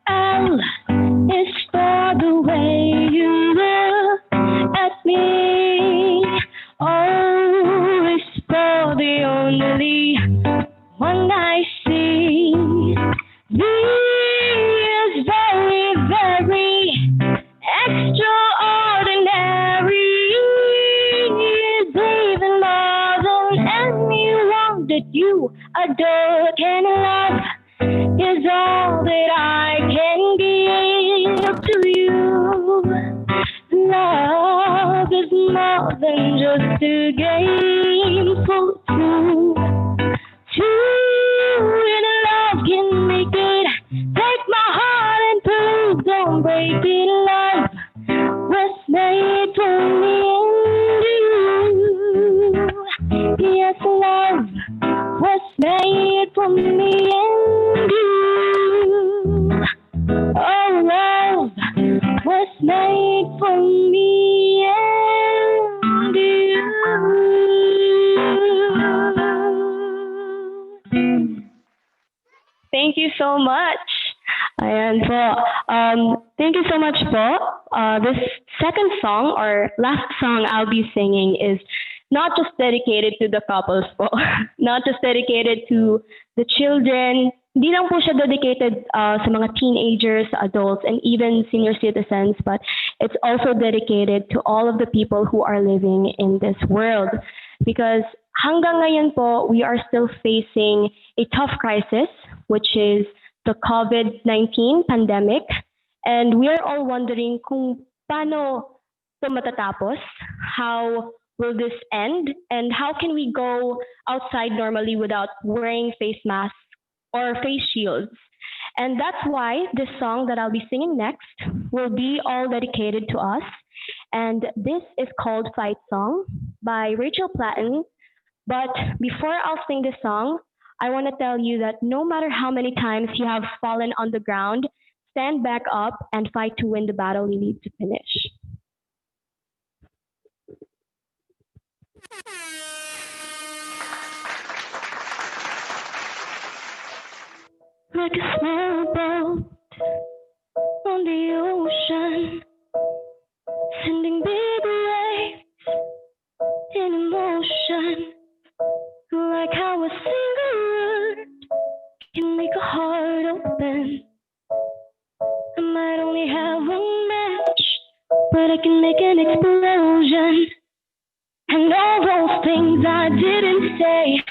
L is for the way you look at me. O is for the only one I see. V is very, very extraordinary. Is even more than anyone that you adore can love is all that I can give to you. Love is more than just a game for two. Two in love can make it. Take my heart and please don't break it. Love was made for me and you. Yes, love was made for me and you. Oh, love was made for me and you. Thank you so much. Ayan po. Thank you so much po. This second song or last song I'll be singing is not just dedicated to the couples po. Not just dedicated to the children. Hindi lang po siya dedicated sa mga teenagers, adults, and even senior citizens, but it's also dedicated to all of the people who are living in this world. Because hanggang ngayon po, we are still facing a tough crisis, which is the COVID-19 pandemic. And we are all wondering kung paano ito matatapos, how will this end, and how can we go outside normally without wearing face masks or face shields. And that's why this song that I'll be singing next will be all dedicated to us. And this is called Fight Song by Rachel Platten. But before I'll sing this song, I want to tell you that no matter how many times you have fallen on the ground, stand back up and fight to win the battle you need to finish. like a small boat on the ocean, sending big waves in emotion, like how a single word can make a heart open. I might only have one match, but I can make an explosion. And all those things I didn't say,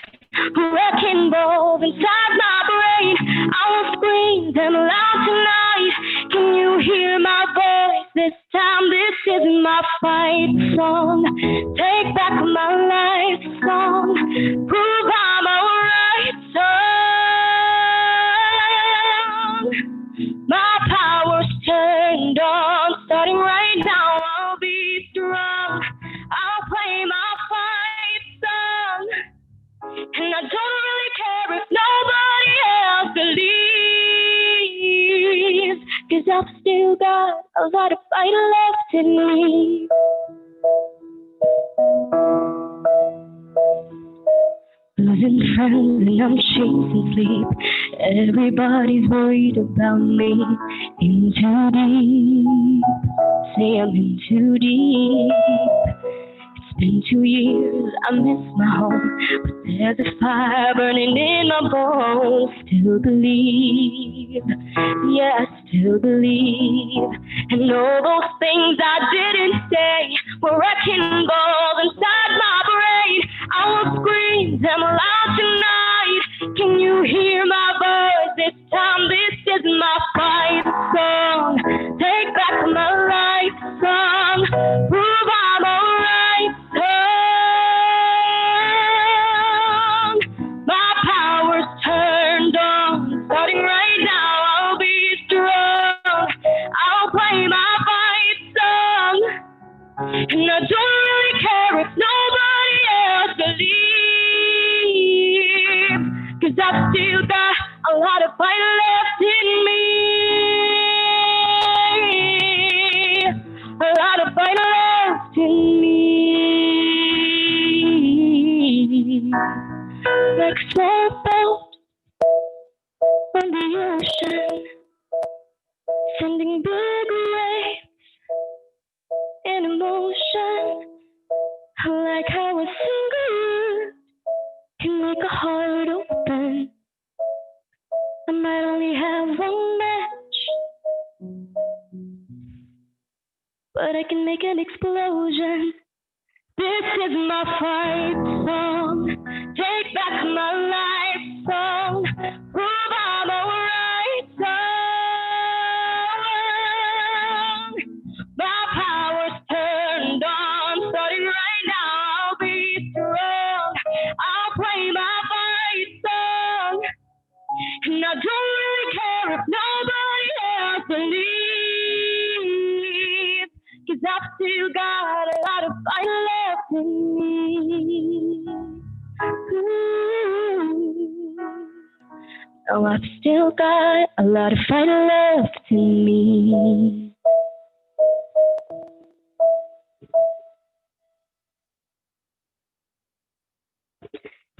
wrecking balls inside my brain. I will scream them loud tonight. Can you hear my voice this time? This is my fight song. Take back my life song. Prove I'm alright song. My power's turned on. Starting right now, I'll be strong. I'll play my fight song. And I don't really care if nobody else believes, 'cause I've still got a lot of fight left in me. Losing friends and I'm chasing sleep. Everybody's worried about me. In too deep, say I'm in too deep. It's been 2 years, I miss my home, but there's a fire burning in my bones. Still believe, yeah, I still believe. And all those things I didn't say were wrecking balls inside my brain. I will scream them loud tonight. Can you hear my voice this time? This is my fight song. Take back my life song. Prove I'm alright song. My power's turned on. Starting right now, I'll be strong. I'll play my fight song. And I don't really care if nobody else believes, 'cause I've still got a lot of fight left in me. A lot of fight left in me. Like small boat on the ocean, sending big waves in emotion, like how a single word can make a heart open. I might only have one match, but I can make an explosion. This is my fight song. Take back my life song. Prove I'm alright song. My power's turned on. Starting right now, I'll be strong. I'll play my fight song. And I don't really care if nobody else believes, 'cause I've still got a lot of fight left in me. Ooh. Oh, I've still got a lot of fight left in me.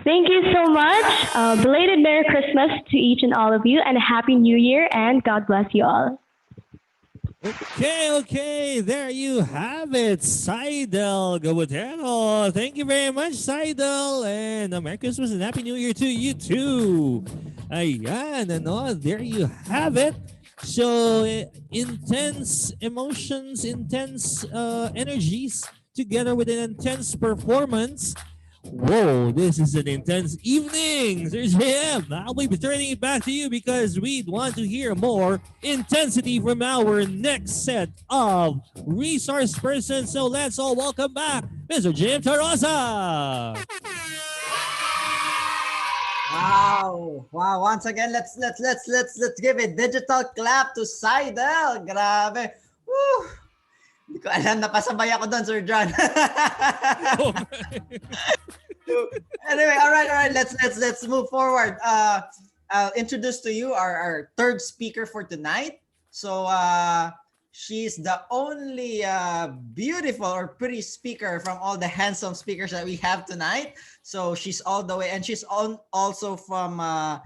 Thank you so much. Belated Merry Christmas to each and all of you, and a Happy New Year, and God bless you all. Okay, there you have it. Seidel Gabutero. Thank you very much, Seidel. And Merry Christmas and Happy New Year to you too. Ayan, ano, there you have it. So, intense emotions, intense energies, together with an intense performance. Whoa, this is an intense evening, Sir JM. I'll be turning it back to you because we want to hear more intensity from our next set of resource persons. So let's all welcome back Mr. Jim Tarosa. Wow. Wow. Once again, let's give a digital clap to Seidel. Grabe. Woo. Hindi ko alam, napasabay ako doon, Sir John. Anyway, all right. Let's move forward. I'll introduce to you our third speaker for tonight. So she's the only beautiful or pretty speaker from all the handsome speakers that we have tonight. So she's all the way, and she's also from,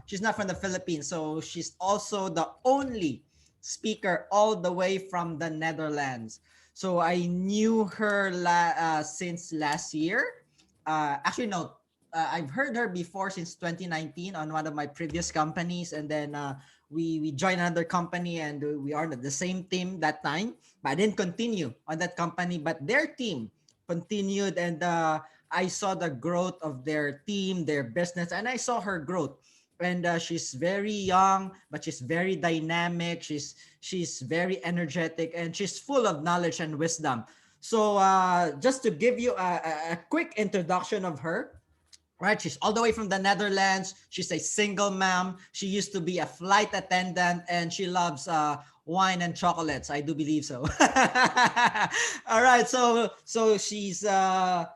she's not from the Philippines. So she's also the only speaker all the way from the Netherlands. So I knew her since last year. Actually, no, I've heard her before since 2019 on one of my previous companies, and then we joined another company, and we are the same team that time. But I didn't continue on that company, but their team continued, and I saw the growth of their team, their business, and I saw her growth. And she's very young, but she's very dynamic. She's very energetic, and she's full of knowledge and wisdom. So just to give you a quick introduction of her, right? She's all the way from the Netherlands. She's a single mom. She used to be a flight attendant, and she loves wine and chocolates. I do believe so. All right. So she's also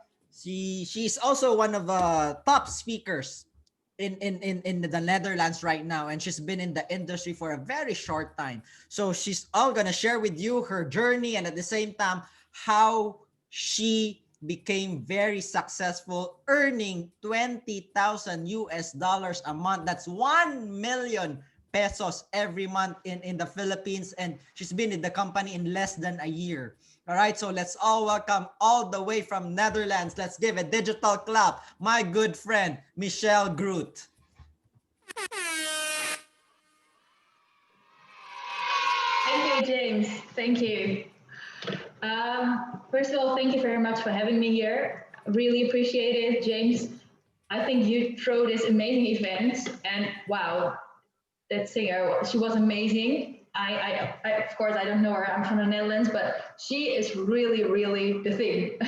one of the top speakers in the Netherlands right now, and she's been in the industry for a very short time. So she's all gonna share with you her journey, and at the same time how she became very successful, earning 20,000 US dollars a month. That's 1 million pesos every month in the Philippines, and she's been in the company in less than a year. All right, so let's all welcome all the way from Netherlands. Let's give a digital clap, my good friend, Michelle Groot. Thank you, James. Thank you. First of all, thank you very much for having me here. Really appreciate it, James. I think you throw this amazing event, and wow, that singer, she was amazing. I of course I don't know her. I'm from the Netherlands, but she is really, really the thing.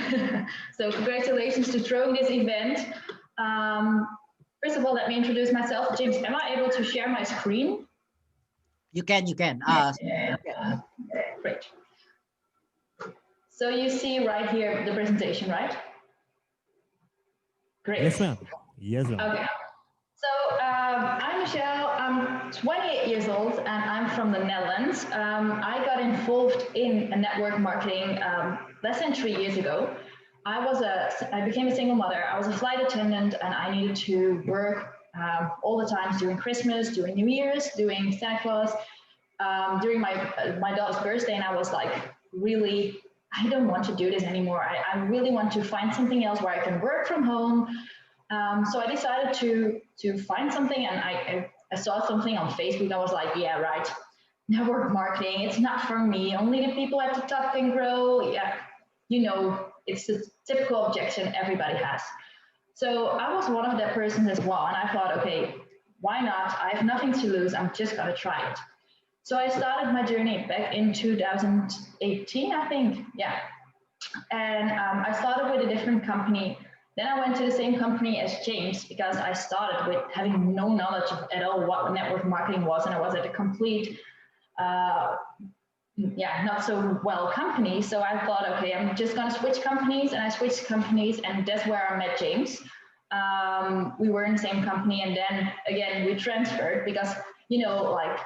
So congratulations to throwing this event. First of all, let me introduce myself. James, am I able to share my screen? You can. Great. So you see right here the presentation, right? Great. Yes, ma'am. Yes, ma'am. Okay. So I'm Michelle. I'm 28 years old, and I'm from the Netherlands. I got involved in network marketing less than 3 years ago. I became a single mother. I was a flight attendant, and I needed to work all the time during Christmas, during New Year's, during Santa Claus, during my daughter's birthday, and I was like, really, I don't want to do this anymore. I really want to find something else where I can work from home. So I decided to find something, and I saw something on Facebook. I was like, yeah, right, network marketing, it's not for me. Only the people at the top can grow. Yeah, you know, it's the typical objection everybody has. So I was one of that persons as well, and I thought, okay, why not? I have nothing to lose. I'm just gonna try it. So I started my journey back in 2018, I think, yeah. And I started with a different company. Then I went to the same company as James, because I started with having no knowledge of at all what network marketing was, and I was at a complete, not so well company. So I thought, okay, I'm just gonna switch companies, and I switched companies, and that's where I met James. We were in the same company, and then again we transferred, because you know, like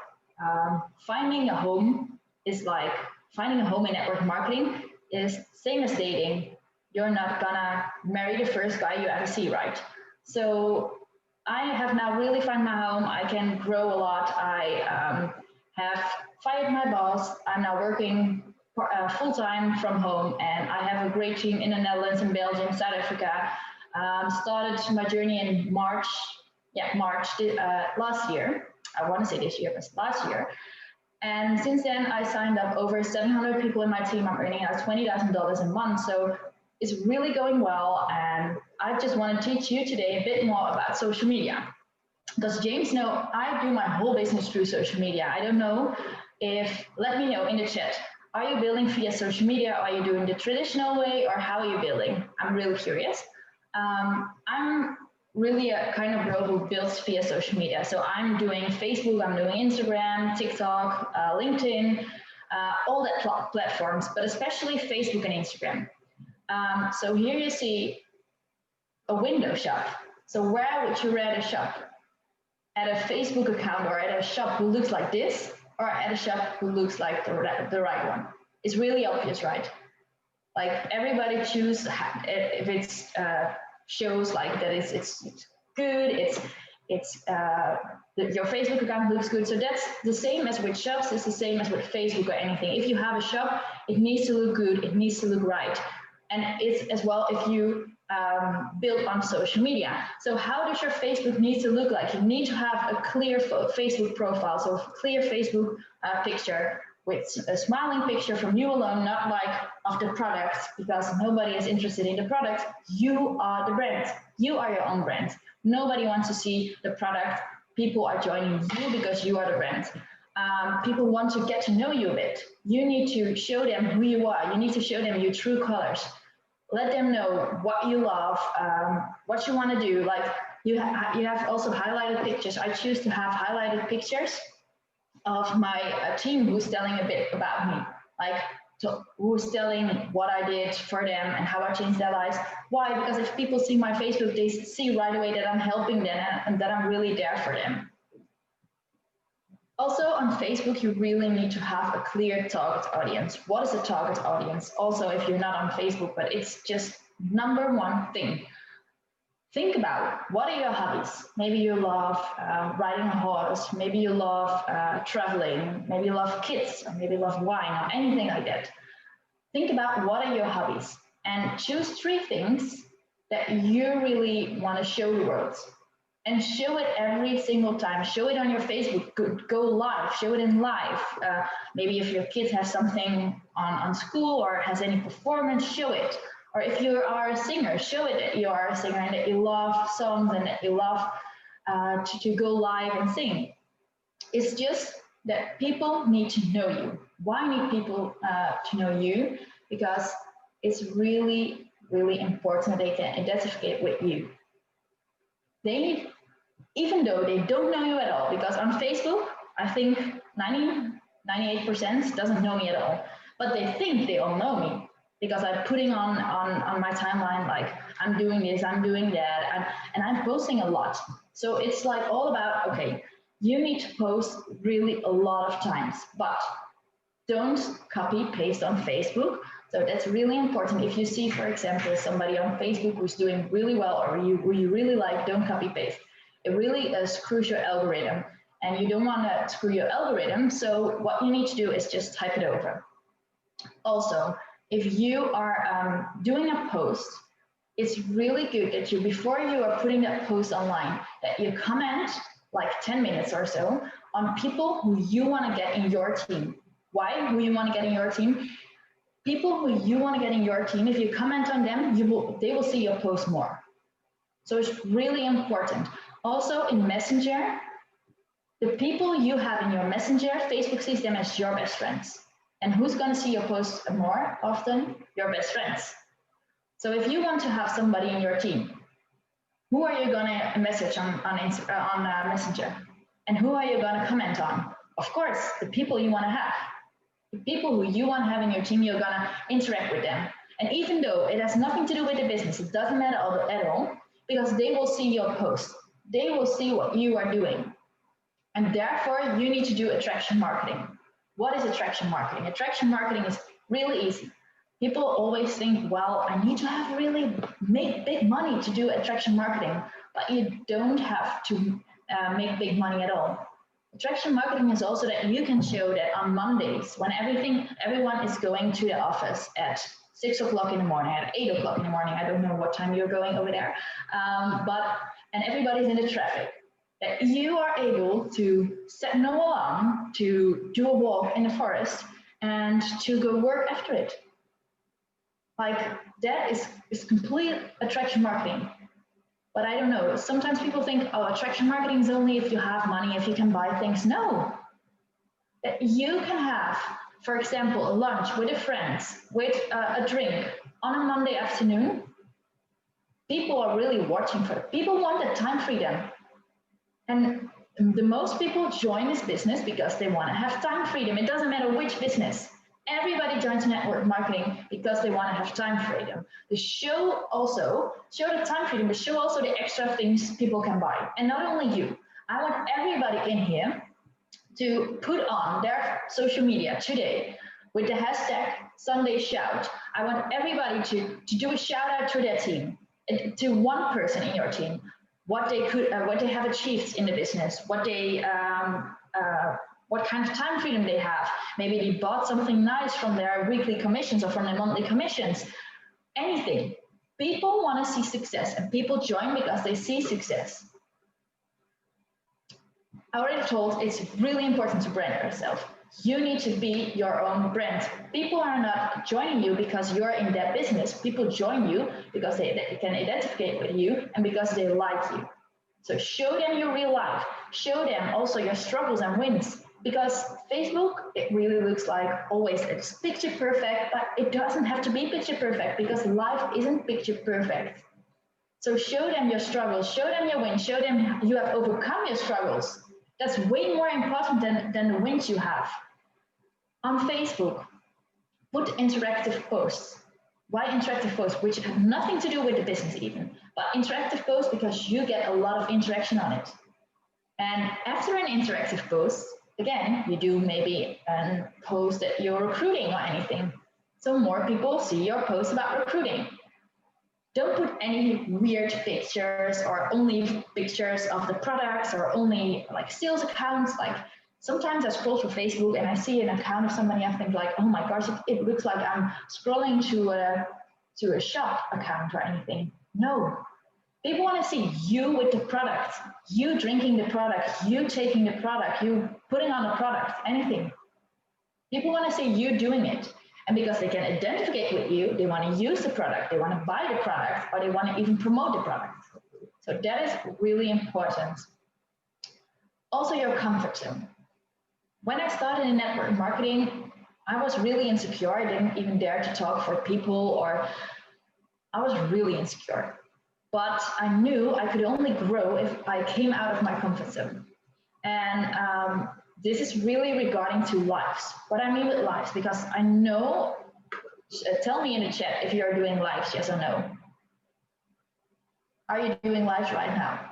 finding a home is like finding a home in network marketing is same as dating. You're not gonna marry the first guy you ever see, right? So I have now really found my home. I can grow a lot. I have fired my boss. I'm now working full-time from home, and I have a great team in the Netherlands, in Belgium, South Africa. Started my journey in March last year. I want to say this year, but last year. And since then, I signed up over 700 people in my team. I'm earning out $20,000 a month. So it's really going well. And I just want to teach you today a bit more about social media. Because James knows I do my whole business through social media. I don't know let me know in the chat. Are you building via social media? Are you doing the traditional way, or how are you building? I'm really curious. I'm really a kind of girl who builds via social media. So I'm doing Facebook, I'm doing Instagram, TikTok, LinkedIn, all that platforms, but especially Facebook and Instagram. So here you see a window shop. So where would you rather shop? At a Facebook account or at a shop who looks like this, or at a shop who looks like the right one? It's really obvious, right? Like everybody choose if it's shows like that it's good, your Facebook account looks good. So that's the same as with shops. It's the same as with Facebook or anything. If you have a shop, it needs to look good. It needs to look right. And it's as well if you build on social media. So how does your Facebook need to look like? You need to have a clear Facebook profile, so a clear Facebook picture with a smiling picture from you alone, not like of the product, because nobody is interested in the product. You are the brand. You are your own brand. Nobody wants to see the product. People are joining you because you are the brand. People want to get to know you a bit. You need to show them who you are. You need to show them your true colors. Let them know what you love, what you want to do. Like you have also highlighted pictures. I choose to have highlighted pictures of my team who's telling a bit about me, like who's telling what I did for them and how I changed their lives. Why? Because if people see my Facebook, they see right away that I'm helping them and that I'm really there for them. Also on Facebook, you really need to have a clear target audience. What is a target audience? Also, if you're not on Facebook, but it's just number one thing. Think about what are your hobbies? Maybe you love riding a horse, maybe you love traveling, maybe you love kids, or maybe you love wine or anything like that. Think about what are your hobbies and choose 3 things that you really want to show the world. And show it every single time. Show it on your Facebook, go live, show it in live. Maybe if your kid has something on school or has any performance, show it. Or if you are a singer, show it that you are a singer and that you love songs and that you love to go live and sing. It's just that people need to know you. Why need people to know you? Because it's really, really important that they can identify with you. They need, even though they don't know you at all, because on Facebook, I think 98% doesn't know me at all, but they think they all know me. Because I'm putting on my timeline, like I'm doing this, I'm doing that, and I'm posting a lot. So it's like all about, okay, you need to post really a lot of times, but don't copy paste on Facebook. So that's really important. If you see, for example, somebody on Facebook who's doing really well or who you really like, don't copy paste. It really screws your algorithm and you don't want to screw your algorithm. So what you need to do is just type it over. Also, if you are doing a post, it's really good that you, before you are putting that post online, that you comment like 10 minutes or so on people who you want to get in your team. Why? Who you want to get in your team? People who you want to get in your team, if you comment on them, they will see your post more. So it's really important. Also in Messenger, the people you have in your Messenger, Facebook sees them as your best friends. And who's going to see your posts more often? Your best friends. So if you want to have somebody in your team, who are you going to message on Messenger? And who are you going to comment on? Of course, the people you want to have. The people who you want to have in your team, you're going to interact with them. And even though it has nothing to do with the business, it doesn't matter at all, because they will see your post. They will see what you are doing. And therefore, you need to do attraction marketing. What is attraction marketing? Attraction marketing is really easy. People always think, well, I need to have really make big money to do attraction marketing, but you don't have to make big money at all. Attraction marketing is also that you can show that on Mondays, when everyone is going to the office at 6 o'clock in the morning, at 8 o'clock in the morning, I don't know what time you're going over there, and everybody's in the traffic, that you are able to set no alarm to do a walk in the forest and to go work after it. Like that is complete attraction marketing. But I don't know, sometimes people think, oh, attraction marketing is only if you have money, if you can buy things. No, that you can have, for example, a lunch with a friend, with a drink on a Monday afternoon. People are really watching for it. People want that time freedom. And the most people join this business because they want to have time freedom. It doesn't matter which business. Everybody joins network marketing because they want to have time freedom. The show the time freedom, but show also the extra things people can buy. And not only you. I want everybody in here to put on their social media today with the hashtag Sunday Shout. I want everybody to do a shout out to their team, to one person in your team, what they have achieved in the business, what kind of time freedom they have. Maybe they bought something nice from their weekly commissions or from their monthly commissions. Anything. People want to see success, and people join because they see success. I already told it's really important to brand yourself. You need to be your own brand. People are not joining you because you're in that business. People join you because they can identify with you and because they like you. So show them your real life. Show them also your struggles and wins. Because Facebook, it really looks like always it's picture perfect, but it doesn't have to be picture perfect because life isn't picture perfect. So show them your struggles, show them your wins, show them you have overcome your struggles. That's way more important than the wins you have. On Facebook, put interactive posts. Why interactive posts? Which have nothing to do with the business even, but interactive posts because you get a lot of interaction on it. And after an interactive post, again, you do maybe a post that you're recruiting or anything. So more people see your post about recruiting. Don't put any weird pictures or only pictures of the products or only like sales accounts. Like sometimes I scroll through Facebook and I see an account of somebody, I think like, oh my gosh, it looks like I'm scrolling to a shop account or anything. No, people want to see you with the product, you drinking the product, you taking the product, you putting on the product, anything. People want to see you doing it. And because they can identify with you, they want to use the product, they want to buy the product, or they want to even promote the product. So that is really important. Also your comfort zone. When I started in network marketing, I was really insecure. I didn't even dare to talk for people, or I was really insecure. But I knew I could only grow if I came out of my comfort zone. And this is really regarding to lives. What I mean with lives, because I know, tell me in the chat if you're doing lives, yes or no. Are you doing lives right now?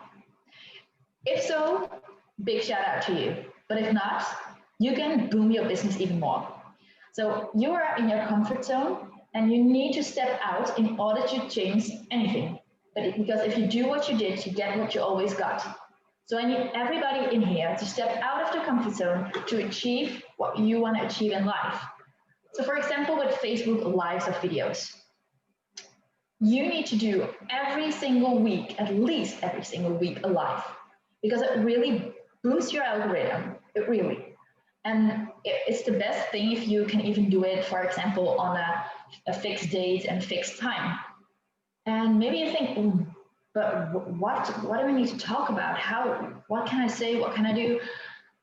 If so, big shout out to you. But if not, you can boom your business even more. So you are in your comfort zone and you need to step out in order to change anything. But because if you do what you did, you get what you always got. So I need everybody in here to step out of the comfort zone to achieve what you want to achieve in life. So for example, with Facebook lives of videos, you need to do every single week, at least every single week, a live, because it really boosts your algorithm. It really. And it's the best thing if you can even do it, for example, on a fixed date and fixed time. And maybe you think, oh, but what do we need to talk about? What can I say? What can I do?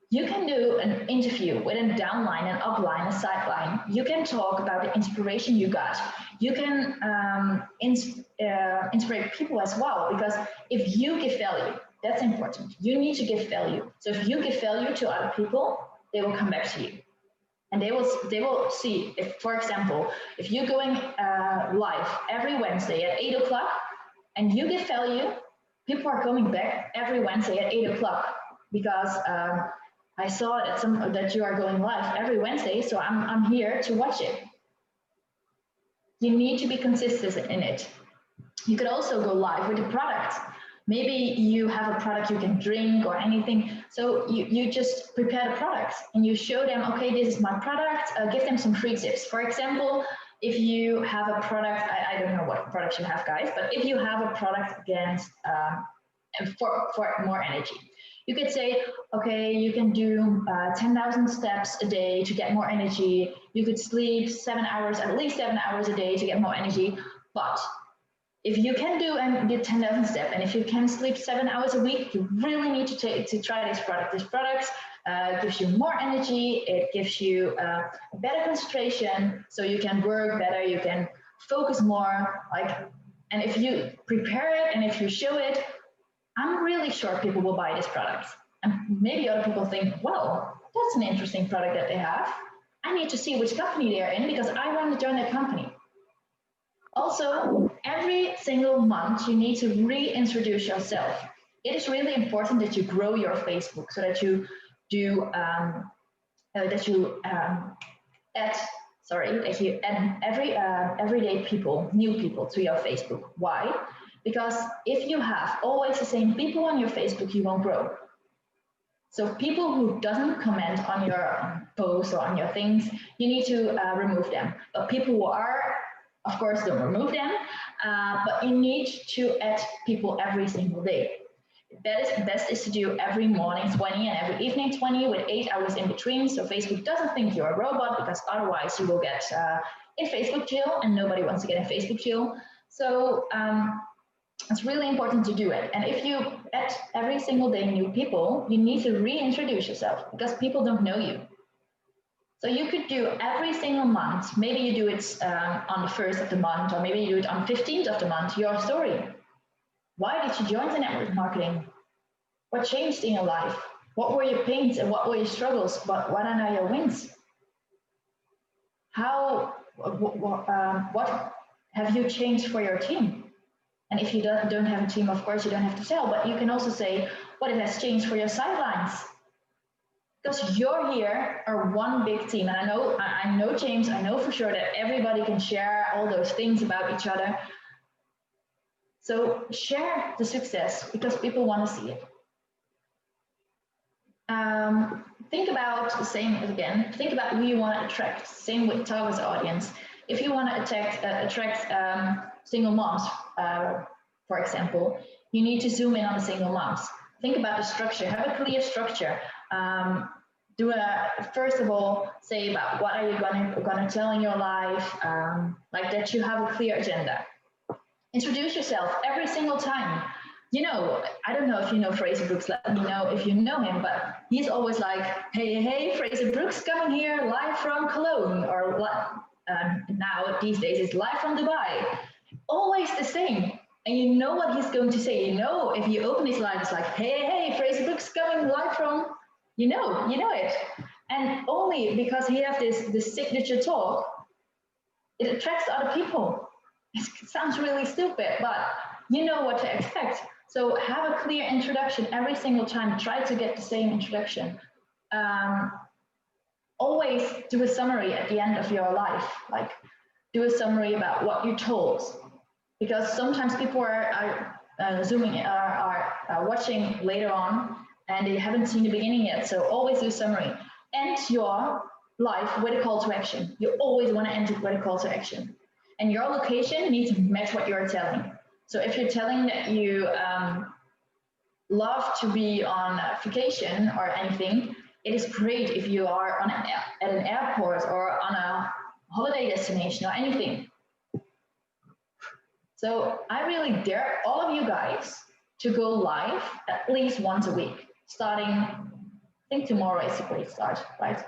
You can do an interview with a downline, an upline, a sideline. You can talk about the inspiration you got. You can inspire people as well, because if you give value, that's important. You need to give value. So if you give value to other people, they will come back to you. And they will see, if, for example, if you're going live every Wednesday at 8 o'clock and you give value, people are coming back every Wednesday at 8 o'clock because I saw that you are going live every Wednesday, so I'm here to watch it. You need to be consistent in it. You could also go live with a product. Maybe you have a product you can drink or anything. So you just prepare the product and you show them, okay, this is my product, give them some free tips. For example, if you have a product, I don't know what products you have, guys, but if you have a product against, for more energy, you could say, okay, you can do 10,000 steps a day to get more energy. You could sleep 7 hours, at least 7 hours a day to get more energy. But if you can do and get 10,000 steps, and if you can sleep 7 hours a week, you really need to try this product. This product gives you more energy. It gives you a better concentration, so you can work better. You can focus more. And if you prepare it and if you show it, I'm really sure people will buy this product. And maybe other people think, well, that's an interesting product that they have. I need to see which company they're in because I want to join that company. Also, every single month, you need to reintroduce yourself. It is really important that you grow your Facebook so that you do that you add that you add everyday people, new people to your Facebook. Why? Because if you have always the same people on your Facebook, you won't grow. So people who doesn't comment on your posts or on your things, you need to remove them. But people who are, of course, don't remove them. But you need to add people every single day. Best is to do every morning 20 and every evening 20 with 8 hours in between. So Facebook doesn't think you're a robot, because otherwise you will get in Facebook jail, and nobody wants to get in Facebook jail. So it's really important to do it. And if you add every single day new people, you need to reintroduce yourself, because people don't know you. So you could do every single month. Maybe you do it on the 1st of the month, or maybe you do it on 15th of the month, your story. Why did you join the network marketing? What changed in your life? What were your pains and what were your struggles? What are now your wins? What have you changed for your team? And if you don't have a team, of course, you don't have to tell, but you can also say what it has changed for your sidelines. Because you're here are one big team. And I know James, I know for sure that everybody can share all those things about each other. So share the success, because people want to see it. Think about the same again. Think about who you want to attract. Same with target audience. If you want to attract single moms, for example, you need to zoom in on the single moms. Think about the structure. Have a clear structure. First of all, say about what are you going to tell in your life, like that you have a clear agenda. Introduce yourself every single time. You know, I don't know if you know Fraser Brooks, let me know if you know him, but he's always like, hey, Fraser Brooks coming here live from Cologne, or now these days it's live from Dubai. Always the same. And you know what he's going to say. You know, if you open his live, it's like, hey, Fraser Brooks coming live from, you know it. And only because he has this signature talk, it attracts other people. It sounds really stupid, but you know what to expect. So have a clear introduction every single time. Try to get the same introduction. Always do a summary at the end of your life. Like, do a summary about what you told. Because sometimes people are watching later on, and they haven't seen the beginning yet. So always do a summary. End your life with a call to action. You always want to end it with a call to action. And your location needs to match what you're telling. So if you're telling that you love to be on vacation or anything, it is great if you are at an airport or on a holiday destination or anything. So I really dare all of you guys to go live at least once a week, starting, I think tomorrow is a great start, right?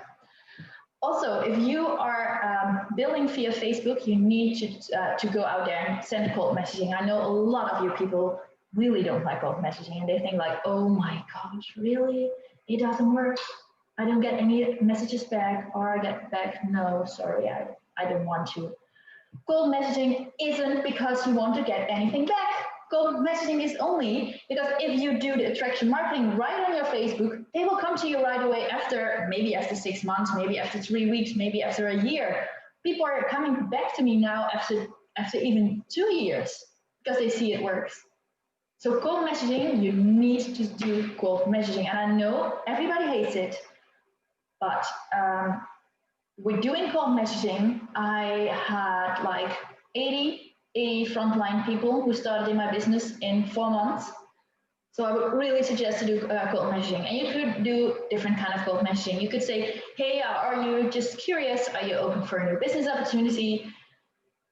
Also, if you are building via Facebook, you need to go out there and send cold messaging. I know a lot of you people really don't like cold messaging, and they think like, oh my gosh, really? It doesn't work? I don't get any messages back, or I get back, no, sorry, I don't want to. Cold messaging isn't because you want to get anything back. Cold messaging is only because if you do the attraction marketing right on your Facebook, they will come to you right away maybe after 6 months, maybe after 3 weeks, maybe after a year. People are coming back to me now after even 2 years because they see it works. So cold messaging, you need to do cold messaging. And I know everybody hates it, but with doing cold messaging, I had like 80 frontline people who started in my business in 4 months. So I would really suggest to do cold messaging. And you could do different kind of cold messaging. You could say, hey, are you just curious? Are you open for a new business opportunity?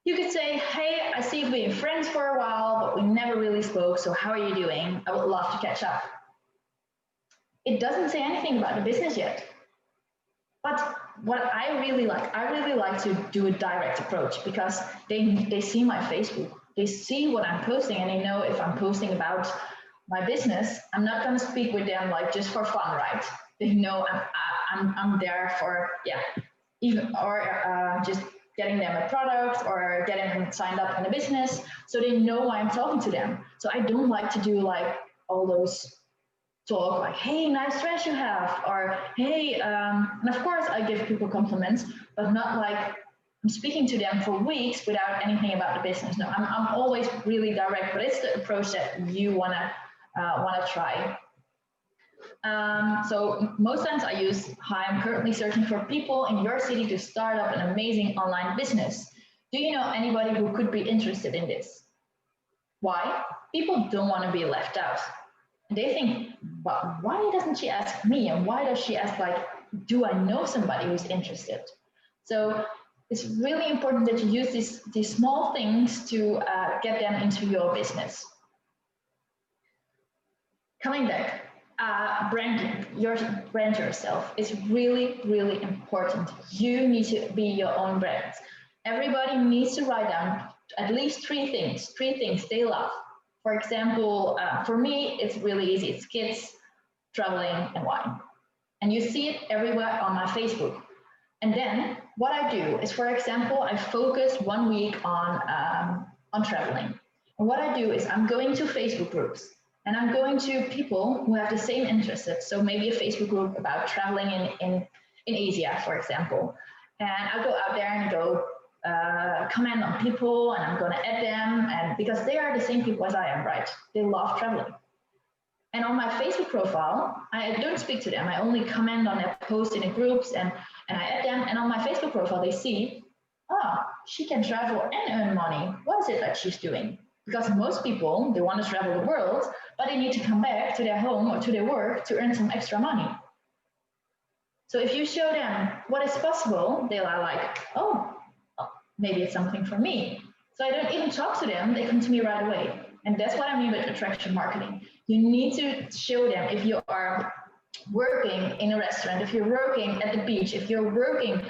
You could say, hey, I see you've been friends for a while, but we never really spoke. So how are you doing? I would love to catch up. It doesn't say anything about the business yet. But what I really like to do a direct approach, because they see my Facebook, they see what I'm posting, and they know if I'm posting about my business, I'm not going to speak with them like just for fun, right? They know I'm there for just getting them a product or getting them signed up in a business, so they know why I'm talking to them. So I don't like to do like all those talk like, hey, nice dress you have, or hey, and of course I give people compliments, but not like I'm speaking to them for weeks without anything about the business. No, I'm always really direct, but it's the approach that you wanna try. So most times I use, hi, I'm currently searching for people in your city to start up an amazing online business. Do you know anybody who could be interested in this? Why? People don't want to be left out. They think, but why doesn't she ask me? And why does she ask, like, do I know somebody who's interested? So it's really important that you use these small things to get them into your business. Coming back, branding, brand yourself is really, really important. You need to be your own brand. Everybody needs to write down at least three things they love. For example, for me, it's really easy. It's kids, traveling, and wine. And you see it everywhere on my Facebook. And then what I do is, for example, I focus 1 week on traveling. And what I do is I'm going to Facebook groups and I'm going to people who have the same interests. So maybe a Facebook group about traveling in Asia, for example. And I go out there and go comment on people, and I'm going to add them, and because they are the same people as I am, right? They love traveling. And on my Facebook profile, I don't speak to them. I only comment on their posts in the groups, and I add them. And on my Facebook profile, they see, oh, she can travel and earn money. What is it that she's doing? Because most people, they want to travel the world, but they need to come back to their home or to their work to earn some extra money. So if you show them what is possible, they are like, oh, maybe it's something for me. So I don't even talk to them, they come to me right away. And that's what I mean with attraction marketing. You need to show them, if you are working in a restaurant, if you're working at the beach, if you're working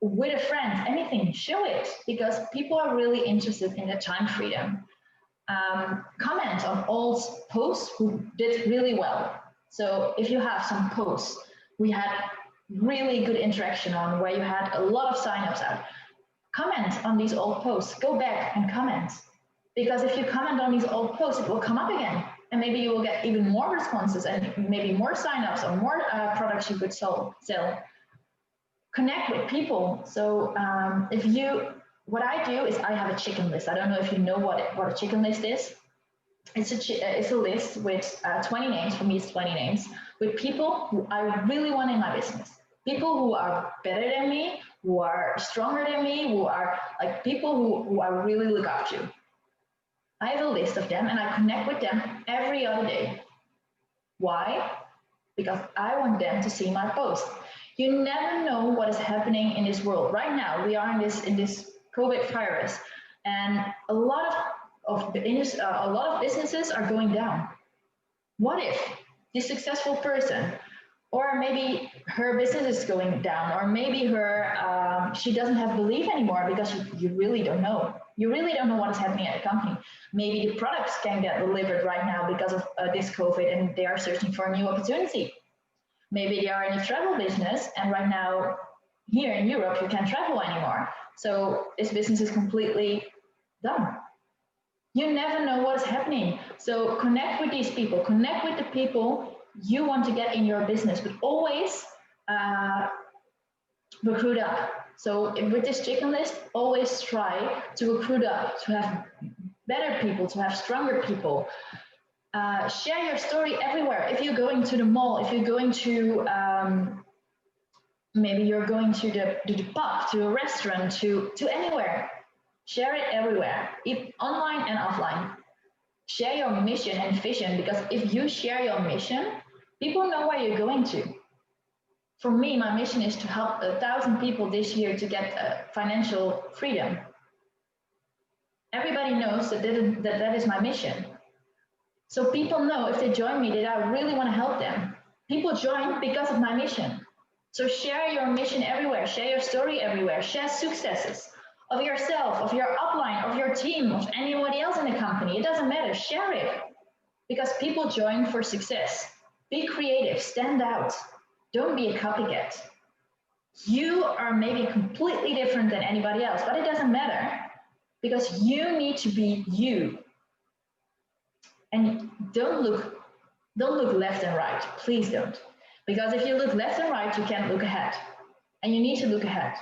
with a friend, anything, show it, because people are really interested in the time freedom. Comment on old posts who did really well. So if you have some posts we had really good interaction on, where you had a lot of signups out, comment on these old posts, go back and comment. Because if you comment on these old posts, it will come up again. And maybe you will get even more responses and maybe more signups or more products you could sell. Connect with people. So what I do is I have a chicken list. I don't know if you know what a chicken list is. It's a list with 20 names, for me it's 20 names, with people who I really want in my business. People who are better than me, who are stronger than me, who are like people who I really look up to. I have a list of them and I connect with them every other day. Why? Because I want them to see my post. You never know what is happening in this world. Right now, we are in this COVID virus, and a lot of businesses are going down. What if this successful person, or maybe her business is going down, or maybe she doesn't have belief anymore, because you really don't know. You really don't know what is happening at the company. Maybe the products can get delivered right now because of this COVID, and they are searching for a new opportunity. Maybe they are in the travel business, and right now here in Europe, you can't travel anymore. So this business is completely done. You never know what is happening. So connect with these people, connect with the people you want to get in your business, but always recruit up. So with this chicken list, always try to recruit up, to have better people, to have stronger people. Share your story everywhere. If you're going to the mall, if you're going to, maybe you're going to the pub, to a restaurant, to anywhere, share it everywhere, online and offline. Share your mission and vision, because if you share your mission, people know where you're going to. For me, my mission is to help 1,000 people this year to get financial freedom. Everybody knows that is my mission. So people know if they join me that I really want to help them. People join because of my mission. So share your mission everywhere, share your story everywhere, share successes of yourself, of your upline, of your team, of anybody else in the company. It doesn't matter, share it. Because people join for success. Be creative, stand out. Don't be a copycat. You are maybe completely different than anybody else, but it doesn't matter, because you need to be you. And don't look don't look left and right. Please don't. Because if you look left and right, you can't look ahead. And you need to look ahead.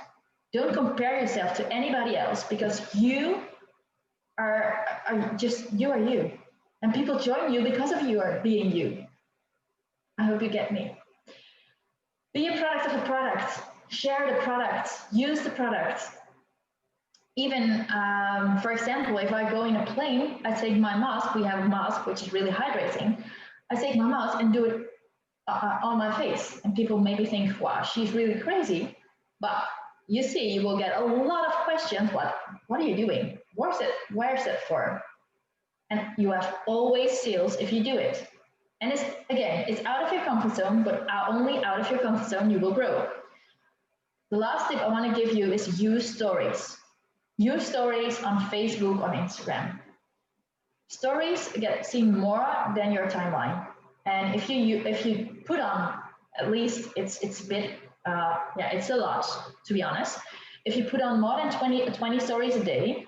Don't compare yourself to anybody else because you are just, you are you. And people join you because of you are being you. I hope you get me. Be a product of a product. Share the products. Use the products. Even, for example, if I go in a plane, I take my mask. We have a mask, which is really hydrating. I take my mask and do it on my face. And people maybe think, wow, she's really crazy. But you see, you will get a lot of questions. What are you doing? Where's it for? And you have always sales if you do it. And it's out of your comfort zone, but only out of your comfort zone you will grow. The last tip I want to give you is use stories. Use stories on Facebook, on Instagram. Stories get seen more than your timeline. And if you put on, at least it's a bit, it's a lot, to be honest. If you put on more than 20 stories a day,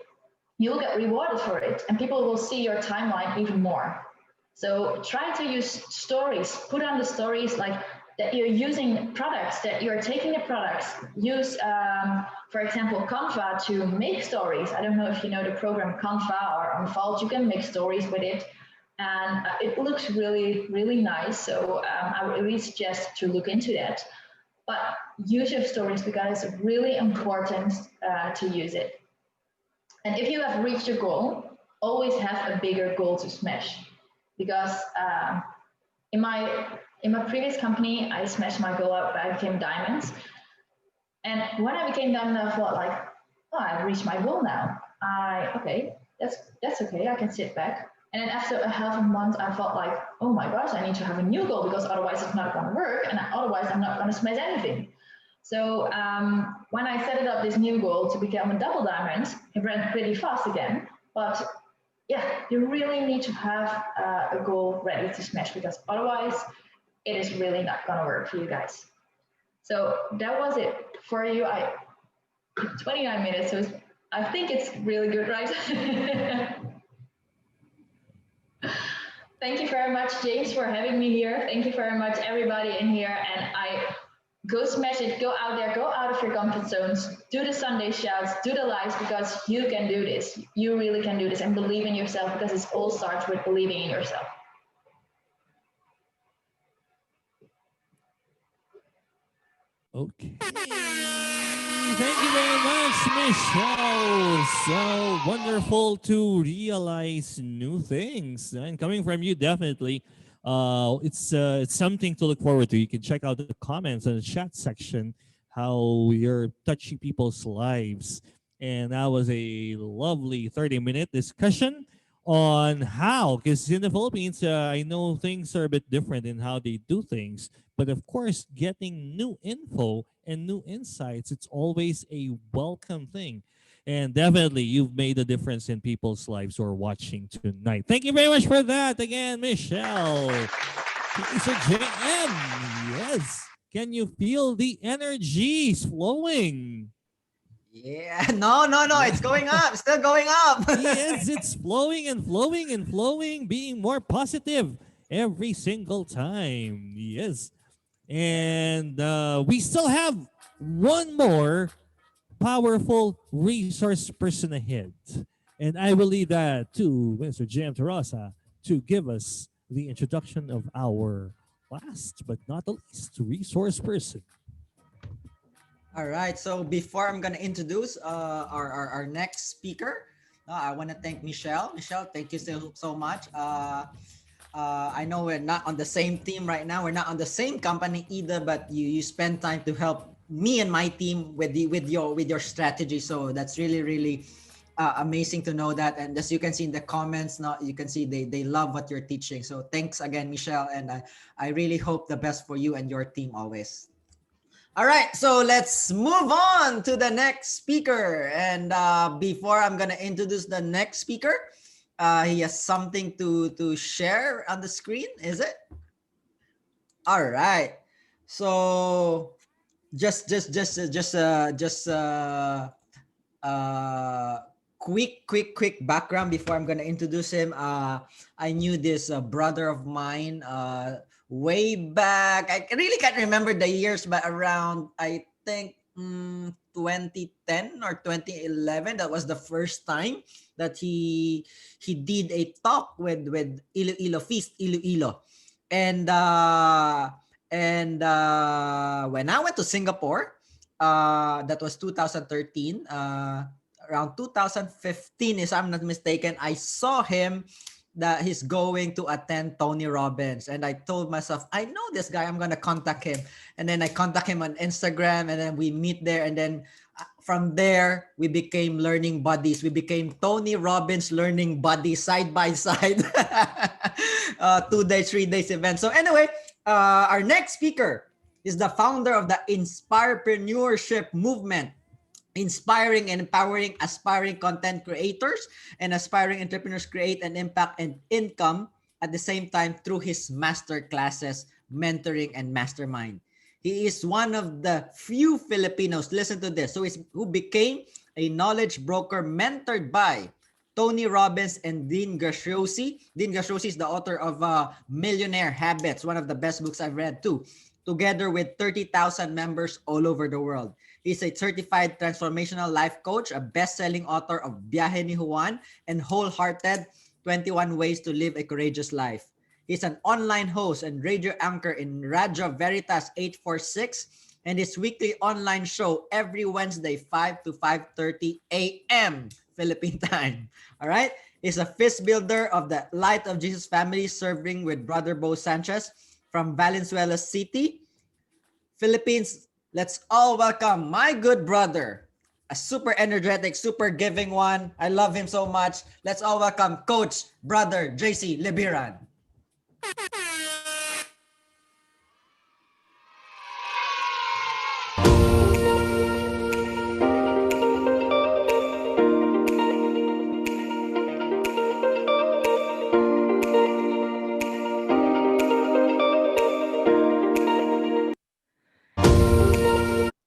you'll get rewarded for it. And people will see your timeline even more. So try to use stories, put on the stories like that you're using products, that you're taking the products. Use, for example, Canva to make stories. I don't know if you know the program Canva or Unfold, you can make stories with it. And it looks really, really nice. So I would really suggest to look into that. But use your stories because it's really important to use it. And if you have reached your goal, always have a bigger goal to smash. Because in my previous company, I smashed my goal up. I became diamonds. And when I became diamond, I thought like, oh, I reached my goal now. Okay, that's okay. I can sit back. And then after a half a month, I felt like, oh my gosh, I need to have a new goal because otherwise it's not going to work. And otherwise I'm not going to smash anything. So when I set up this new goal to become a double diamond, it ran pretty fast again. But yeah, you really need to have a goal ready to smash because otherwise it is really not going to work for you guys. So that was it for you. 29 minutes, so I think it's really good, right? Thank you very much, James, for having me here. Thank you very much, everybody in here. And go smash it, go out there, go out of your comfort zones, do the Sunday shouts, do the lives because you can do this. You really can do this and believe in yourself because it all starts with believing in yourself. Okay. Thank you very much, Michelle. So wonderful to realize new things. And coming from you, definitely, it's something to look forward to. You can check out the comments in the chat section, how you're touching people's lives. And that was a lovely 30-minute discussion on how, because in the Philippines, I know things are a bit different in how they do things. But of course, getting new info and new insights, it's always a welcome thing. And definitely, you've made a difference in people's lives who are watching tonight. Thank you very much for that. Again, Michelle. Lisa JM. Yes. Can you feel the energies flowing? Yeah, no, it's going up, still going up. Yes, it's flowing and flowing and flowing, being more positive every single time. Yes. And we still have one more powerful resource person ahead. And I will leave that to Mr. Jam Terasa to give us the introduction of our last but not the least resource person. All right, so before I'm gonna introduce our next speaker, I want to thank Michelle. Michelle, thank you so much. I know we're not on the same team right now. We're not on the same company either, but you spend time to help me and my team with your strategy. So that's really amazing to know that. And as you can see in the comments, now you can see they love what you're teaching. So thanks again, Michelle, and I really hope the best for you and your team always. All right, so let's move on to the next speaker. And before I'm gonna introduce the next speaker, he has something to share on the screen. Is it? All right. So just quick background before I'm gonna introduce him. I knew this brother of mine way back. I really can't remember the years, but around I think 2010 or 2011. That was the first time that he did a talk with Iloilo Feast Iloilo, and when I went to Singapore, that was 2013. Around 2015, if I'm not mistaken, I saw him that he's going to attend Tony Robbins. And I told myself, I know this guy, I'm going to contact him. And then I contact him on Instagram, and then we meet there. And then from there, we became learning buddies. We became Tony Robbins learning buddies side by side. 2 days, 3 days event. So anyway, our next speaker is the founder of the Inspirepreneurship movement, inspiring and empowering aspiring content creators and aspiring entrepreneurs create an impact and income at the same time through his master classes, mentoring, and mastermind. He is one of the few Filipinos, listen to this, who became a knowledge broker mentored by Tony Robbins and Dean Graziosi. Dean Graziosi is the author of Millionaire Habits, one of the best books I've read too, together with 30,000 members all over the world. He's a certified transformational life coach, a best-selling author of Biyahe ni Juan and Wholehearted 21 Ways to Live a Courageous Life. He's an online host and radio anchor in Radyo Veritas 846 and his weekly online show every Wednesday 5 to 5:30 a.m. Philippine time. All right? He's a fist builder of the Light of Jesus family, serving with Brother Bo Sanchez from Valenzuela City, Philippines. Let's all welcome my good brother, a super energetic, super giving one. I love him so much. Let's all welcome Coach Brother JC Libiran.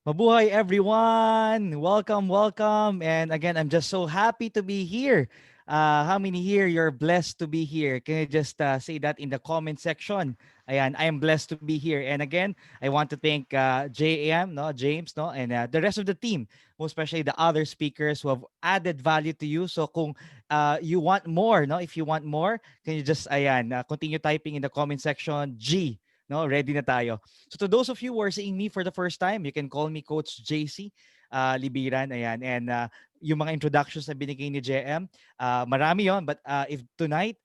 Mabuhay everyone! Welcome, welcome. And again, I'm just so happy to be here. How many here you're blessed to be here? Can you just say that in the comment section? Ayan, I am blessed to be here. And again, I want to thank JM, no, James, no, and the rest of the team, most especially the other speakers who have added value to you. So kung you want more, no, if you want more, can you just continue typing in the comment section G. No, ready na tayo. So to those of you who are seeing me for the first time, you can call me Coach JC Libiran. Ayan. And yung mga introductions na binigay ni JM, marami yon. But if tonight,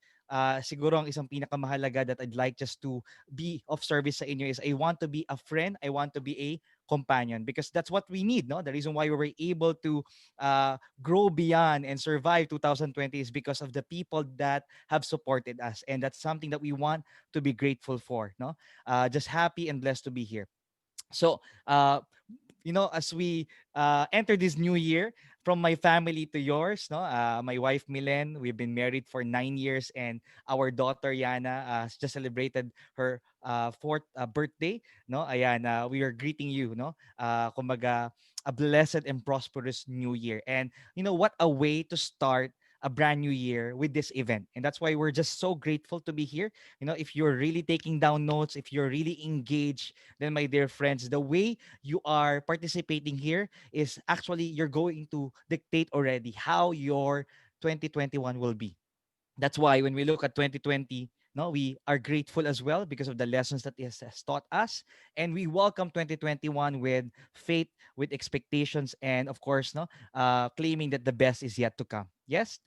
siguro ang isang pinakamahalaga that I'd like just to be of service sa inyo is I want to be a friend. I want to be a companion, because that's what we need. No, the reason why we were able to grow beyond and survive 2020 is because of the people that have supported us, and that's something that we want to be grateful for. No, just happy and blessed to be here. So as we enter this new year, from my family to yours, no, my wife Milen, we've been married for 9 years, and our daughter Yana just celebrated her fourth birthday. No, ayan, we are greeting you, no, kumbaga, a blessed and prosperous new year. And what a way to start a brand new year with this event. And that's why we're just so grateful to be here. If you're really taking down notes, if you're really engaged, then my dear friends, the way you are participating here is actually you're going to dictate already how your 2021 will be. That's why when we look at 2020, no, we are grateful as well because of the lessons that it has taught us, and we welcome 2021 with faith, with expectations, and of course, no, claiming that the best is yet to come. Yes.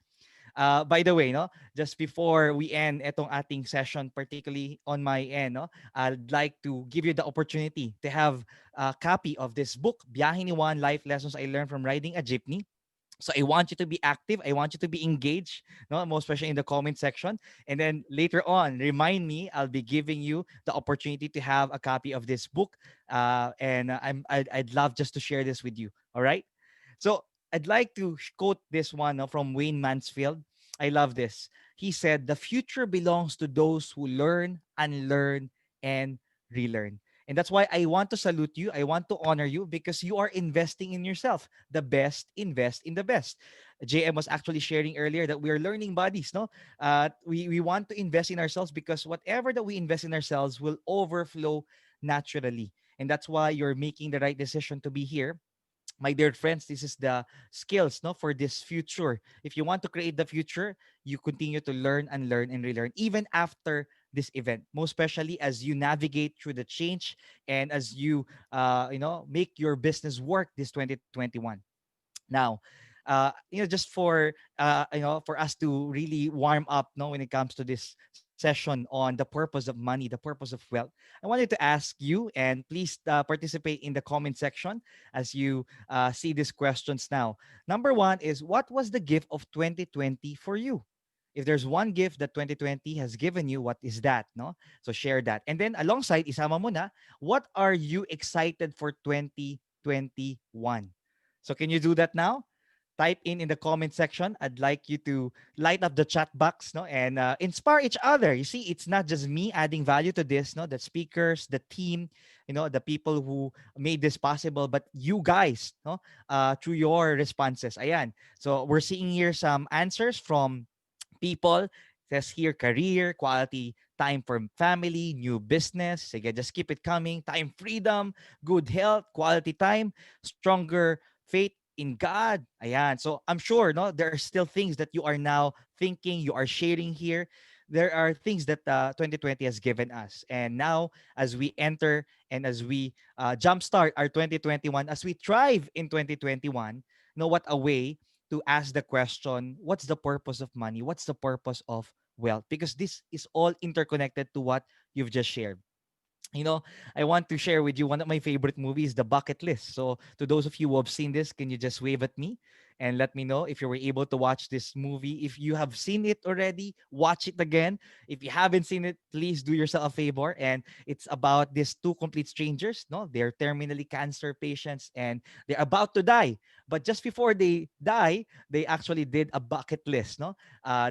By the way, no, just before we end etong ating session, particularly on my end, no, I'd like to give you the opportunity to have a copy of this book, Biyahe ni Juan, Life Lessons I Learned from Riding a Jeepney. So I want you to be active. I want you to be engaged, no, most especially in the comment section. And then later on, remind me, I'll be giving you the opportunity to have a copy of this book. And I'd love just to share this with you. All right. So I'd like to quote this one, no, from Wayne Mansfield. I love this. He said, "The future belongs to those who learn, unlearn, and relearn." And that's why I want to salute you. I want to honor you because you are investing in yourself. The best invest in the best. JM was actually sharing earlier that we are learning bodies, no? We want to invest in ourselves because whatever that we invest in ourselves will overflow naturally. And that's why you're making the right decision to be here. My dear friends, this is the skills, no, for this future. If you want to create the future, you continue to learn and learn and relearn even after this event, most especially as you navigate through the change and as you make your business work this 2021. Now, just for us to really warm up, no, when it comes to this session on the purpose of money, the purpose of wealth, I wanted to ask you, and please participate in the comment section as you see these questions now. Number one is, what was the gift of 2020 for you? If there's one gift that 2020 has given you, what is that? No? So share that. And then alongside, isama mo na, what are you excited for 2021? So can you do that now? Type in the comment section. I'd like you to light up the chat box, no, and inspire each other. You see, it's not just me adding value to this, no, the speakers, the team, the people who made this possible, but you guys, no, through your responses. Ayan. So we're seeing here some answers from people. It says here career, quality time for family, new business. Sige, just keep it coming. Time freedom, good health, quality time, stronger faith in God. Ayan. So I'm sure, no, there are still things that you are now thinking, you are sharing here. There are things that 2020 has given us. And now, as we enter and as we jumpstart our 2021, as we thrive in 2021, know what a way to ask the question, what's the purpose of money? What's the purpose of wealth? Because this is all interconnected to what you've just shared. I want to share with you one of my favorite movies, The Bucket List. So, to those of you who have seen this, can you just wave at me and let me know if you were able to watch this movie? If you have seen it already, watch it again. If you haven't seen it, please do yourself a favor. And it's about these two complete strangers. No, they're terminally cancer patients and they're about to die. But just before they die, they actually did a bucket list. No,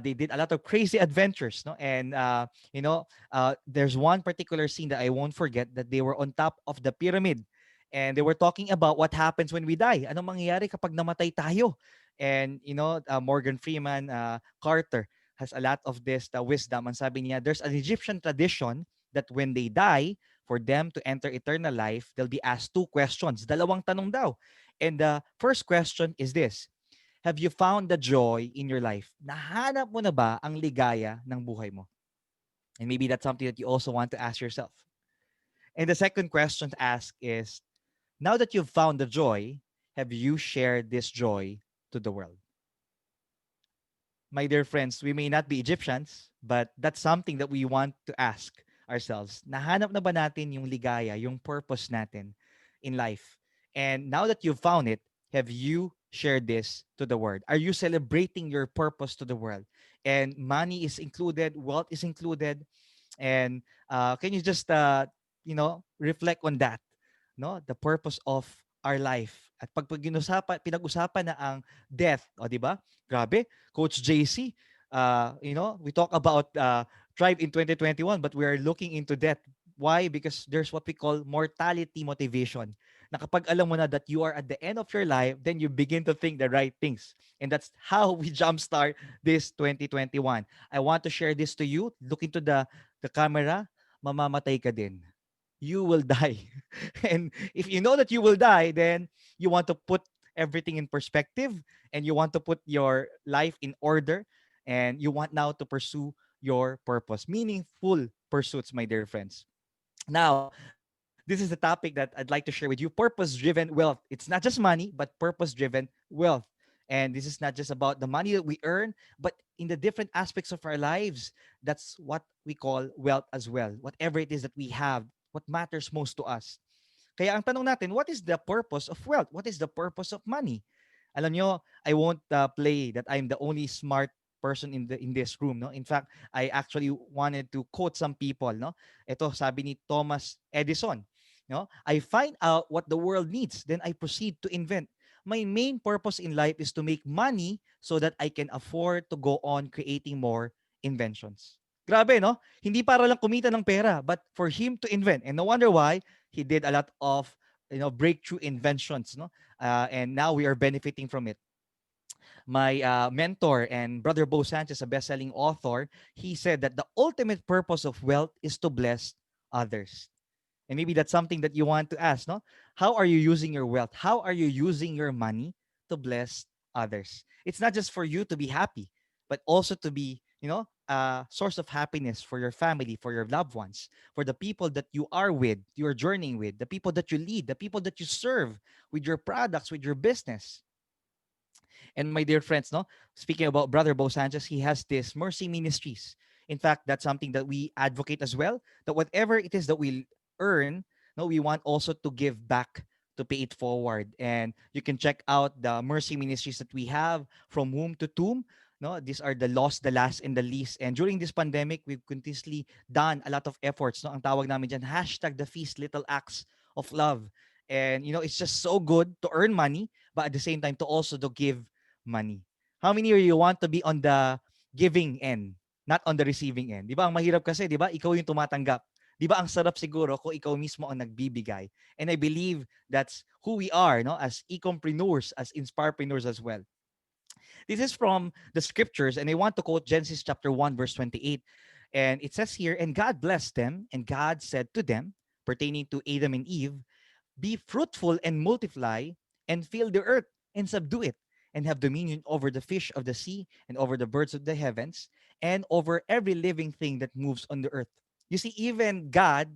they did a lot of crazy adventures. No, and there's one particular scene that I won't forget that they were on top of the pyramid and they were talking about what happens when we die. Anong mangyayari kapag namatay tayo? And Morgan Freeman, Carter has a lot of this wisdom. And sabi niya, there's an Egyptian tradition that when they die, for them to enter eternal life, they'll be asked two questions. Dalawang tanong daw. And the first question is this: have you found the joy in your life? Nahanap mo na ba ang ligaya ng buhay mo? And maybe that's something that you also want to ask yourself. And the second question to ask is, now that you've found the joy, have you shared this joy to the world? My dear friends, we may not be Egyptians, but that's something that we want to ask ourselves. Nahanap na ba natin yung ligaya, yung purpose natin in life? And now that you've found it, have you shared this to the world? Are you celebrating your purpose to the world? And money is included, wealth is included. And can you just reflect on that, no? The purpose of our life. At pag pinag-usapan na ang death, o di ba? Grabe, Coach JC, we talk about Thrive in 2021, but we are looking into death. Why? Because there's what we call mortality motivation. Na kapag alam mo na that you are at the end of your life, then you begin to think the right things. And that's how we jumpstart this 2021. I want to share this to you. Look into the camera, mamamatay ka din. You will die. And if you know that you will die, then you want to put everything in perspective and you want to put your life in order and you want now to pursue your purpose. Meaningful pursuits, my dear friends. Now, this is the topic that I'd like to share with you. Purpose-driven wealth. It's not just money, but purpose-driven wealth. And this is not just about the money that we earn, but in the different aspects of our lives. That's what we call wealth as well. Whatever it is that we have, what matters most to us. Kaya ang tanong natin, what is the purpose of wealth? What is the purpose of money? Alam nyo, I won't play that I'm the only smart person in this room, no? In fact, I actually wanted to quote some people, no? Ito sabi ni Thomas Edison, no? I find out what the world needs, then I proceed to invent. My main purpose in life is to make money so that I can afford to go on creating more inventions. Grabe, no? Hindi para lang kumita ng pera, but for him to invent. And no wonder why He did a lot of breakthrough inventions, no, and now we are benefiting from it. My mentor and brother Bo Sanchez, a best-selling author, he said that the ultimate purpose of wealth is to bless others. And maybe that's something that you want to ask, no? How are you using your wealth? How are you using your money to bless others? It's not just for you to be happy, but also to be, a source of happiness for your family, for your loved ones, for the people that you are with, you are journeying with, the people that you lead, the people that you serve with your products, with your business. And my dear friends, no, speaking about Brother Bo Sanchez, he has this Mercy Ministries. In fact, that's something that we advocate as well. That whatever it is that we earn, no, we want also to give back to pay it forward. And you can check out the Mercy Ministries that we have from womb to tomb. No, these are the lost, the last, and the least. And during this pandemic, we've continuously done a lot of efforts. No, ang tawag namin dyan, hashtag the feast, little acts of love. And it's just so good to earn money, but at the same time to also to give money. How many of you want to be on the giving end, not on the receiving end? Di ba ang mahirap kasi, di ba? Ikaw yung tumatanggap. Di ba ang sarap siguro kung ikaw mismo ang nagbibigay. And I believe that's who we are, no? As ecompreneurs, as inspirepreneurs as well. This is from the scriptures, and I want to quote Genesis chapter 1, verse 28. And it says here, and God blessed them, and God said to them, pertaining to Adam and Eve, be fruitful and multiply, and fill the earth, and subdue it, and have dominion over the fish of the sea, and over the birds of the heavens, and over every living thing that moves on the earth. You see, even God,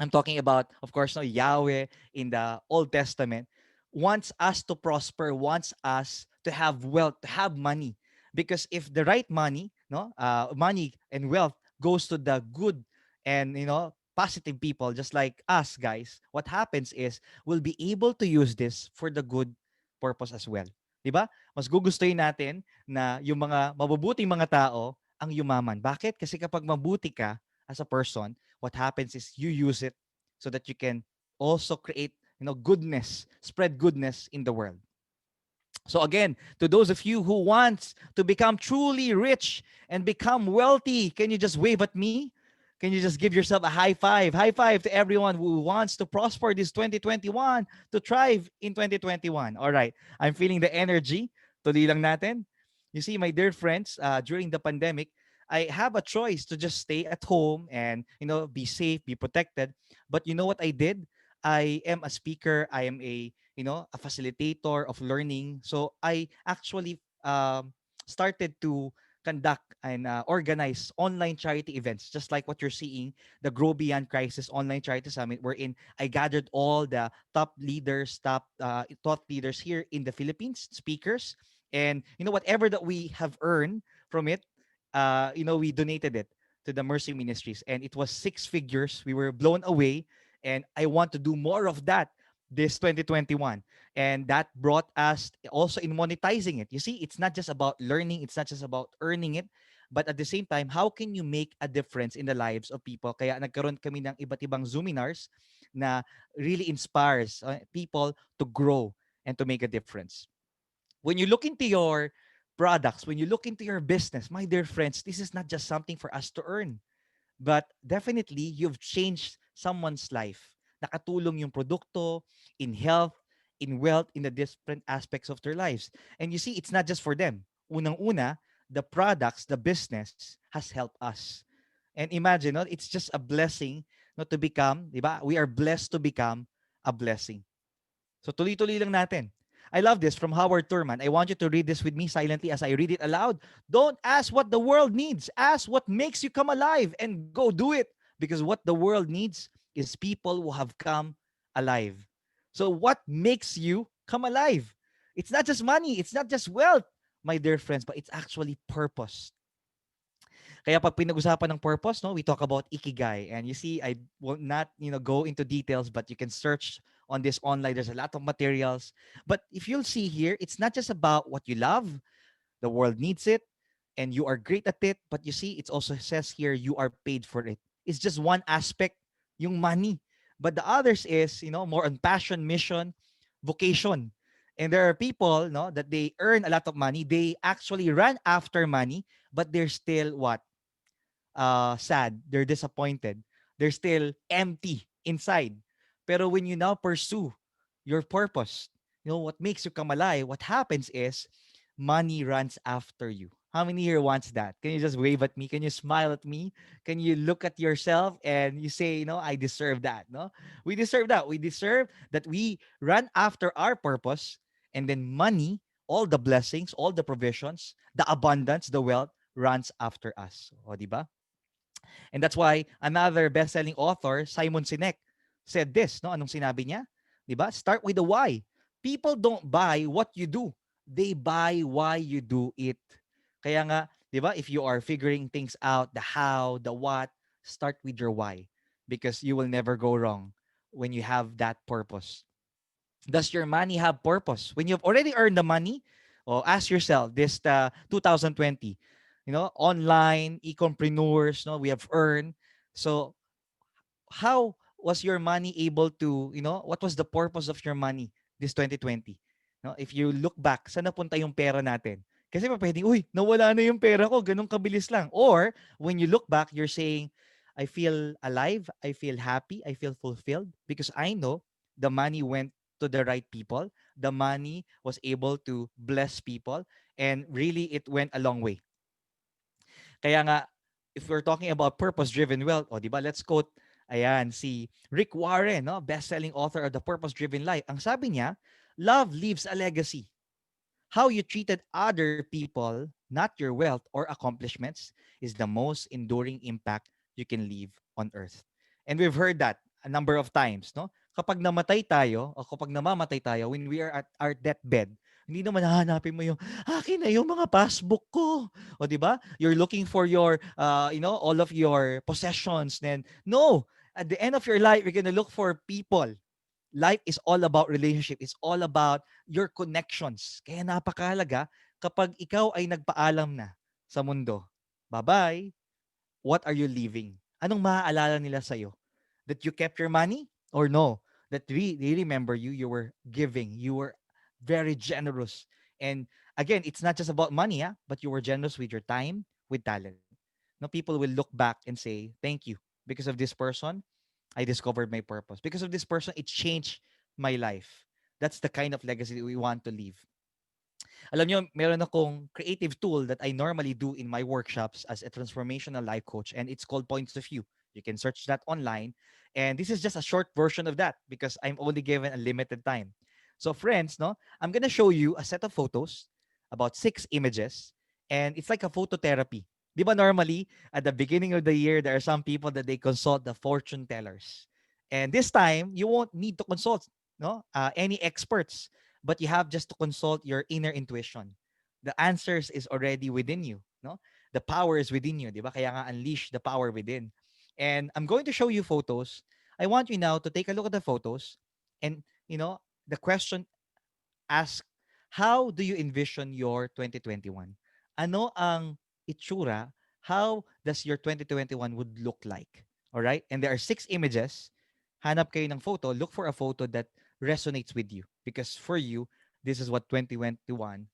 I'm talking about, of course, no, Yahweh in the Old Testament, wants us to prosper, wants us to have wealth, to have money. Because if the right money, money and wealth goes to the good and, positive people, just like us guys, what happens is we'll be able to use this for the good purpose as well. 'Di ba? Mas gugustuhin natin na yung mga mabubuting mga tao ang yumaman. Bakit? Kasi kapag mabuti ka as a person, what happens is you use it so that you can also create, goodness, spread goodness in the world. So again, to those of you who wants to become truly rich and become wealthy, can you just wave at me? Can you just give yourself a high five? High five to everyone who wants to prosper this 2021, to thrive in 2021. All right. I'm feeling the energy. Tuloy lang natin. You see, my dear friends, during the pandemic, I have a choice to just stay at home and, be safe, be protected. But you know what I did? I am a speaker. I am a facilitator of learning. So I actually started to conduct and organize online charity events, just like what you're seeing, the Grow Beyond Crisis Online Charity Summit, wherein I gathered all the top leaders, top thought leaders here in the Philippines, speakers, and whatever that we have earned from it, we donated it to the Mercy Ministries, and it was 6 figures. We were blown away, and I want to do more of that this 2021. And that brought us also in monetizing it. You see, it's not just about learning, it's not just about earning it, but at the same time, how can you make a difference in the lives of people? Kaya nagkaroon kami ng iba't ibang Zoominars na really inspires people to grow and to make a difference. When you look into your products, when you look into your business, my dear friends, this is not just something for us to earn, but definitely you've changed someone's life. Nakatulong yung produkto in health, in wealth, in the different aspects of their lives. And you see, it's not just for them. Unang-una, the products, the business has helped us. And imagine, no, it's just a blessing not to become, di ba? We are blessed to become a blessing. So tuloy-tuloy lang natin. I love this from Howard Thurman. I want you to read this with me silently as I read it aloud. Don't ask what the world needs. Ask what makes you come alive and go do it. Because what the world needs is people who have come alive. So what makes you come alive? It's not just money. It's not just wealth, my dear friends, but it's actually purpose. Kaya pag pinag-usapan ng purpose, no, we talk about ikigai. And you see, I will not, go into details, but you can search on this online. There's a lot of materials. But if you'll see here, it's not just about what you love. The world needs it, and you are great at it. But you see, it also says here, you are paid for it. It's just one aspect, yung money. But the others is, more on passion, mission, vocation. And there are people, no, that they earn a lot of money. They actually run after money, but they're still what? Sad. They're disappointed. They're still empty inside. Pero when you now pursue your purpose, what makes you come alive, what happens is money runs after you. How many here wants that? Can you just wave at me? Can you smile at me? Can you look at yourself and you say, I deserve that? No, we deserve that. We deserve that we run after our purpose, and then money, all the blessings, all the provisions, the abundance, the wealth runs after us. O, di ba? And that's why another best-selling author, Simon Sinek, said this, no? Anong sinabi niya? 'Di ba? Start with the why. People don't buy what you do. They buy why you do it. Kaya nga, 'di ba? If you are figuring things out, the how, the what, start with your why, because you will never go wrong when you have that purpose. Does your money have purpose? When you've already earned the money, ask yourself this 2020, online e-compreneurs, no, we have earned. So how was your money able to, what was the purpose of your money this 2020? No, if you look back, saan napunta yung pera natin? Kasi pa pwedeng, uy, nawala na yung pera ko, ganun kabilis lang. Or when you look back, you're saying, I feel alive, I feel happy, I feel fulfilled because I know the money went to the right people. The money was able to bless people, and really it went a long way. Kaya nga, if we're talking about purpose-driven wealth, di ba, let's quote, ayan, si Rick Warren, no, best-selling author of The Purpose-Driven Life. Ang sabi niya, love leaves a legacy. How you treated other people, not your wealth or accomplishments, is the most enduring impact you can leave on earth. And we've heard that a number of times, no? Kapag namatay tayo, o kapag namamatay tayo, when we are at our deathbed, hindi naman hahanapin mo yung, akin na yung mga passbook ko. O, di ba? You're looking for your, all of your possessions. Then, no, at the end of your life, you're gonna look for people. Life is all about relationship. It's all about your connections. Kaya napakahalaga kapag ikaw ay nagpaalam na sa mundo. Bye-bye. What are you leaving? Anong maaalala nila sa'yo? That you kept your money? Or no? That they remember you, you were giving. You were very generous. And again, it's not just about money, but you were generous with your time, with talent. No, people will look back and say, thank you. Because of this person, I discovered my purpose. Because of this person, it changed my life. That's the kind of legacy that we want to leave. Alam nyo, meron akong creative tool that I normally do in my workshops as a transformational life coach, and it's called Points of View. You can search that online. And this is just a short version of that because I'm only given a limited time. So friends, no, I'm going to show you a set of photos, about 6 images, and it's like a phototherapy. Di ba normally, at the beginning of the year, there are some people that they consult the fortune tellers. And this time, you won't need to consult any experts, but you have just to consult your inner intuition. The answers is already within you. No? The power is within you. Di ba? Kaya nga unleash the power within. And I'm going to show you photos. I want you now to take a look at the photos. And, the question asked, how do you envision your 2021? Ano ang itsura? How does your 2021 would look like? All right? And there are 6 images. Hanap kayo ng photo. Look for a photo that resonates with you. Because for you, this is what 2021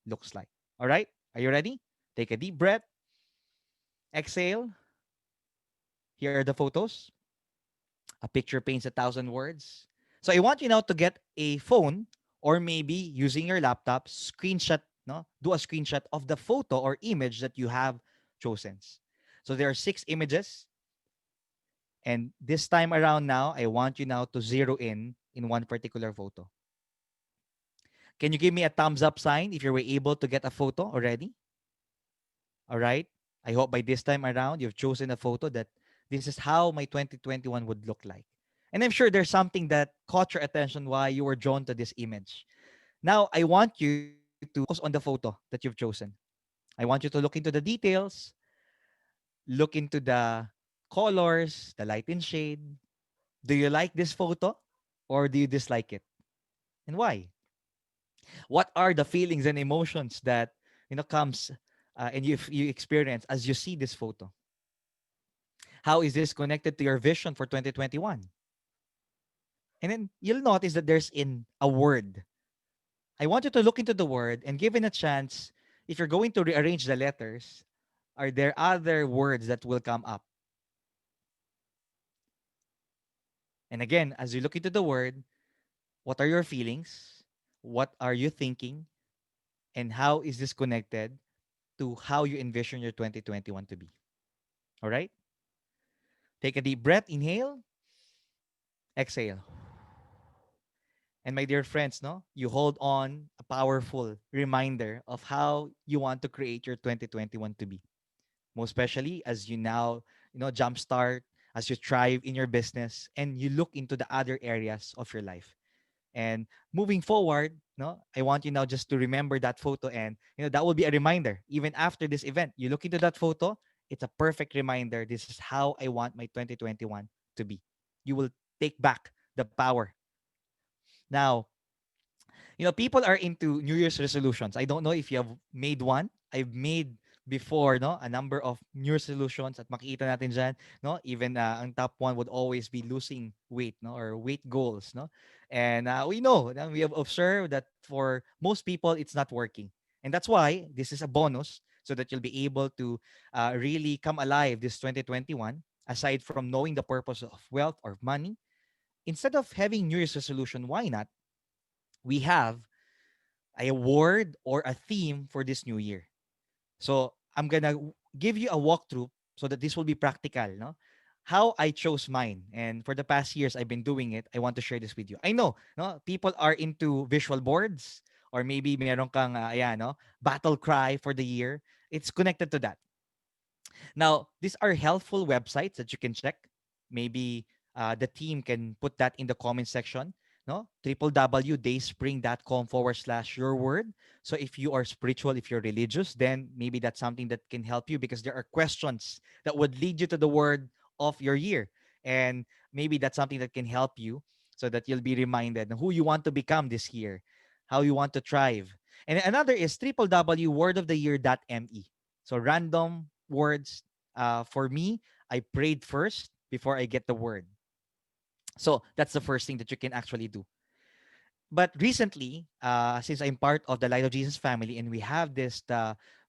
looks like. All right? Are you ready? Take a deep breath. Exhale. Here are the photos. A picture paints 1,000 words. So I want you now to get a phone, or maybe using your laptop, do a screenshot of the photo or image that you have chosen. So there are 6 images. And this time around now, I want you now to zero in one particular photo. Can you give me a thumbs up sign if you were able to get a photo already? All right. I hope by this time around, you've chosen a photo that this is how my 2021 would look like. And I'm sure there's something that caught your attention why you were drawn to this image. Now, I want you to focus on the photo that you've chosen. I want you to look into the details, look into the colors, the light and shade. Do you like this photo or do you dislike it? And why? What are the feelings and emotions that comes and you experience as you see this photo? How is this connected to your vision for 2021? And then you'll notice that there's a word. I want you to look into the word, and given a chance, if you're going to rearrange the letters, are there other words that will come up? And again, as you look into the word, what are your feelings? What are you thinking? And how is this connected to how you envision your 2021 to be? All right? Take a deep breath, inhale, exhale. And my dear friends, no, you hold on a powerful reminder of how you want to create your 2021 to be. Most especially as you now, jumpstart, as you thrive in your business and you look into the other areas of your life. And moving forward, no, I want you now just to remember that photo, and that will be a reminder. Even after this event, you look into that photo, it's a perfect reminder. This is how I want my 2021 to be. You will take back the power. Now, people are into New Year's resolutions. I don't know if you have made one. I've made before, no, a number of New Year's resolutions at makikita natin dyan, no, even ang top one would always be losing weight, no, or weight goals, no, and we know that we have observed that for most people it's not working, and that's why this is a bonus so that you'll be able to really come alive this 2021. Aside from knowing the purpose of wealth or money, instead of having New Year's resolution, why not we have a word or a theme for this new year. So I'm gonna give you a walkthrough so that this will be practical, no? How I chose mine, and for the past years I've been doing it. I want to share this with you. I know, no, people are into visual boards, or maybe meron kang ayan, no, battle cry for the year. It's connected to that. Now, these are helpful websites that you can check. Maybe the team can put that in the comment section. No, www.dayspring.com/your word. So if you are spiritual, if you're religious, then maybe that's something that can help you, because there are questions that would lead you to the word of your year. And maybe that's something that can help you so that you'll be reminded who you want to become this year, how you want to thrive. And another is www.wordoftheyear.me. So random words. For me, I prayed first before I get the word. So that's the first thing that you can actually do. But recently, since I'm part of the Light of Jesus family, and we have this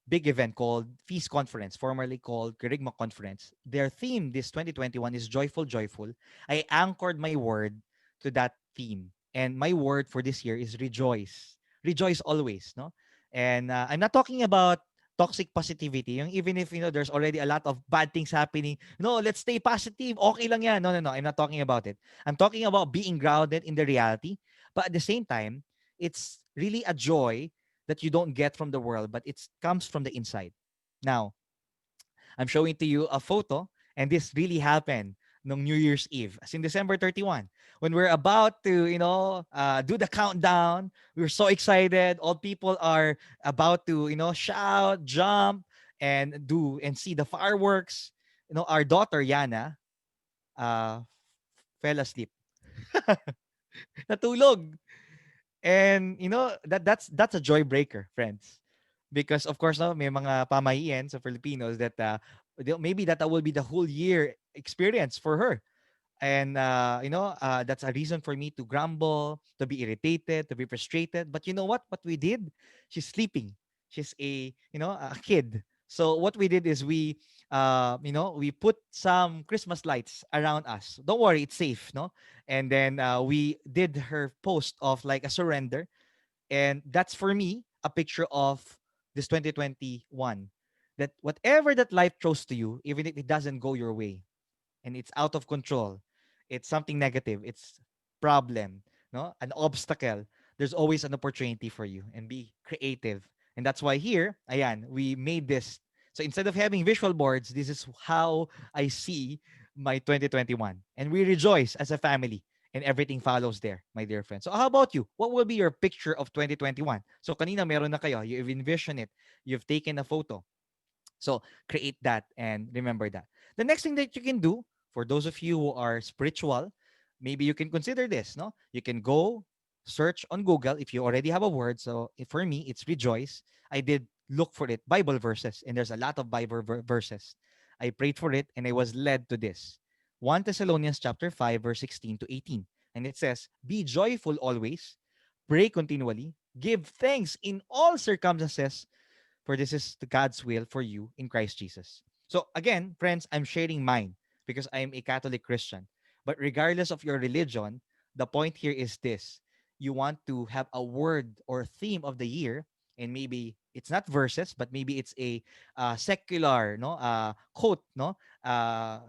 big event called Feast Conference, formerly called Kerigma Conference, their theme this 2021 is Joyful, Joyful. I anchored my word to that theme. And my word for this year is rejoice. Rejoice always, no? And I'm not talking about toxic positivity. Yung even if, there's already a lot of bad things happening, no, let's stay positive. Okay lang yan. No, no, no. I'm not talking about it. I'm talking about being grounded in the reality. But at the same time, it's really a joy that you don't get from the world, but it comes from the inside. Now, I'm showing to you a photo, and this really happened no New Year's Eve, as in December 31. When we're about to, do the countdown, we're so excited. All people are about to, shout, jump, and see the fireworks. Our daughter, Yana, uh, fell asleep. Natulog. And that's a joy breaker, friends. Because of course, no, may mga pamahiin sa Filipinos that maybe that will be the whole year experience for her. And that's a reason for me to grumble, to be irritated, to be frustrated. But you know what we did? She's sleeping. She's a kid. So what we did is we put some Christmas lights around us. Don't worry, it's safe, no? And then we did her post of like a surrender, and that's for me a picture of this 2021, that whatever that life throws to you, even if it doesn't go your way and it's out of control, it's something negative, it's problem, no, an obstacle, there's always an opportunity for you, and be creative. And that's why here, ayan, we made this. So instead of having visual boards, this is how I see my 2021, and we rejoice as a family, and everything follows there, my dear friends. So how about you? What will be your picture of 2021? So kanina meron na kayo, you've envisioned it, you've taken a photo. So create that and remember that. The next thing that you can do, for those of you who are spiritual, maybe you can consider this, no? You can go search on Google if you already have a word. So for me, it's rejoice. I did look for it, Bible verses, and there's a lot of Bible verses. I prayed for it, and I was led to this. 1 Thessalonians chapter 5, verse 16 to 18. And it says, be joyful always, pray continually, give thanks in all circumstances, for this is the God's will for you in Christ Jesus. So again, friends, I'm sharing mine because I'm a Catholic Christian. But regardless of your religion, the point here is this: you want to have a word or theme of the year, and maybe it's not verses, but maybe it's a secular, no, quote, no,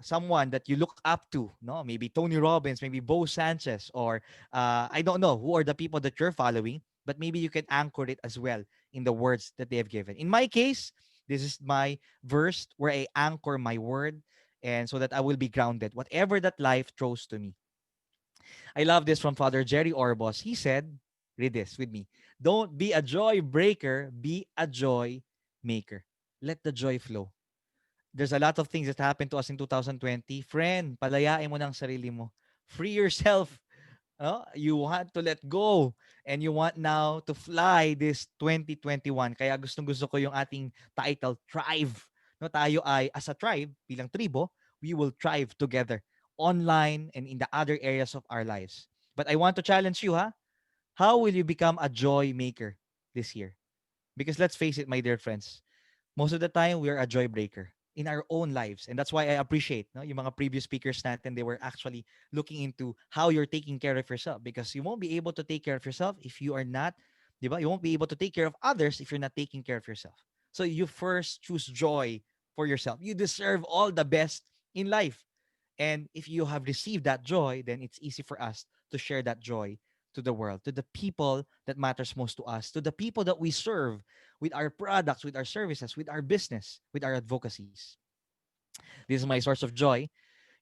someone that you look up to, no, maybe Tony Robbins, maybe Bo Sanchez, or I don't know who are the people that you're following, but maybe you can anchor it as well in the words that they have given. In my case, this is my verse where I anchor my word, and so that I will be grounded, whatever that life throws to me. I love this from Father Jerry Orbos. He said, read this with me. Don't be a joy breaker, be a joy maker. Let the joy flow. There's a lot of things that happened to us in 2020. Friend, palayain mo ng sarili mo. Free yourself. You want to let go and you want now to fly this 2021. Kaya gustong-gusto ko yung ating title, Thrive. No, tayo ay, as a tribe, bilang tribo, we will thrive together online and in the other areas of our lives. But I want to challenge you, ha? How will you become a joy maker this year? Because let's face it, my dear friends, most of the time we are a joy breaker in our own lives. And that's why I appreciate, no, yung mga previous speakers natin, they were actually looking into how you're taking care of yourself, because you won't be able to take care of yourself if you are not, di ba? You won't be able to take care of others if you're not taking care of yourself. So you first choose joy for yourself. You deserve all the best in life. And if you have received that joy, then it's easy for us to share that joy to the world, to the people that matters most to us, to the people that we serve with our products, with our services, with our business, with our advocacies. This is my source of joy.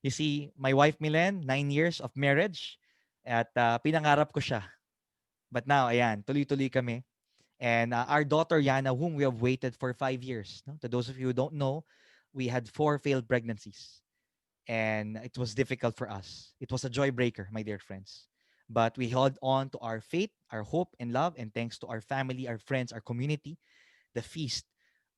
You see, my wife Milen, 9 years of marriage, at pinangarap ko siya. But now, ayan, tuloy-tuloy kami. And our daughter Yana, whom we have waited for 5 years. No? To those of you who don't know, we had 4 failed pregnancies. And it was difficult for us. It was a joy breaker, my dear friends. But we held on to our faith, our hope, and love. And thanks to our family, our friends, our community, the feast,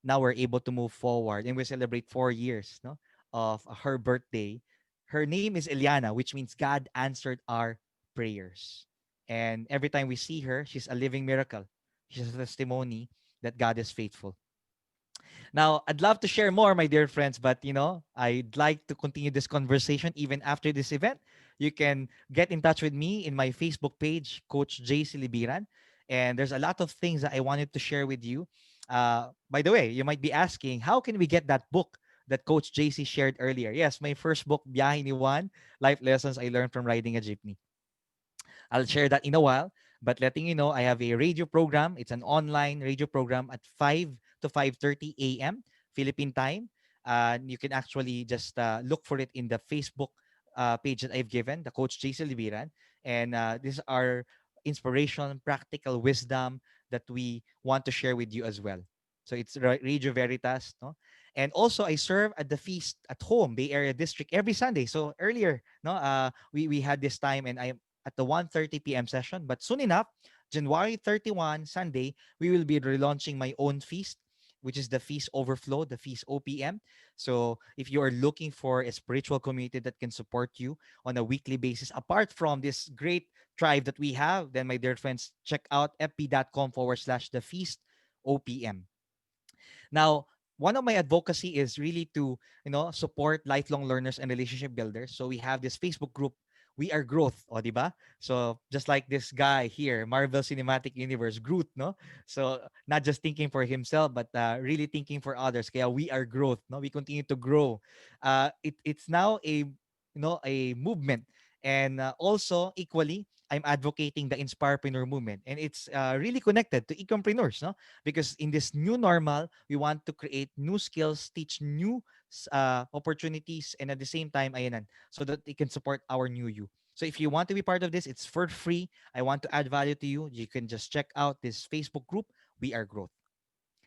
now we're able to move forward. And we celebrate 4 years, no, of her birthday. Her name is Eliana, which means God answered our prayers. And every time we see her, she's a living miracle. She's a testimony that God is faithful. Now, I'd love to share more, my dear friends, but I'd like to continue this conversation even after this event. You can get in touch with me in my Facebook page, Coach JC Libiran. And there's a lot of things that I wanted to share with you. By the way, you might be asking, how can we get that book that Coach JC shared earlier? Yes, my first book, Biyahe ni Juan, Life Lessons I Learned from Riding a Jeepney. I'll share that in a while. But letting you know, I have a radio program. It's an online radio program at 5 to 5:30 a.m. Philippine time. You can actually just look for it in the Facebook page that I've given, the Coach Jason Libiran. And these are inspiration, practical wisdom that we want to share with you as well. So it's Radio Veritas, no? And also I serve at the feast at home, Bay Area District, every Sunday. So earlier, no, we had this time, and I at the 1:30 p.m. session. But soon enough, January 31, Sunday, we will be relaunching my own feast, which is the Feast Overflow, the Feast OPM. So if you are looking for a spiritual community that can support you on a weekly basis, apart from this great tribe that we have, then my dear friends, check out fb.com/the Feast OPM. Now, one of my advocacy is really to, support lifelong learners and relationship builders. So we have this Facebook group, We Are Growth, o di ba? So just like this guy here, Marvel Cinematic Universe, Groot, no? So not just thinking for himself, but really thinking for others. Kaya We Are Growth, no? We continue to grow. It's now a movement. And also equally, I'm advocating the Inspirepreneur movement, and it's really connected to ecompreneurs, no? Because in this new normal, we want to create new skills, teach new opportunities, and at the same time, ayan, so that it can support our new you. So if you want to be part of this, it's for free. I want to add value to you. You can just check out this Facebook group, We Are Growth.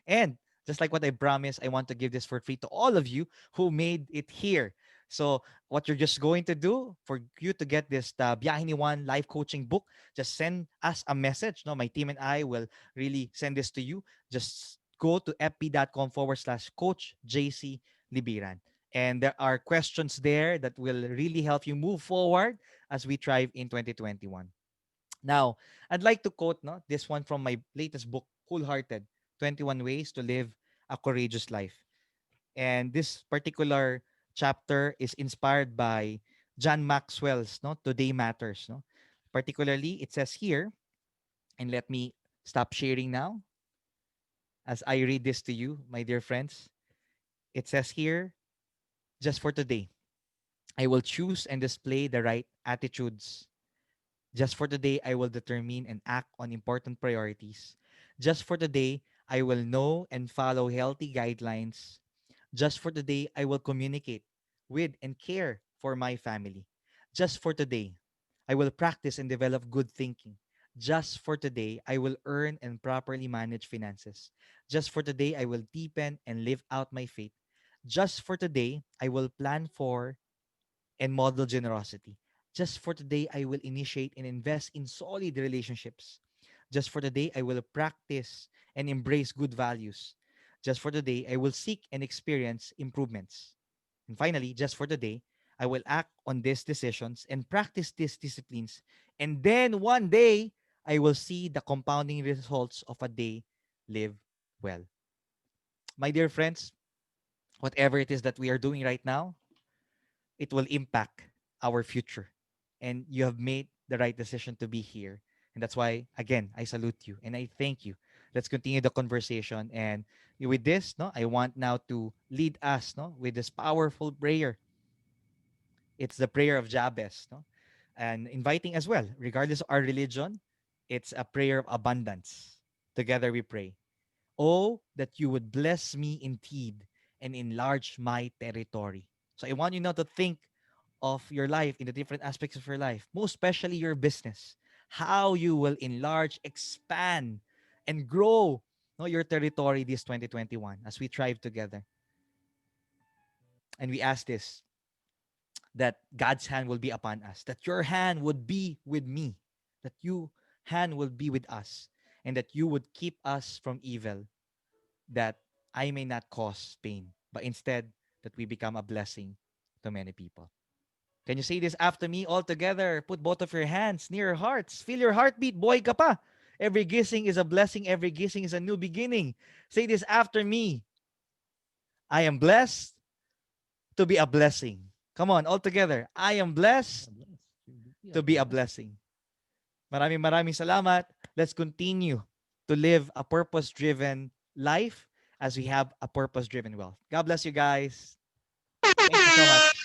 And just like what I promised, I want to give this for free to all of you who made it here. So what you're just going to do for you to get this Biyahe ni Juan life coaching book, just send us a message. No, my team and I will really send this to you. Just go to fb.com/Coach JC Libiran. And there are questions there that will really help you move forward as we thrive in 2021. Now, I'd like to quote this one from my latest book, Wholehearted, 21 Ways to Live a Courageous Life. And this particular chapter is inspired by John Maxwell's no Today Matters. No, particularly it says here, and let me stop sharing now as I read this to you, my dear friends. It says here, just for today, I will choose and display the right attitudes. Just for today, I will determine and act on important priorities. Just for today, I will know and follow healthy guidelines. Just for today, I will communicate with and care for my family. Just for today, I will practice and develop good thinking. Just for today, I will earn and properly manage finances. Just for today, I will deepen and live out my faith. Just for today, I will plan for and model generosity. Just for today, I will initiate and invest in solid relationships. Just for today, I will practice and embrace good values. Just for today, I will seek and experience improvements. And finally, just for today, I will act on these decisions and practice these disciplines. And then one day, I will see the compounding results of a day live well. My dear friends, whatever it is that we are doing right now, it will impact our future. And you have made the right decision to be here. And that's why, again, I salute you and I thank you. Let's continue the conversation. And with this, no, I want now to lead us, no, with this powerful prayer. It's the prayer of Jabez, no, and inviting as well, regardless of our religion, it's a prayer of abundance. Together we pray. Oh, that you would bless me indeed and enlarge my territory. So I want you now to think of your life in the different aspects of your life, most especially your business, how you will enlarge, expand, and grow, no, your territory this 2021 as we thrive together. And we ask this, that God's hand will be upon us, that your hand would be with me, that you hand will be with us, and that you would keep us from evil, that I may not cause pain, but instead that we become a blessing to many people. Can you say this after me all together? Put both of your hands near your hearts. Feel your heartbeat. Boy ka pa. Every gising is a blessing. Every gising is a new beginning. Say this after me. I am blessed to be a blessing. Come on, all together. I am blessed to be a blessing. Maraming salamat. Let's continue to live a purpose-driven life as we have a purpose-driven wealth. God bless you guys. Thank you so much.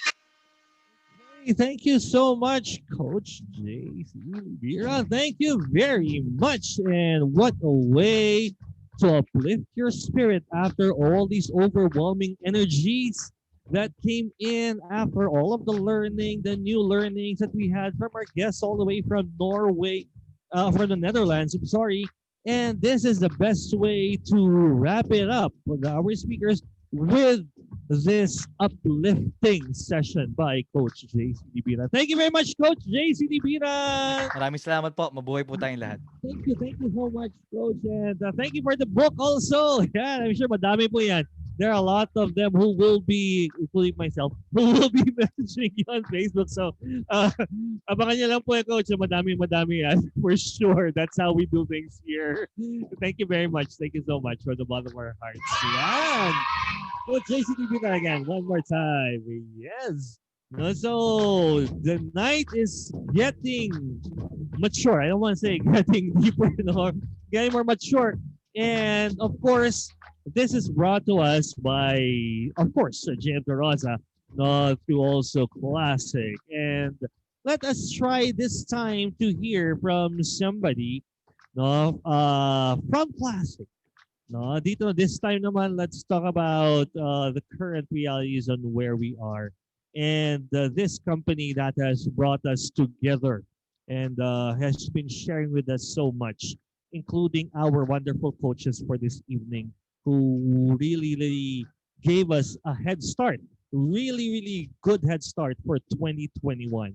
Hey, thank you so much, Coach JC Vera. Thank you very much. And what a way to uplift your spirit after all these overwhelming energies that came in after all of the learning, the new learnings that we had from our guests all the way from Norway, from the Netherlands. I'm sorry. And this is the best way to wrap it up with our speakers with this uplifting session by Coach JC Dibira. Thank you very much, Coach JC Dibira. Maraming salamat po. Mabuhay po tayong lahat. Thank you so much, Coach. And thank you for the book also. Yeah, I'm sure madami po yan. There are a lot of them who will be, including myself, who will be messaging you on Facebook. So, abangan niyo lang po, Coach. Madami yan, for sure. That's how we do things here. Thank you very much. Thank you so much from the bottom of our hearts. Yan. Coach JCTV again, one more time. Yes. So, the night is getting mature. I don't want to say getting deeper, getting more mature. And, of course, this is brought to us by, of course, James Rosa, through also Classic. And let us try this time to hear from somebody from Classic. Dito, this time naman, let's talk about the current realities on where we are. And this company that has brought us together and has been sharing with us so much, including our wonderful coaches for this evening, who really gave us a head start, really good head start for 2021.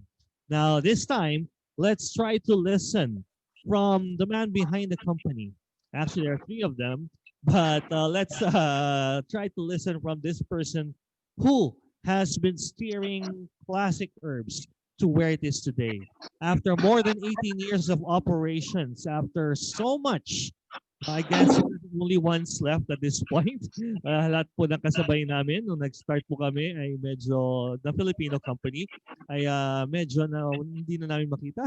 Now, this time, let's try to listen from the man behind the company. Actually, there are three of them, but let's try to listen from this person who has been steering Classic Herbs to where it is today. After more than 18 years of operations, after so much, I guess, only ones left at this point. Lahat po ng kasabay namin nung nag-start po kami ay medyo the Filipino company ay medyo na hindi na namin makita.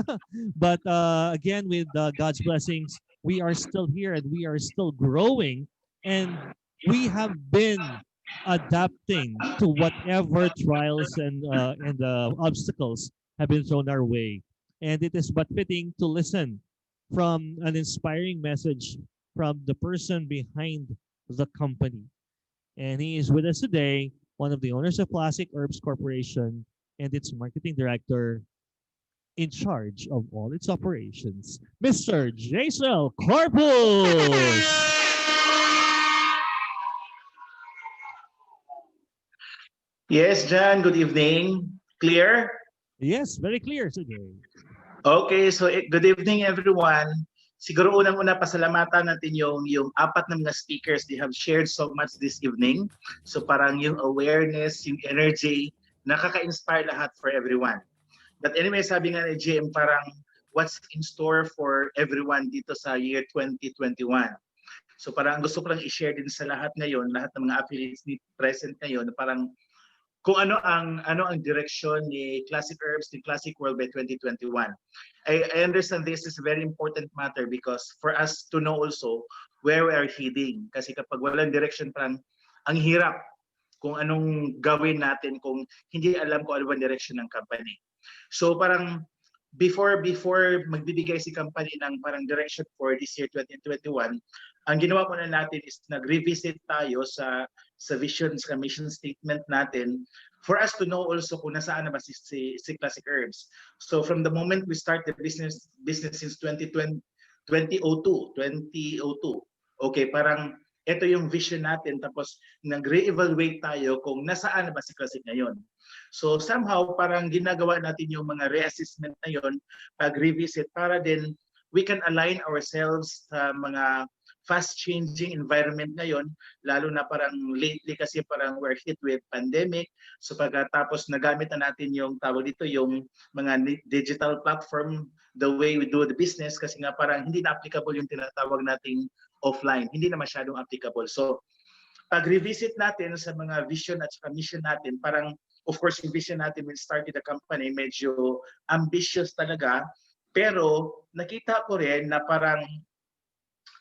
But again, with God's blessings, we are still here and we are still growing, and we have been adapting to whatever trials and obstacles have been thrown our way. And it is but fitting to listen from an inspiring message from the person behind the company. And he is with us today, one of the owners of Classic Herbs Corporation and its marketing director in charge of all its operations, Mr. Jaisal Corpus. Yes, John, good evening. Clear? Yes, very clear today. Okay, so good evening everyone. Siguro unang-una pasalamatan natin yung apat na mga speakers. They have shared so much this evening. So parang yung awareness, yung energy, nakaka-inspire lahat for everyone. But anyway, sabi nga ni JM, parang what's in store for everyone dito sa year 2021. So parang gusto ko lang i-share din sa lahat ngayon, lahat ng mga affiliates ni present ngayon, parang kung ano ang direksyon ni Classic Herbs, ni Classic World by 2021. I understand this is a very important matter because for us to know also where we are heading. Kasi kapag walang direction, parang ang hirap kung anong gawin natin kung hindi alam kung ano ba direction ng company. So parang before magbibigay si company ng parang direction for this year 2021, ang ginawa muna natin is nag-revisit tayo sa vision, sa mission statement natin for us to know also kung nasaan na ba si Classic Herbs. So from the moment we start the business since 2002, okay, parang ito yung vision natin tapos nag-re-evaluate tayo kung nasaan na ba si Classic ngayon. So somehow parang ginagawa natin yung mga reassessment na yun, pag-revisit para din we can align ourselves sa mga fast-changing environment ngayon, lalo na parang lately kasi parang we're hit with pandemic. So pagkatapos nagamit na natin yung tawag dito, yung mga digital platform, the way we do the business, kasi nga parang hindi na applicable yung tinatawag nating offline. Hindi na masyadong applicable. So pag-revisit natin sa mga vision at saka mission natin, parang of course yung vision natin when started the company, medyo ambitious talaga. Pero nakita ko rin na parang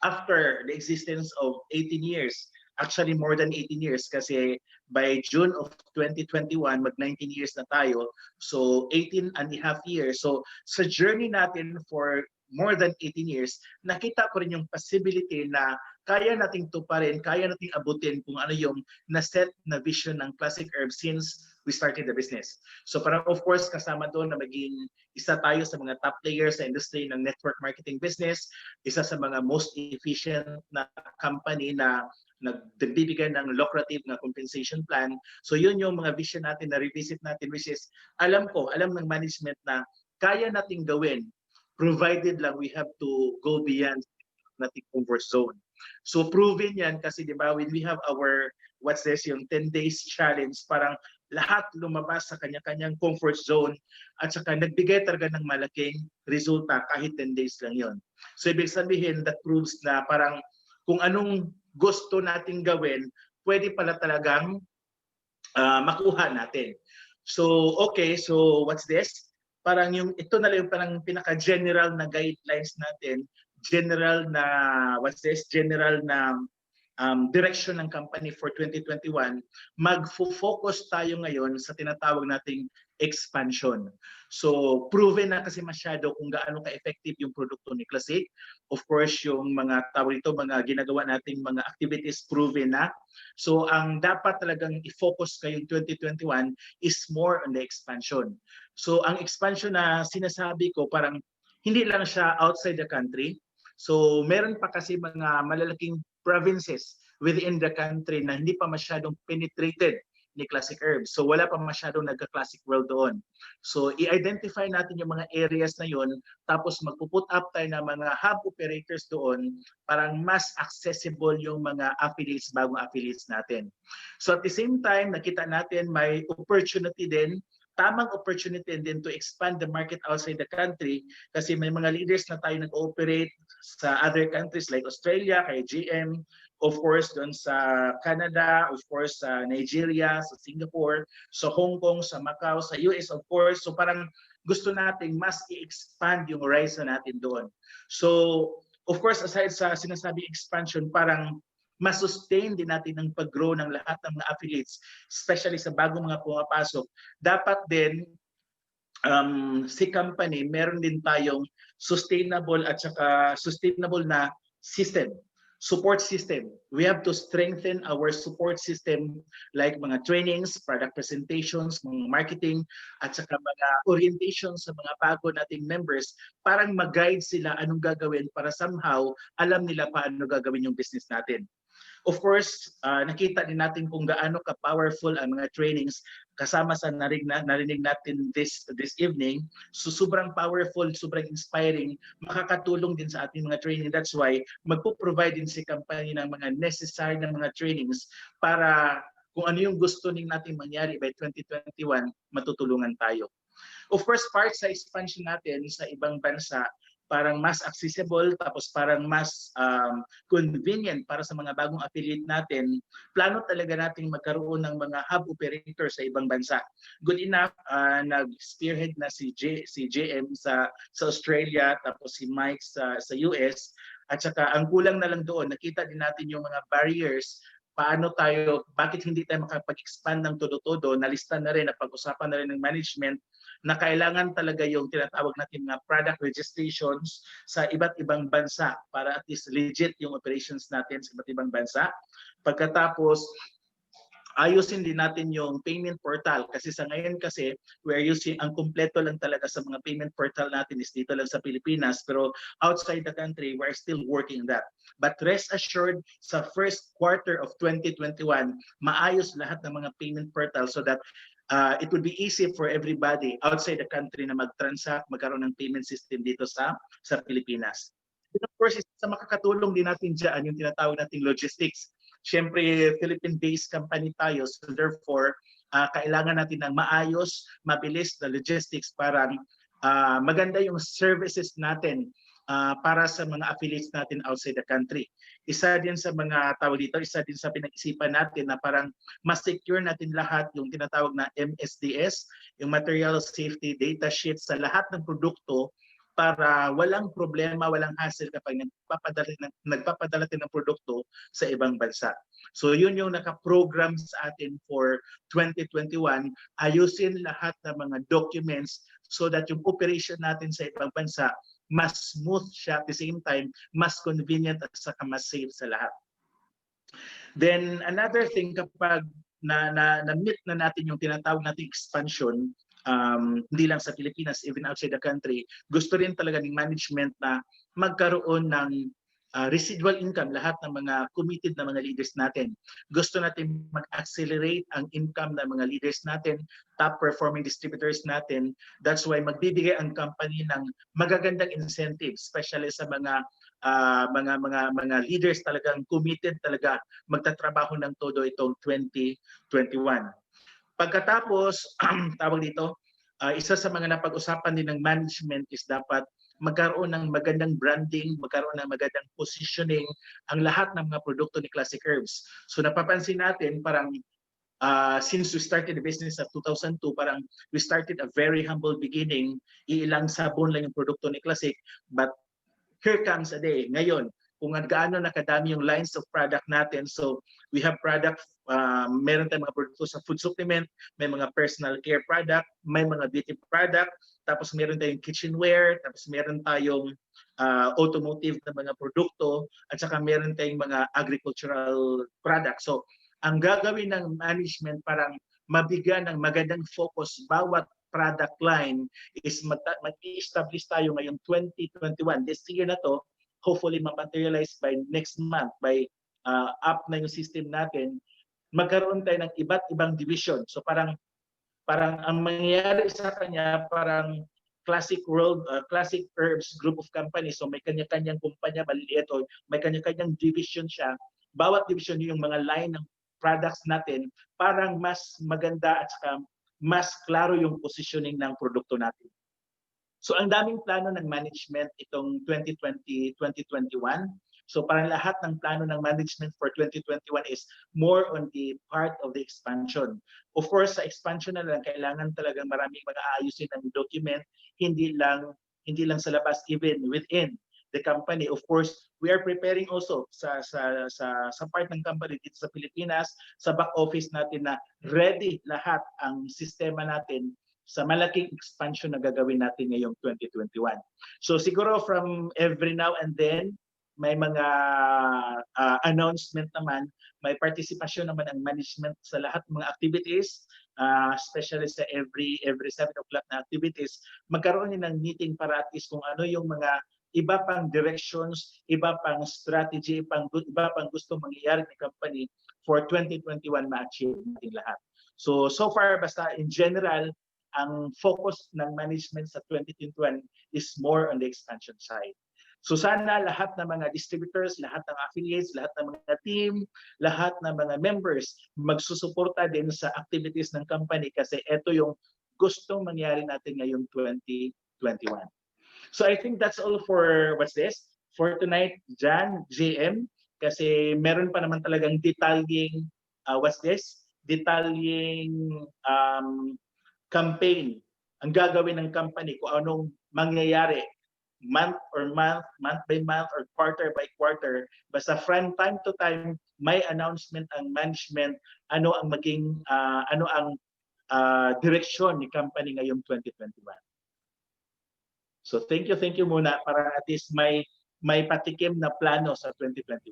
after the existence of 18 years, actually more than 18 years kasi by June of 2021, mag 19 years na tayo. So 18 and a half years. So sa journey natin for more than 18 years, nakita ko rin yung possibility na kaya nating tuparin, kaya nating abutin kung ano yung na-set na vision ng Classic Herbs since we started the business. So parang of course kasama doon na maging isa tayo sa mga top players sa industry ng network marketing business, isa sa mga most efficient na company na nagbibigay ng lucrative na compensation plan. So yun yung mga vision natin na revisit natin, which is alam ng management na kaya nating gawin provided lang we have to go beyond nating comfort zone. So proven yan kasi di ba when we have our yung 10 days challenge, parang lahat lumabas sa kanya-kanyang comfort zone at saka nagbigay talaga ng malaking resulta kahit 10 days lang yon. So ibig sabihin that proves na parang kung anong gusto nating gawin, pwede pala talagang makuha natin. So okay, so what's this? Parang ito na lang yung parang pinaka-general na guidelines natin, general na direction ng company for 2021. Magfo-focus tayo ngayon sa tinatawag nating expansion. So proven na kasi masyado kung gaano ka-effective yung produkto ni Classic. Of course, yung mga tawag ito, mga ginagawa nating mga activities proven na. So ang dapat talagang i-focus kayo 2021 is more on the expansion. So ang expansion na sinasabi ko parang hindi lang siya outside the country. So meron pa kasi mga malalaking provinces within the country na hindi pa masyadong penetrated ni Classic Herbs. So wala pa masyadong nagka-Classic World doon. So i-identify natin yung mga areas na yon, tapos magpuput up tayo ng mga hub operators doon para mas accessible yung mga affiliates, bagong affiliates natin. So at the same time, nakita natin may opportunity din tamang opportunity and then to expand the market outside the country kasi may mga leaders na tayo nag-ooperate sa other countries like Australia, kay GM, of course doon sa Canada, of course sa Nigeria, sa Singapore, sa Hong Kong, sa Macau, sa US of course. So parang gusto nating mas i-expand yung horizon natin doon. So of course aside sa sinasabing expansion, parang masustain din natin ang pag-grow ng lahat ng mga affiliates, especially sa bagong mga pumapasok. Dapat din si company, meron din tayong sustainable at saka sustainable na system, support system. We have to strengthen our support system like mga trainings, product presentations, mga marketing, at saka mga orientation sa mga bago nating members para mag-guide sila anong gagawin para somehow alam nila paano gagawin yung business natin. Of course, nakita din natin kung gaano ka-powerful ang mga trainings kasama sa narinig natin this evening. So sobrang powerful, sobrang inspiring, makakatulong din sa ating mga training. That's why magpo-provide din si company ng mga necessary na mga trainings para kung ano yung gusto natin mangyari by 2021, matutulungan tayo. Of course, part sa expansion natin sa ibang bansa, parang mas accessible, tapos parang mas convenient para sa mga bagong affiliate natin, plano talaga nating magkaroon ng mga hub operator sa ibang bansa. Good enough, nag-spearhead na si JM sa Australia, tapos si Mike sa US, at saka ang kulang na lang doon, nakita din natin yung mga barriers, paano tayo, bakit hindi tayo makapag-expand ng todo-todo, nalista na rin, napag-usapan na rin ng management, na kailangan talaga yung tinatawag natin na product registrations sa iba't ibang bansa para at least legit yung operations natin sa iba't ibang bansa. Pagkatapos, ayusin din natin yung payment portal kasi sa ngayon kasi we're using ang kumpleto lang talaga sa mga payment portal natin is dito lang sa Pilipinas, pero outside the country we're still working that. But rest assured sa first quarter of 2021 maayos lahat ng mga payment portal so that it would be easy for everybody outside the country na mag-transact, magkaroon ng payment system dito sa Pilipinas. And of course, sa makakatulong din natin dyan yung tinatawag nating logistics. Siyempre, Philippine-based company tayo, so therefore, kailangan natin ng maayos, mabilis na logistics para maganda yung services natin para sa mga affiliates natin outside the country. Isa din sa mga tawag dito, isa din sa pinag-isipan natin na parang mas secure natin lahat yung tinatawag na MSDS, yung Material Safety Data Sheet sa lahat ng produkto para walang problema, walang hassle kapag nagpapadala tayo ng produkto sa ibang bansa. So yun yung naka-program sa atin for 2021, ayusin lahat ng mga documents so that yung operation natin sa ibang bansa mas smooth siya at the same time, mas convenient at saka mas safe sa lahat. Then another thing, kapag na-meet na natin yung tinatawag nating expansion, hindi lang sa Pilipinas, even outside the country, gusto rin talaga ng management na magkaroon ng residual income, lahat ng mga committed na mga leaders natin. Gusto natin mag-accelerate ang income ng mga leaders natin, top performing distributors natin. That's why magbibigay ang company ng magagandang incentives, especially sa mga leaders talagang committed talaga magtatrabaho ng todo itong 2021. Pagkatapos, tawag dito, isa sa mga napag-usapan din ng management is dapat magkaroon ng magandang branding, magkaroon ng magandang positioning ang lahat ng mga produkto ni Classic Herbs. So napapansin natin parang since we started the business of 2002, parang we started a very humble beginning. Iilang sabon lang yung produkto ni Classic, but here comes a day. Ngayon, kung gaano nakadami yung lines of product natin. So we have product, meron tayong mga produkto sa food supplement, may mga personal care product, may mga beauty product, tapos meron tayong kitchenware, tapos meron tayong automotive na mga produkto, at saka meron tayong mga agricultural products. So ang gagawin ng management parang mabigyan ng magandang focus bawat product line is mag-establish tayo ngayong 2021. This year na to, hopefully ma-materialize by next month, by up na yung system natin, magkaroon tayo ng iba't ibang division. So parang ang mangyayari sa kanya, parang Classic Herbs group of companies. So may kanya-kanyang kumpanya, maliliit, o may kanya-kanyang division siya. Bawat division yung mga line ng products natin, parang mas maganda at saka mas klaro yung positioning ng produkto natin. So ang daming plano ng management itong 2020, 2021. So parang lahat ng plano ng management for 2021 is more on the part of the expansion. Of course, sa expansion na lang, kailangan talagang maraming mag-aayusin ng document, hindi lang sa labas, even within the company. Of course, we are preparing also sa part ng company dito sa Pilipinas, sa back office natin na ready lahat ang sistema natin sa malaking expansion na gagawin natin ngayong 2021. So siguro from every now and then, may mga announcement naman, may participation naman ang management sa lahat ng mga activities, especially sa every 7 o'clock na activities, magkaroon din ng meeting para at least kung ano yung mga iba pang directions, iba pang strategy, iba pang gusto mangyayari ng company for 2021 ma-achieve natin lahat. So far, basta in general, ang focus ng management sa 2021 is more on the expansion side. So sana lahat ng mga distributors, lahat ng affiliates, lahat ng mga team, lahat ng mga members magsusuporta din sa activities ng company kasi ito yung gustong mangyari natin ngayong 2021. So I think that's all for for tonight, Jan, JM, kasi meron pa naman talagang detalying detalying campaign ang gagawin ng company kung anong mangyayari month by month or quarter by quarter. Basta from time to time may announcement ang management ano ang maging direksyon ni company ngayong 2021. So thank you muna para at least may patikim na plano sa 2021.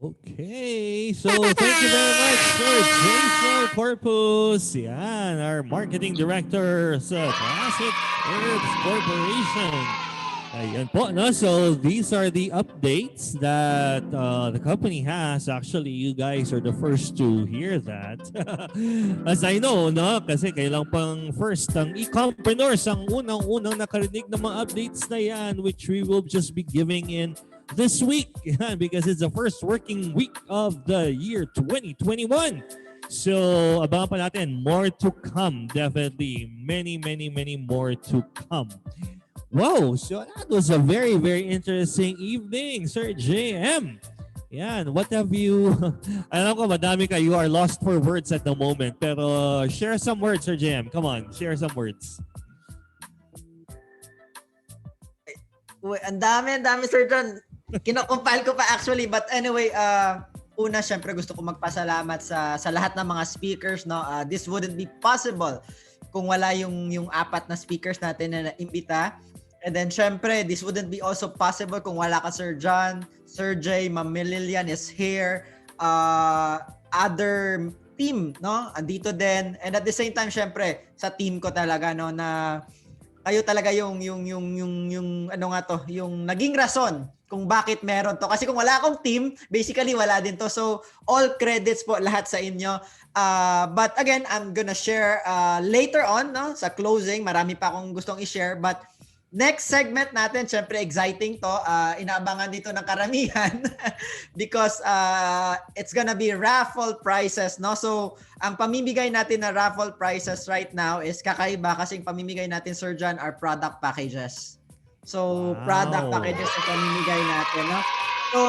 Okay, so thank you very much, Sir Jason Corpus. Yan, our marketing director sa Classic Herbs Corporation. Ayan po, no? So these are the updates that the company has. Actually, you guys are the first to hear that. As I know, no? Kasi kailang pang first ang e-compreneurs ang unang nakarinig ng mga updates na yan, which we will just be giving in this week because it's the first working week of the year 2021. So, abangan pa natin. More to come. Definitely. Many more to come. Wow. So, that was a very, very interesting evening, Sir JM. Yan. What have you... Alam ko, madami ka. You are lost for words at the moment. Pero, share some words, Sir JM. Come on. Share some words. Uy, ang dami, Sir John. Kino-compile ko pa actually, but anyway, una syempre gusto ko magpasalamat sa lahat ng mga speakers, no. This wouldn't be possible kung wala yung apat na speakers natin na naimbita. And then syempre, this wouldn't be also possible kung wala ka, Sir John, Sir Jay, Ma'am Lilian is here, other team, no, andito din. And at the same time, syempre, sa team ko talaga, no, na kayo talaga yung ano nga to, yung naging rason kung bakit meron to. Kasi kung wala akong team, basically wala din to. So all credits po lahat sa inyo. But again, I'm gonna share later on, no, sa closing. Marami pa akong gustong i-share. But next segment natin, syempre exciting to. Inaabangan dito ng karamihan because it's gonna be raffle prizes, no? So, ang pamimigay natin na raffle prizes right now is kakaiba kasi yung pamimigay natin, Sir John, are product packages. So, wow. Product packages ang pamimigay natin, no? So,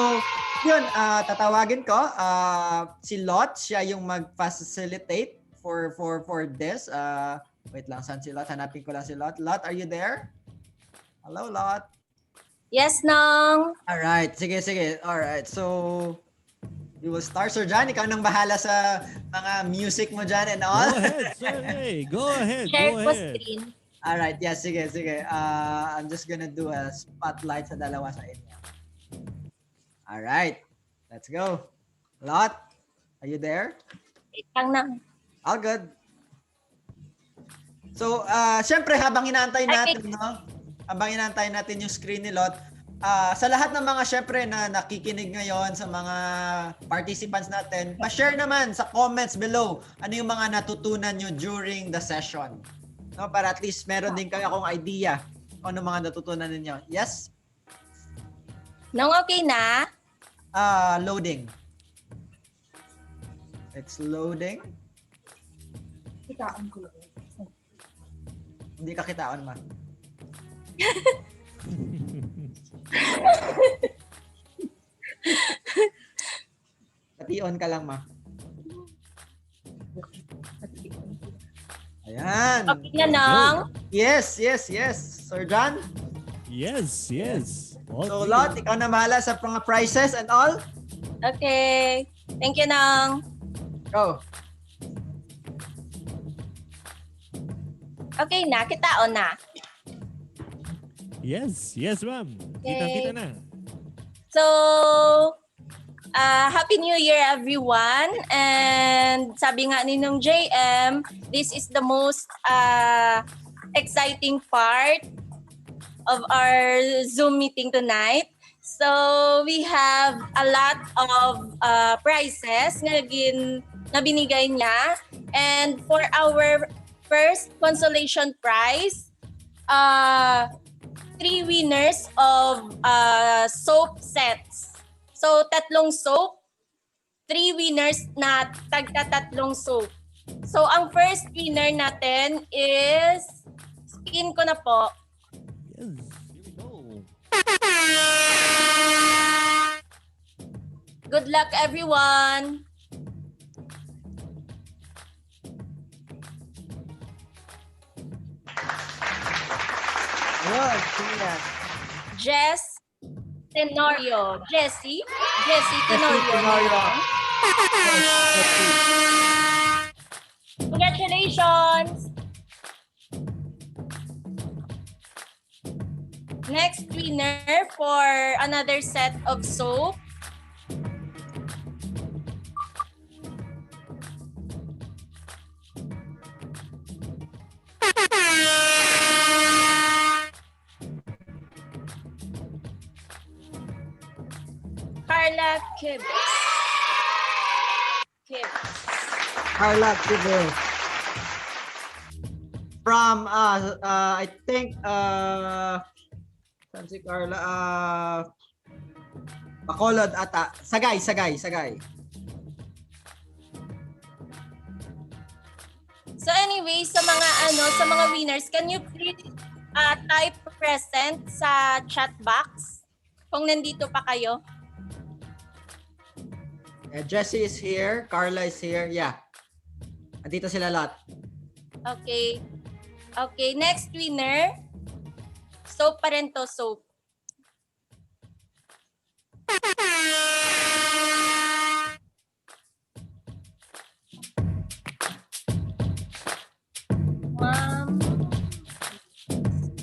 yun, tatawagin ko si Lot, siya yung mag-facilitate for this. Wait lang, saan si Lot? Hanapin ko lang si Lot. Lot, are you there? Hello, Lot. Yes, Nong. Alright, sige. Alright, so you will start, Sir John. Ikaw nang bahala sa mga music mo dyan and all. Go ahead, Sir Jay. Go ahead. Share Go po ahead. screen. Alright, yeah, sige. I'm just gonna do a spotlight sa dalawa sa inyo. Alright, let's go. Lot, are you there? Wait lang na. All good. So, syempre habang inaantay natin, no? Habang inaantay natin yung screen ni Lot, sa lahat ng mga syempre na nakikinig ngayon, sa mga participants natin, pa-share naman sa comments below ano yung mga natutunan nyo during the session. No, para at least meron din kayo akong idea kung ano mga natutunan ninyo. Yes? Nong, okay na? Loading. It's loading. Hindi ka kitaan, ma. Pati-on ka lang, ma. Ayan. Okay na, Nong? Yes. Sir John? Yes. So, Lot, ikaw na bahala sa mga prizes and all. Okay. Thank you, Nong. Go. Okay na, kitaon na. Yes, ma'am. Okay. Kita na. So, Happy New Year, everyone. And sabi nga ni nung JM, this is the most exciting part of our Zoom meeting tonight. So, we have a lot of prizes na binigay niya. And for our first consolation prize, 3 winners of soap sets. So, 3 soap, 3 winners na tagta-3 soap. So, ang first winner natin is, spin ko na po. Yes, here we go. Good luck, everyone. Good. Sino yan? Jess Tenorio. Jessie Tenorio. Tenorio. Congratulations! Next winner for another set of soap. Carla Kibbs. Carla Kibbs. From, I think, saan si Carla? Bacolod ata. Sagay. So anyway, sa mga winners, can you please type present sa chat box kung nandito pa kayo? Jessie is here. Carla is here. Yeah. Andito sila lahat. Okay. Okay, next winner. Soap pa rin to, soap.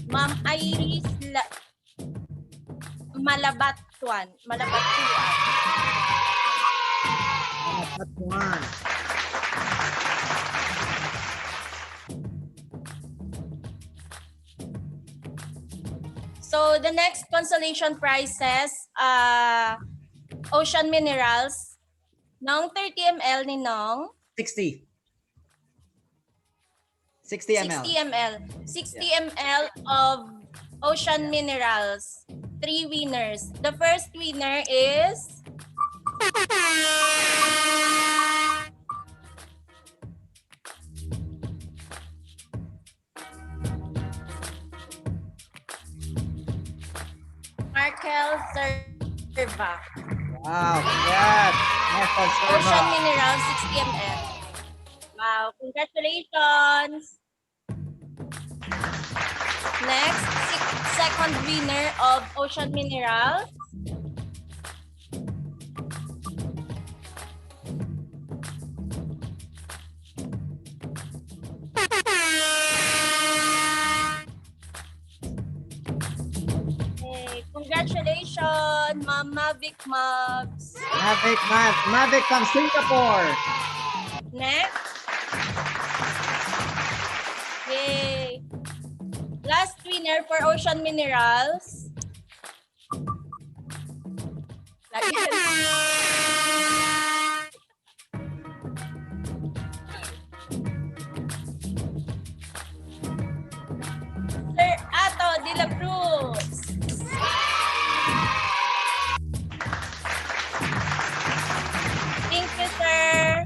Ma'am Iris Malabatuan. So the next consolation prizes, Ocean Minerals, Nong 30 ml ni Nong. 60. 60 ml. 60 ml. 60 ml of Ocean Minerals. 3 winners. The first winner is Markel Serva. Wow, congrats. Markel Serva. Ocean Minerals, 60 ml. Wow, congratulations. Next, second winner of Ocean Minerals. Hey, congratulations, Ma'am Mavic Mubs. Mavic from Singapore. Next. Yay. Last winner for Ocean Minerals. Sir Ato de la Cruz. Thank you, sir.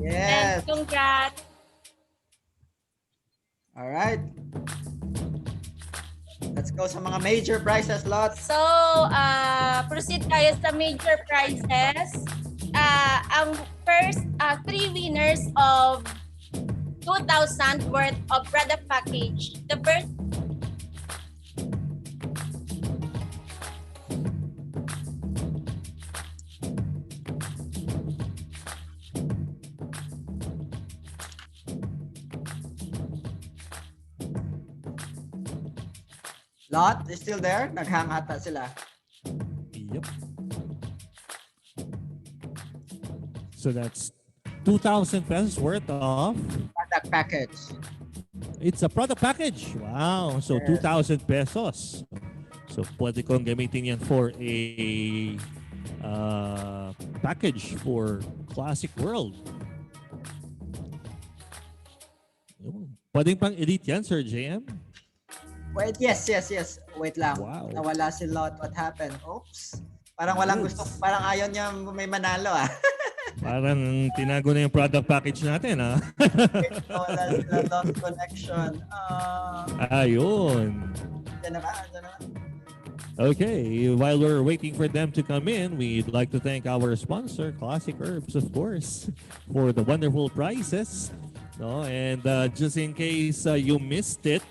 Yes. And congrats. go sa mga major prizes, Lot. So, proceed tayo sa major prizes. Ang first, 3 winners of 2,000 worth of product package. The first Lot is still there? Naghang ata sila. Yep. So that's 2,000 pesos worth of. Product package. It's a product package. Wow. So Yeah. 2,000 pesos. So pwede kong gamitin yan for a package for Classic World. Yun. Pwedeng pang elite yan, Sir JM? Wait, yes. Wait lang. Wow. Nawala si Lot. What happened? Oops. Parang walang gusto, parang ayaw niya may manalo ah. Parang tinago na yung product package natin, ha? Wala sila lost connection. Ayun. Diyan na ba? Okay, while we're waiting for them to come in, we'd like to thank our sponsor, Classic Herbs, of course, for the wonderful prizes. No, and just in case you missed it,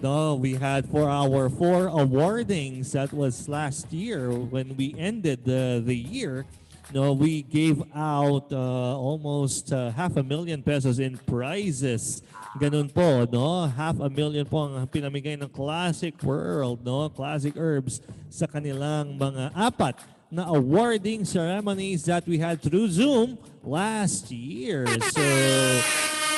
no, we had for our 4 awardings that was last year when we ended the year. No, we gave out almost 500,000 pesos in prizes. Ganun po, no? 500,000 po ang pinamigay ng Classic World, no? Classic Herbs sa kanilang mga 4 na awarding ceremonies that we had through Zoom last year. So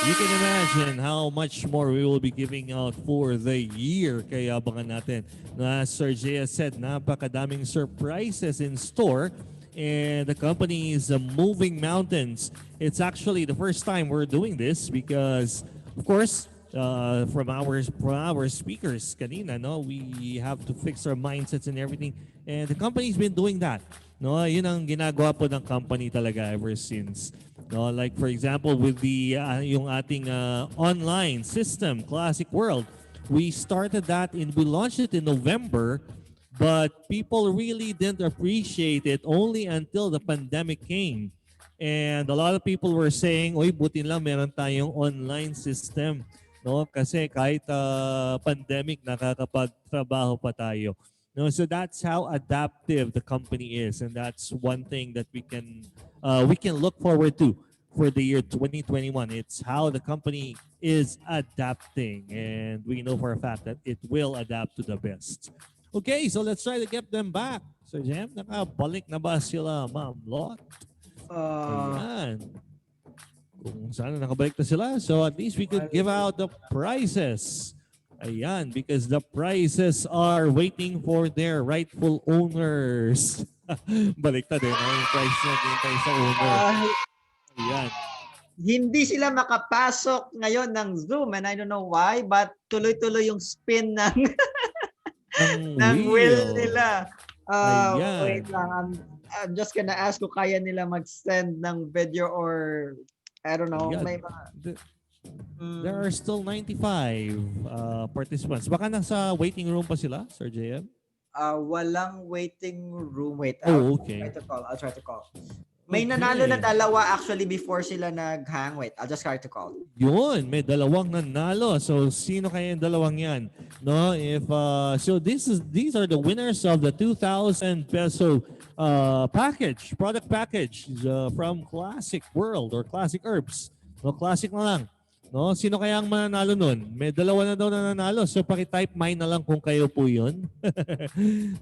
you can imagine how much more we will be giving out for the year. Kaya abangan natin. Na Sir Jay said, napakadaming surprises in store. And the company is moving mountains. It's actually the first time we're doing this because, of course, from our speakers kanina, no, we have to fix our mindsets and everything. And the company's been doing that. No, yun ang ginagawa po ng company talaga ever since. No, like for example with the yung ating online system, Classic World, we started that and we launched it in November, but people really didn't appreciate it only until the pandemic came. And a lot of people were saying, "Oy, buti lang meron tayong online system." No, kasi kahit pandemic nakakapagtrabaho pa tayo. No, so that's how adaptive the company is, and that's one thing that we can look forward to for the year 2021. It's how the company is adapting, and we know for a fact that it will adapt to the best. Okay, so let's try to get them back. So Jem, nakabalik na ba sila, Ma'am Lot? Ayan. Kung sana nakabalik na sila, so at least we could give out the prizes. Ayan, because the prizes are waiting for their rightful owners. Baliktad din, yung prize na tayo sa owner. Ayan. Hindi sila makapasok ngayon ng Zoom and I don't know why, but tuloy-tuloy yung spin ng ng wheel nila. Wait lang, I'm just gonna ask kung kaya nila mag-send ng video or I don't know. Ayan. May mga... There are still 95 participants. Baka nasa waiting room pa sila, Sir JM? Walang waiting room. Wait. Okay. I'll try to call. May nanalo na dalawa actually before sila nag-hang. Wait, I'll just try to call. Yun, may dalawang nanalo. So sino kaya yung dalawang yan? No, if so these are the winners of the 2,000 peso product package from Classic World or Classic Herbs. No, classic na lang. No, sino kaya ang mananalo nun? May dalawa na daw na nanalo. So paki-type mine na lang kung kayo po 'yun.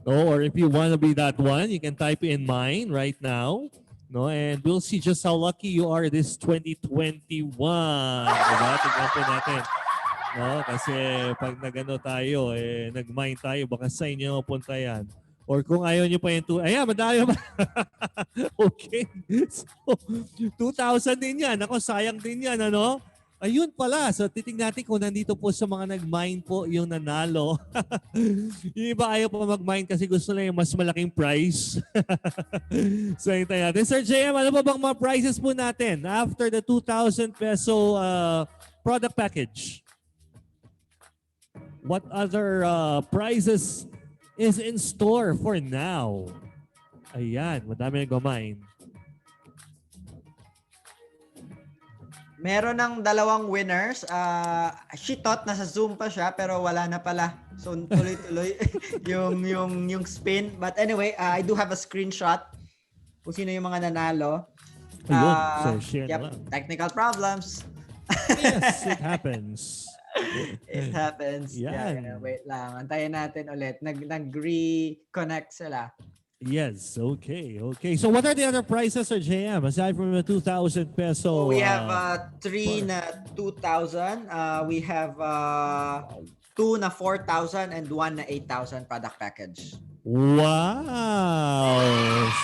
No, or if you want to be that one, you can type in mine right now. No, and we'll see just how lucky you are this 2021. Diba? Tignan po natin. No, kasi pag nagano tayo, nag-mine tayo, baka sa inyo punta yan. Or kung ayaw nyo pa yung ayan, madami ba? Okay. So, 2,000 din yan. Ako, sayang din yan, ano? Ayun pala. So, titignan natin kung nandito po sa mga nag-mine po yung nanalo. Yung iba ayaw pa mag-mine kasi gusto na yung mas malaking prize. So, hintayin natin. Sir JM, ano ba bang mga prizes po natin after the 2,000 peso product package? what other prizes is in store for now? Ayan, madami nag-mine. Meron ng dalawang winners. She thought nasa Zoom pa siya pero wala na pala. So tuloy-tuloy yung spin. But anyway, I do have a screenshot kung sino yung mga nanalo. Ayun, so share Yep, na lang. technical problems. Yes, it happens. It happens. Yan. Yeah, wait lang. Antayin natin ulit. Nag-reconnect sila. Yes, okay. So what are the other prizes, Sir JM, aside from the 2,000 peso? We have 3 na 2,000. We have 2 na 4,000 and 1 na 8,000 product package. Wow!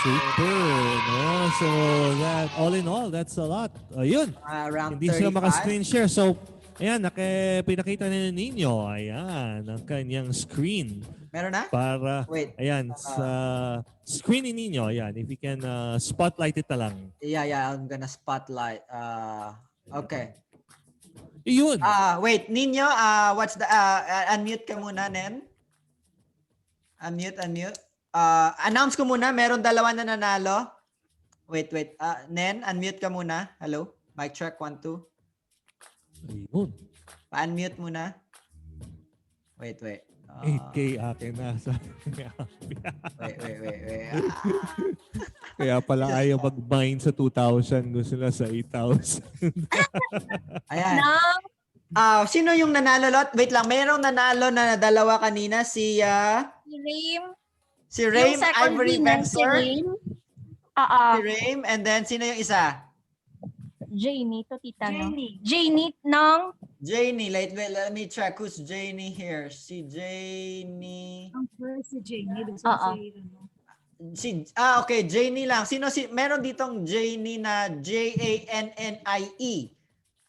Super! No? So that, all in all, that's a lot. Ayun. Around Hindi sila 35. maka-screen share. So, ayan, pinakita na ninyo. Ayan, ang kanyang screen. Meron na? Para, Wait. ayan, sa screen ninyo, ayan, if you can spotlight it na lang. Yeah, I'm gonna spotlight. Okay. Yun. Wait, Nino, what's the, unmute ka muna, Nen. Unmute. Announce ko muna, meron dalawa na nanalo. Wait. Nen, unmute ka muna. Hello? Mic check, 1, 2. Ayun. Pa-unmute muna. Wait. 8K akin na. Wait. Kaya pala ayaw mag-bind sa 2,000. Gusto na sa 8,000. Ayan. No. Sino yung nanalo lot? Wait lang, mayroong nanalo na dalawa kanina. Si Raim Ivory Vensor. Si Raim. And then, sino yung isa? Janie, to tita, no? Janie ng... Janie. Let me check who's Janie here. Si Janie. Si Janie. Okay, Janie lang. Meron ditong Janie na Jannie.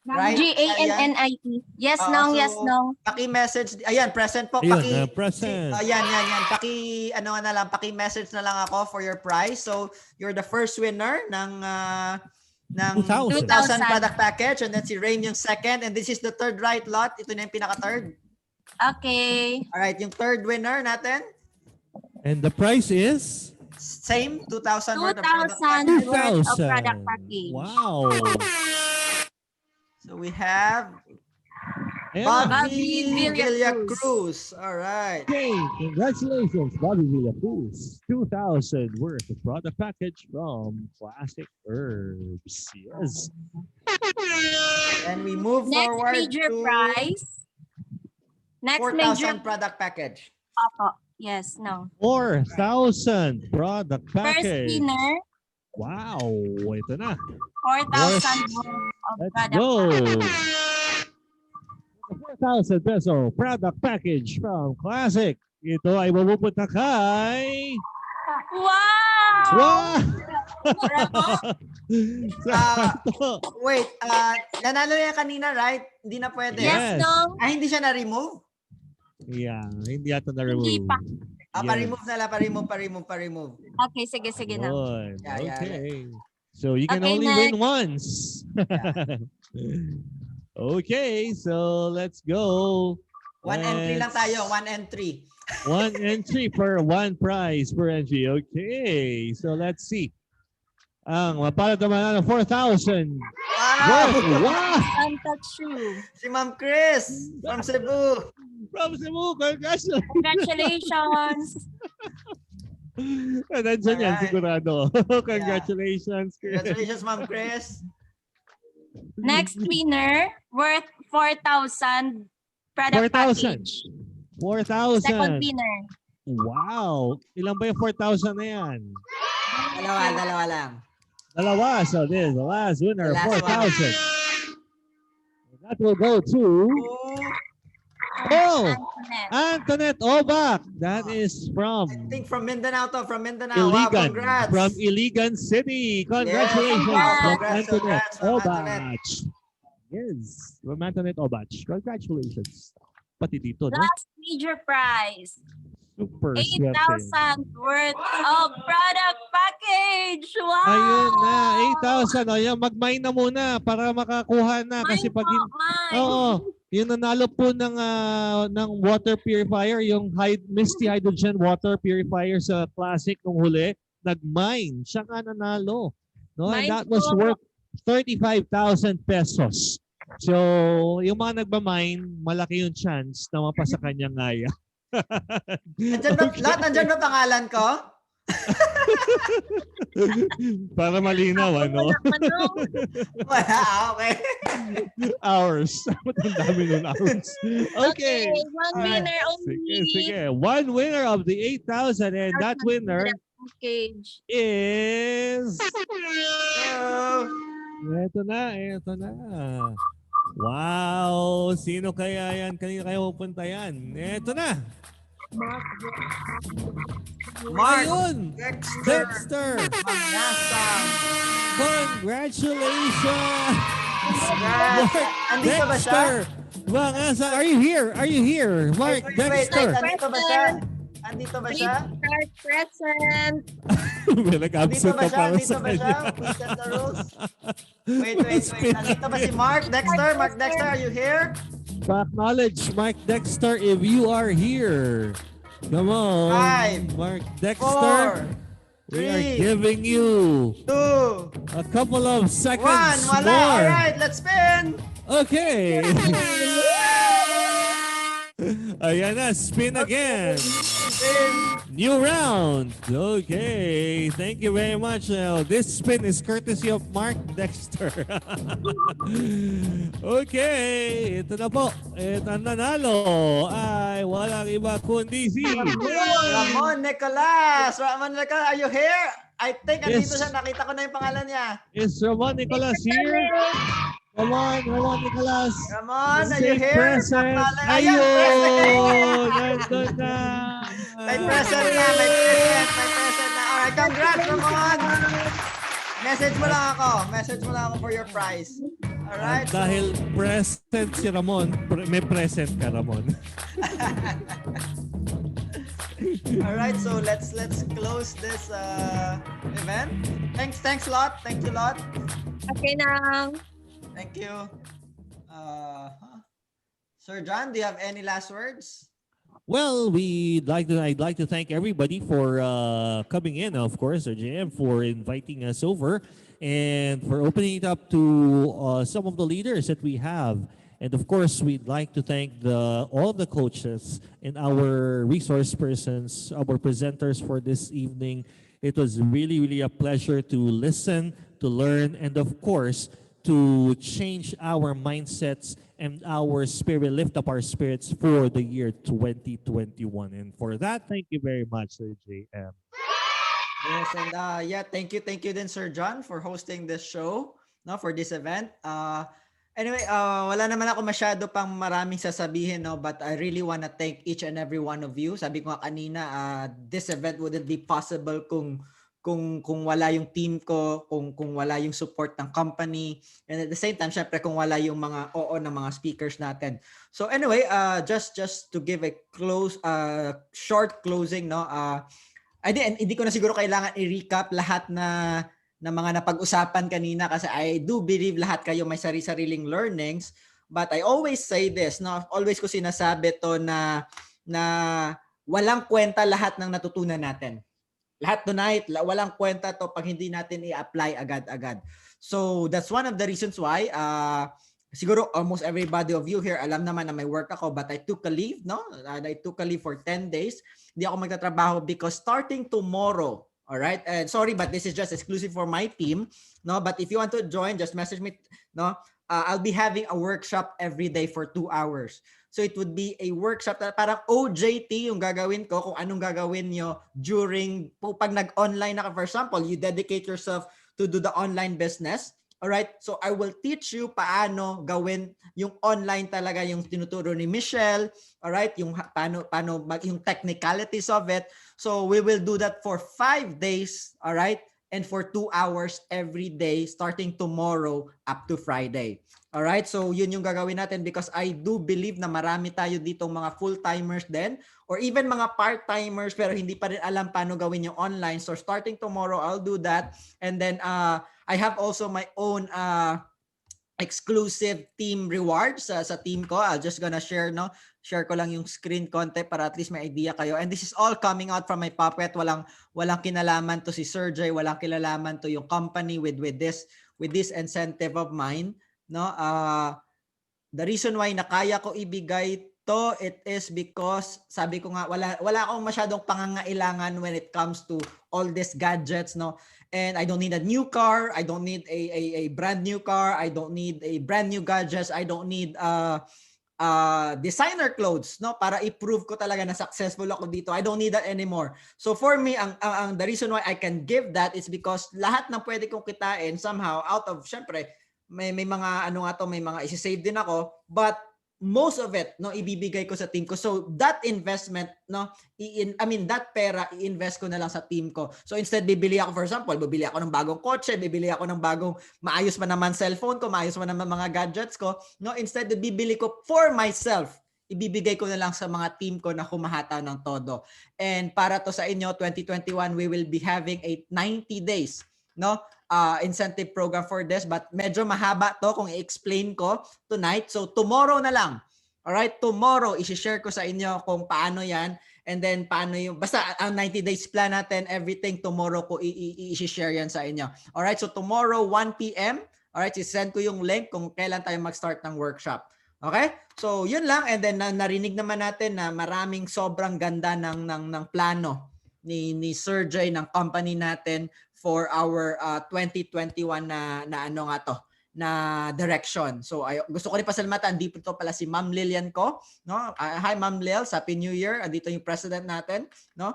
Right? Jannie. Yes, Oo, nong, so, yes, nong. Paki-message. Ayan, present po. Ayun, present. Ayan. Paki-message na lang ako for your prize. So, you're the first winner ng 2,000 product package. And then si Rain yung second. And this is the third right lot. Ito na yung pinaka-third. Okay. Alright, yung third winner natin. And the price is? Same, 2,000 worth of product 2,000 package. worth of product package. Wow. So we have Ayan. Bobby Villa Cruz. All right. Okay, congratulations, Bobby Villa Cruz. 2,000 worth of product package from Classic Herbs. Yes. And we move Next forward major to prize. Next 4,000 major product package. Opo. Yes, no. 4,000 product First package. winner, Wow, ito na. 4,000 worth of Let's product go. package. 4,000 peso product package from Classic. Ito ay mapupunta kay... Wow! Wow! Wait, nanalo yan kanina, right? Hindi na pwede. Yes. Yes, no. Hindi siya na-remove? Yeah, hindi yata na-remove. Hindi pa. Pa-remove na lang, pa-remove. Okay, sige na. Yun. Yeah. Okay. So you can Okay, only win next. once. Okay, so let's go. One entry lang tayo, 1 entry. One entry per one prize per entry. Okay, so let's see. Ang mapalad naman ng 4,000. Wow! Wow! Santa True. Si Ma'am Chris from Cebu. From Cebu, congratulations! Congratulations. Nandiyan yan, Alright. sigurado. Congratulations, Chris. Congratulations, Ma'am Chris. Next winner, worth 4,000 product 4,000. package. 4,000. Second winner. Wow! Ilan ba yung 4,000 na yan? Dalawa lang. Dalawa. So this is the last winner, The last 4,000. That will go to Antoinette Obak. That is from I think from Mindanao to, from Mindanao. Wow, Iligan. congrats. From Iligan City. Congratulations Yes. from Congrats, Antoinette congrats from Obach. Yes, from Antoinette Obach. Congratulations. Pati dito, no? Last major prize, Super swerte. 8,000 worth of product package. Wow! Ayun na, 8,000. O yan, mag-mine na muna para makakuha na. Kasi pag... Oo. yung nanalo po ng water purifier, yung Misty Hydrogen water purifier sa Classic nung huli, nag-mine. Siya nga nanalo. No? And Mine that was po. worth 35,000 pesos. So, yung mga nagmamine, malaki yung chance na mapasa kanyang ngaya. Nandyan ba pangalan ko? Para malinaw, ano? Wala, okay. Hours. Ang dami nun, hours. Okay. One winner Sige, only. sige. One winner of the 8,000 and that winner Package. is... Hello. Ito na. Wow! Sino kaya yan? Kanina kayo pupunta yan? Ito na! Mark Ayun! Dexter! Magnasa. Congratulations! Congrats. Andito ba siya? Mangasa, are you here? Are you here? Mark Wait, Dexter! andito ba siya? Andito ba siya? Card present. May nag-absent Andito ba na siya? para Andito sa ba siya? kanya. We set the rules. Wait. Andito ba si Mark Dexter? Mark Dexter, are you here? Acknowledge Mark Dexter if you are here. Come on. 5, Mark Dexter. 4, We are 3, giving you 2, a couple of 1. seconds Wala. more. Alright, let's spin. Okay. Ayan na, spin again. Spin. New round. Okay. Thank you very much. This spin is courtesy of Mark Dexter. Okay. Ito na po. Ito ang nanalo ay walang iba kundi si... Ramon Nicolas. Are you here? I think andito Yes. siya. Nakita ko na yung pangalan niya. Is Ramon Nicolas here? Come on, Ramon Nicolas. Ramon, are Say you here? present. Ayan, present. Ayun! Nandun na. May present na. Alright, congrats, Ramon. Message mo lang ako for your prize. Alright. Dahil present si Ramon, may present ka, Ramon. Alright, so let's close this event. Thanks a lot. Thank you a lot. Okay na. Thank you. Sir John, do you have any last words? Well, I'd like to thank everybody for coming in, of course, our JM, for inviting us over and for opening it up to some of the leaders that we have. And of course, we'd like to thank all the coaches and our resource persons, our presenters for this evening. It was really, really a pleasure to listen, to learn, and of course, to change our mindsets and our spirit, lift up our spirits for the year 2021. And for that, thank you very much, Sir JM. Yes, and thank you then, Sir John, for hosting this show, no, for this event. Anyway, wala naman ako masyado pang maraming sasabihin, no, but I really want to thank each and every one of you. Sabi ko nga kanina, this event wouldn't be possible kung wala yung team ko, kung wala yung support ng company, and at the same time, syempre kung wala yung mga ng mga speakers natin. So anyway, just to give a short closing, no, hindi ko na siguro kailangan i-recap lahat na mga napag-usapan kanina kasi I do believe lahat kayo may sari-sariling learnings, but I always say this, no, always ko sinasabi to na walang kwenta lahat ng natutunan natin. Lahat tonight, walang kwenta to pag hindi natin i-apply agad-agad. So that's one of the reasons why siguro almost everybody of you here alam naman na may work ako, but I took a leave, no? I took a leave for 10 days. Hindi ako magtatrabaho because starting tomorrow, all right? And sorry, but this is just exclusive for my team, no? But if you want to join, just message me, no? I'll be having a workshop every day for 2 hours. So it would be a workshop na parang OJT yung gagawin ko kung anong gagawin nyo during, pag nag-online na ka, for example, you dedicate yourself to do the online business. Alright? So I will teach you paano gawin yung online talaga, yung tinuturo ni Michelle. Alright? Yung paano yung technicalities of it. So we will do that for 5 days. Alright? And for 2 hours every day starting tomorrow up to Friday. Alright, so yun yung gagawin natin because I do believe na marami tayo ditong mga full-timers din or even mga part-timers pero hindi pa rin alam paano gawin yung online. So starting tomorrow, I'll do that. And then I have also my own exclusive team rewards sa team ko. I'm just gonna share ko lang yung screen konti para at least may idea kayo. And this is all coming out from my pocket. Walang kinalaman to si Sir Jay, walang kinalaman to yung company with this incentive of mine, no? The reason why nakaya ko ibigay to, it is because sabi ko nga wala akong masyadong pangangailangan when it comes to all these gadgets, no? And I don't need a new car, I don't need a brand new car, I don't need a brand new gadgets, I don't need designer clothes, no, para i-prove ko talaga na successful ako dito. I don't need that anymore. So for me, ang the reason why I can give that is because lahat ng pwede kong kitain somehow out of, syempre may mga may mga isi-save din ako, but most of it, no, ibibigay ko sa team ko. So that investment, no, that pera i-invest ko na lang sa team ko. So instead bibili ako, for example, bibili ako ng bagong kotse, bibili ako ng bagong maayos man naman cellphone ko, maayos man naman mga gadgets ko, no, instead bibili ko for myself, ibibigay ko na lang sa mga team ko na humahata ng todo. And para to sa inyo, 2021, we will be having a 90 days, no, incentive program for this, but medyo mahaba to kung i-explain ko tonight. So tomorrow na lang. All right, tomorrow i-share ko sa inyo kung paano 'yan, and then paano yung basta ang 90 days plan natin, everything tomorrow ko i-share 'yan sa inyo. All right, so tomorrow 1 PM, all right, i-send ko yung link kung kailan tayo mag-start ng workshop. Okay? So yun lang, and then narinig naman natin na maraming sobrang ganda ng plano ni Sir Jay ng company natin for our 2021 na direction. So gusto ko rin pasalamatan, dito pala si Ma'am Lilian ko, no? Hi Ma'am Lil, Happy New Year. Dito yung president natin, no?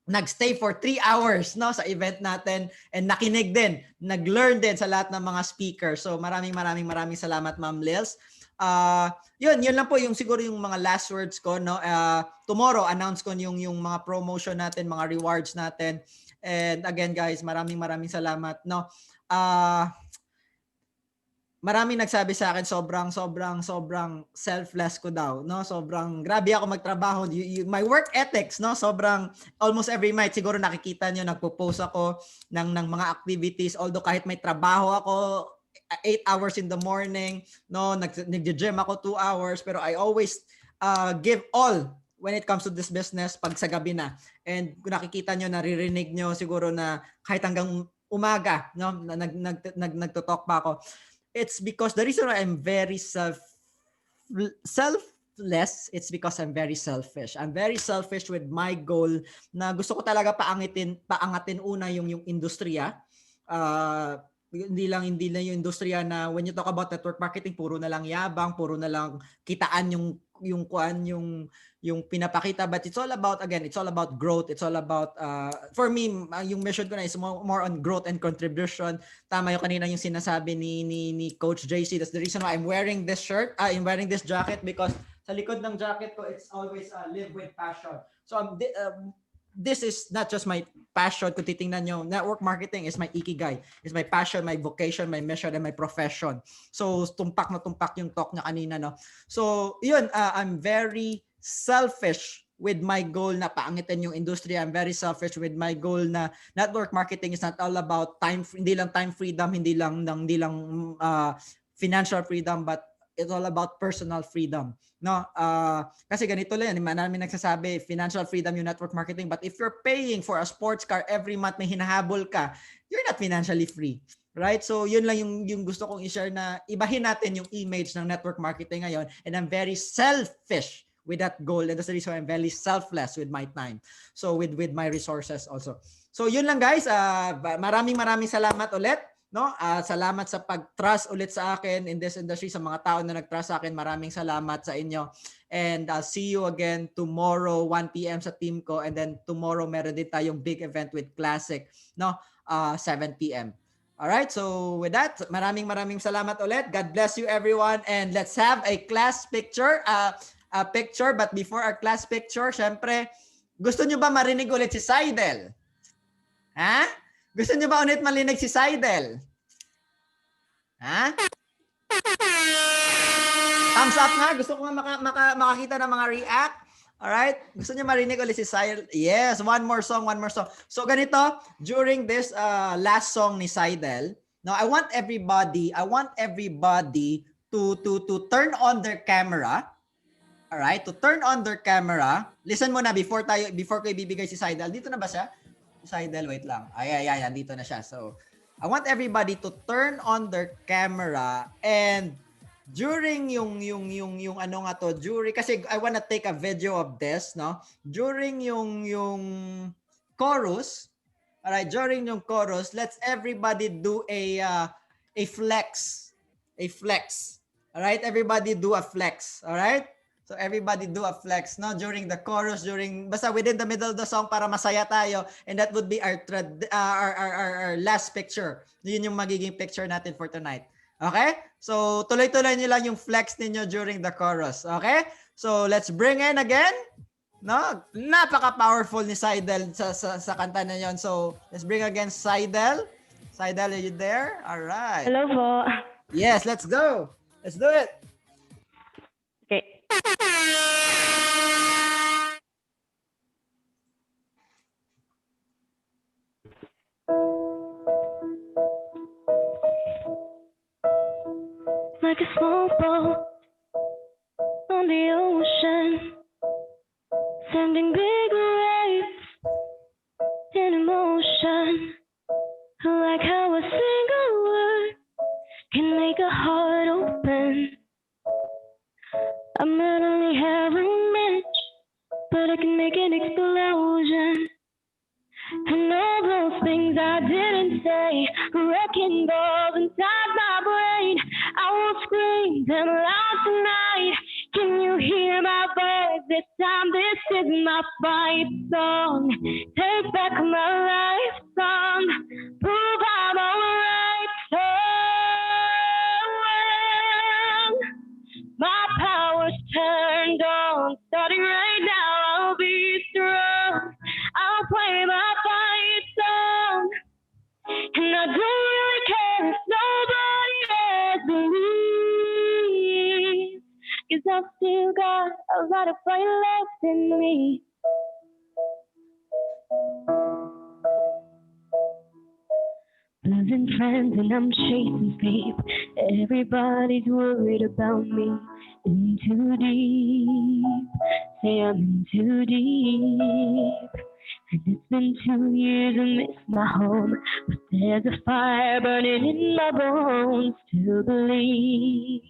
Nagstay for 3 hours, no, sa event natin, and nakinig din, nag-learn din sa lahat ng mga speakers. So maraming salamat Ma'am Lils. Yun lang po yung siguro yung mga last words ko, no. Tomorrow announce ko yung mga promotion natin, mga rewards natin. And again guys, maraming salamat, no. Maraming nagsabi sa akin sobrang selfless ko daw, no. Sobrang grabe ako magtrabaho. My work ethics, no, sobrang almost every night siguro nakikita nyo nagpo-post ako ng mga activities, although kahit may trabaho ako 8 hours in the morning, no, nag-gym ako 2 hours, pero I always give all when it comes to this business pag sa gabi na. And kung nakikita nyo, naririnig nyo siguro na kahit hanggang umaga, no, nagto-talk pa ako. It's because the reason why I'm very selfless, it's because I'm very selfish. I'm very selfish with my goal na gusto ko talaga paangatin una yung industriya. Hindi lang yung industriya na when you talk about network marketing, puro na lang yabang, puro na lang kitaan yung pinapakita, but it's all about growth. It's all about for me, yung mission ko na is more on growth and contribution. Tama yung kanina yung sinasabi ni Coach JC. That's the reason why I'm wearing this shirt, I'm wearing this jacket, because sa likod ng jacket ko, it's always live with passion. So this is not just my passion. Kung titingnan nyo, network marketing is my ikigai. It's my passion, my vocation, my mission, and my profession. So tumpak yung talk niya kanina, no. So yun, I'm very selfish with my goal na paangitin yung industry. I'm very selfish with my goal na network marketing is not all about time, hindi lang time freedom, hindi lang financial freedom, but it's all about personal freedom, no. Kasi ganito lang, namin nagsasabi financial freedom yung network marketing, but if you're paying for a sports car every month, may hinahabol ka, you're not financially free, right? So yun lang yung gusto kong i-share, na ibahin natin yung image ng network marketing ngayon. And I'm very selfish with that goal, and that's the reason I'm very selfless with my time, so with my resources also. So yun lang guys, maraming salamat ulit, no. Salamat sa pag-trust ulit sa akin in this industry, sa mga tao na nag-trust sa akin. Maraming salamat sa inyo, and I'll see you again tomorrow 1 PM sa team ko, and then tomorrow meron din tayong big event with Classic, no, 7 PM. All right, so with that, maraming salamat ulit. God bless you everyone, and let's have a class picture. But before our class picture, syempre, gusto nyo ba marinig ulit si Seidel? Ha? Gusto nyo ba ulit marinig si Seidel? Ha? Thumbs up nga. Gusto ko nga makakita ng mga react. Alright? Gusto nyo marinig ulit si Seidel? Yes, one more song. So ganito, during this last song ni Seidel, Now I want everybody to turn on their camera. All right, to turn on their camera. Listen mo na before ko ibibigay si Seidel. Dito na ba siya? Si Seidel, wait lang. Ay, dito na siya. So, I want everybody to turn on their camera, and during yung ano nga to, during, kasi I wanna take a video of this, no? During yung chorus, all right, during yung chorus, let's everybody do a flex. A flex. All right, everybody do a flex, all right? So everybody do a flex, no? During the chorus, basta within the middle of the song para masaya tayo, and that would be our last picture. Yun yung magiging picture natin for tonight. Okay? So tuloy-tuloy niyo lang yung flex ninyo during the chorus. Okay? So let's bring in again. No? Napaka-powerful ni Seidel sa kanta na yun. So let's bring again Seidel. Seidel, are you there? All right. Hello po. Yes, let's go. Let's do it. Okay. Like a small boat on the ocean, sending big waves in motion. Like how a single word can make a heart open. I might only have a match, but I can make an explosion. And all those things I didn't say, wrecking balls inside my brain. I will scream them loud tonight. Can you hear my voice? This time this is my fight song. Take back my life song. Prove I'm alright. Oh, my power's turned on. Starting right now, I'll be strong. I'll play my fight song. And I don't really care if nobody else believes. 'Cause I've still got a lot of fight left in me. Losing friends and I'm chasing sleep. Everybody's worried about me. In too deep. Say I'm in too deep. And it's been 2 years and miss my home. But there's a fire burning in my bones. Still believe.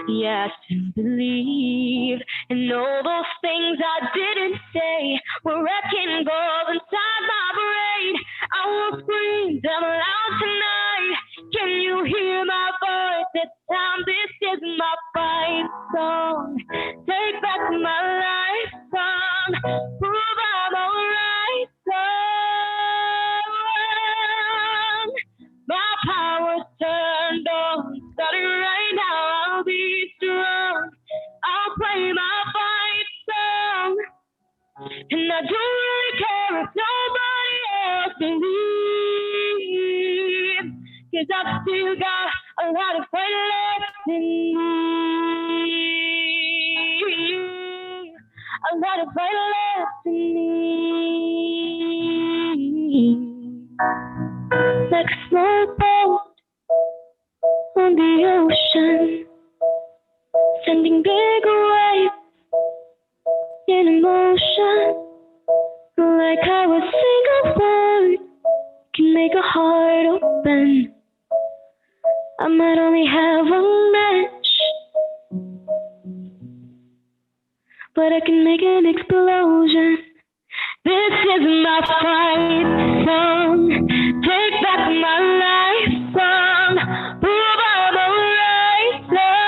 Yeah, I still believe. And all those things I didn't say were wrecking balls inside my brain. I will scream them loud tonight. Can you hear my voice? This time this is my fight song. Take back my life song. Prove I'm alright song. My power's turned on. Starting right now, I'll be strong. I'll play my fight song. And I don't really care if nobody else believes. 'Cause I've still got a lot of fight left in me. A lot of fight left in me. Like a small boat on the ocean, sending big waves in motion. Like how a single word can make a heart open. I might only have a match, but I can make an explosion. This is my fight song. Take back my life song. Prove I'm alright song.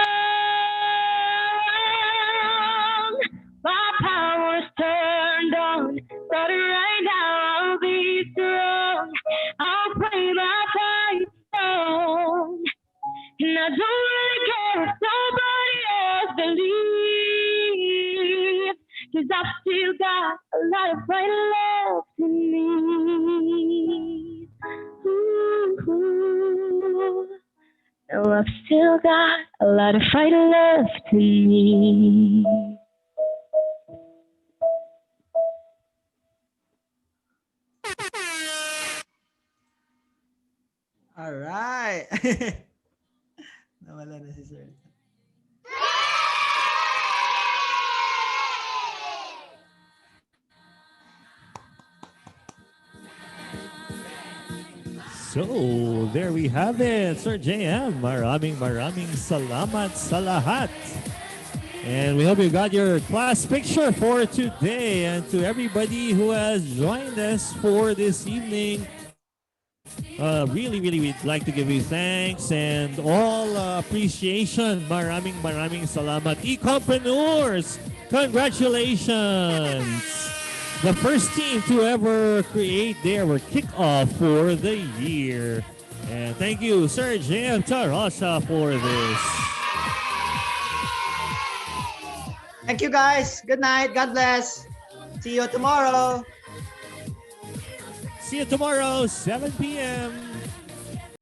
My power's turned on. Starting right now, I'll be strong. I'll play my fight song. And I don't really care if nobody else believes. 'Cause I've still got a lot of fight left in me. Ooh. No, I've still got a lot of fight left in me. Alright. Nawala na si Sir. So, there we have it. Sir JM, maraming salamat sa lahat. And we hope you got your class picture for today. And to everybody who has joined us for this evening, really, we'd like to give you thanks and all appreciation. Maraming salamat. E-Compreneurs, congratulations. The first team to ever create their kickoff for the year. And thank you, Sir J.M. Tarosa, for this. Thank you guys. Good night. God bless. See you tomorrow. See you tomorrow, 7 p.m.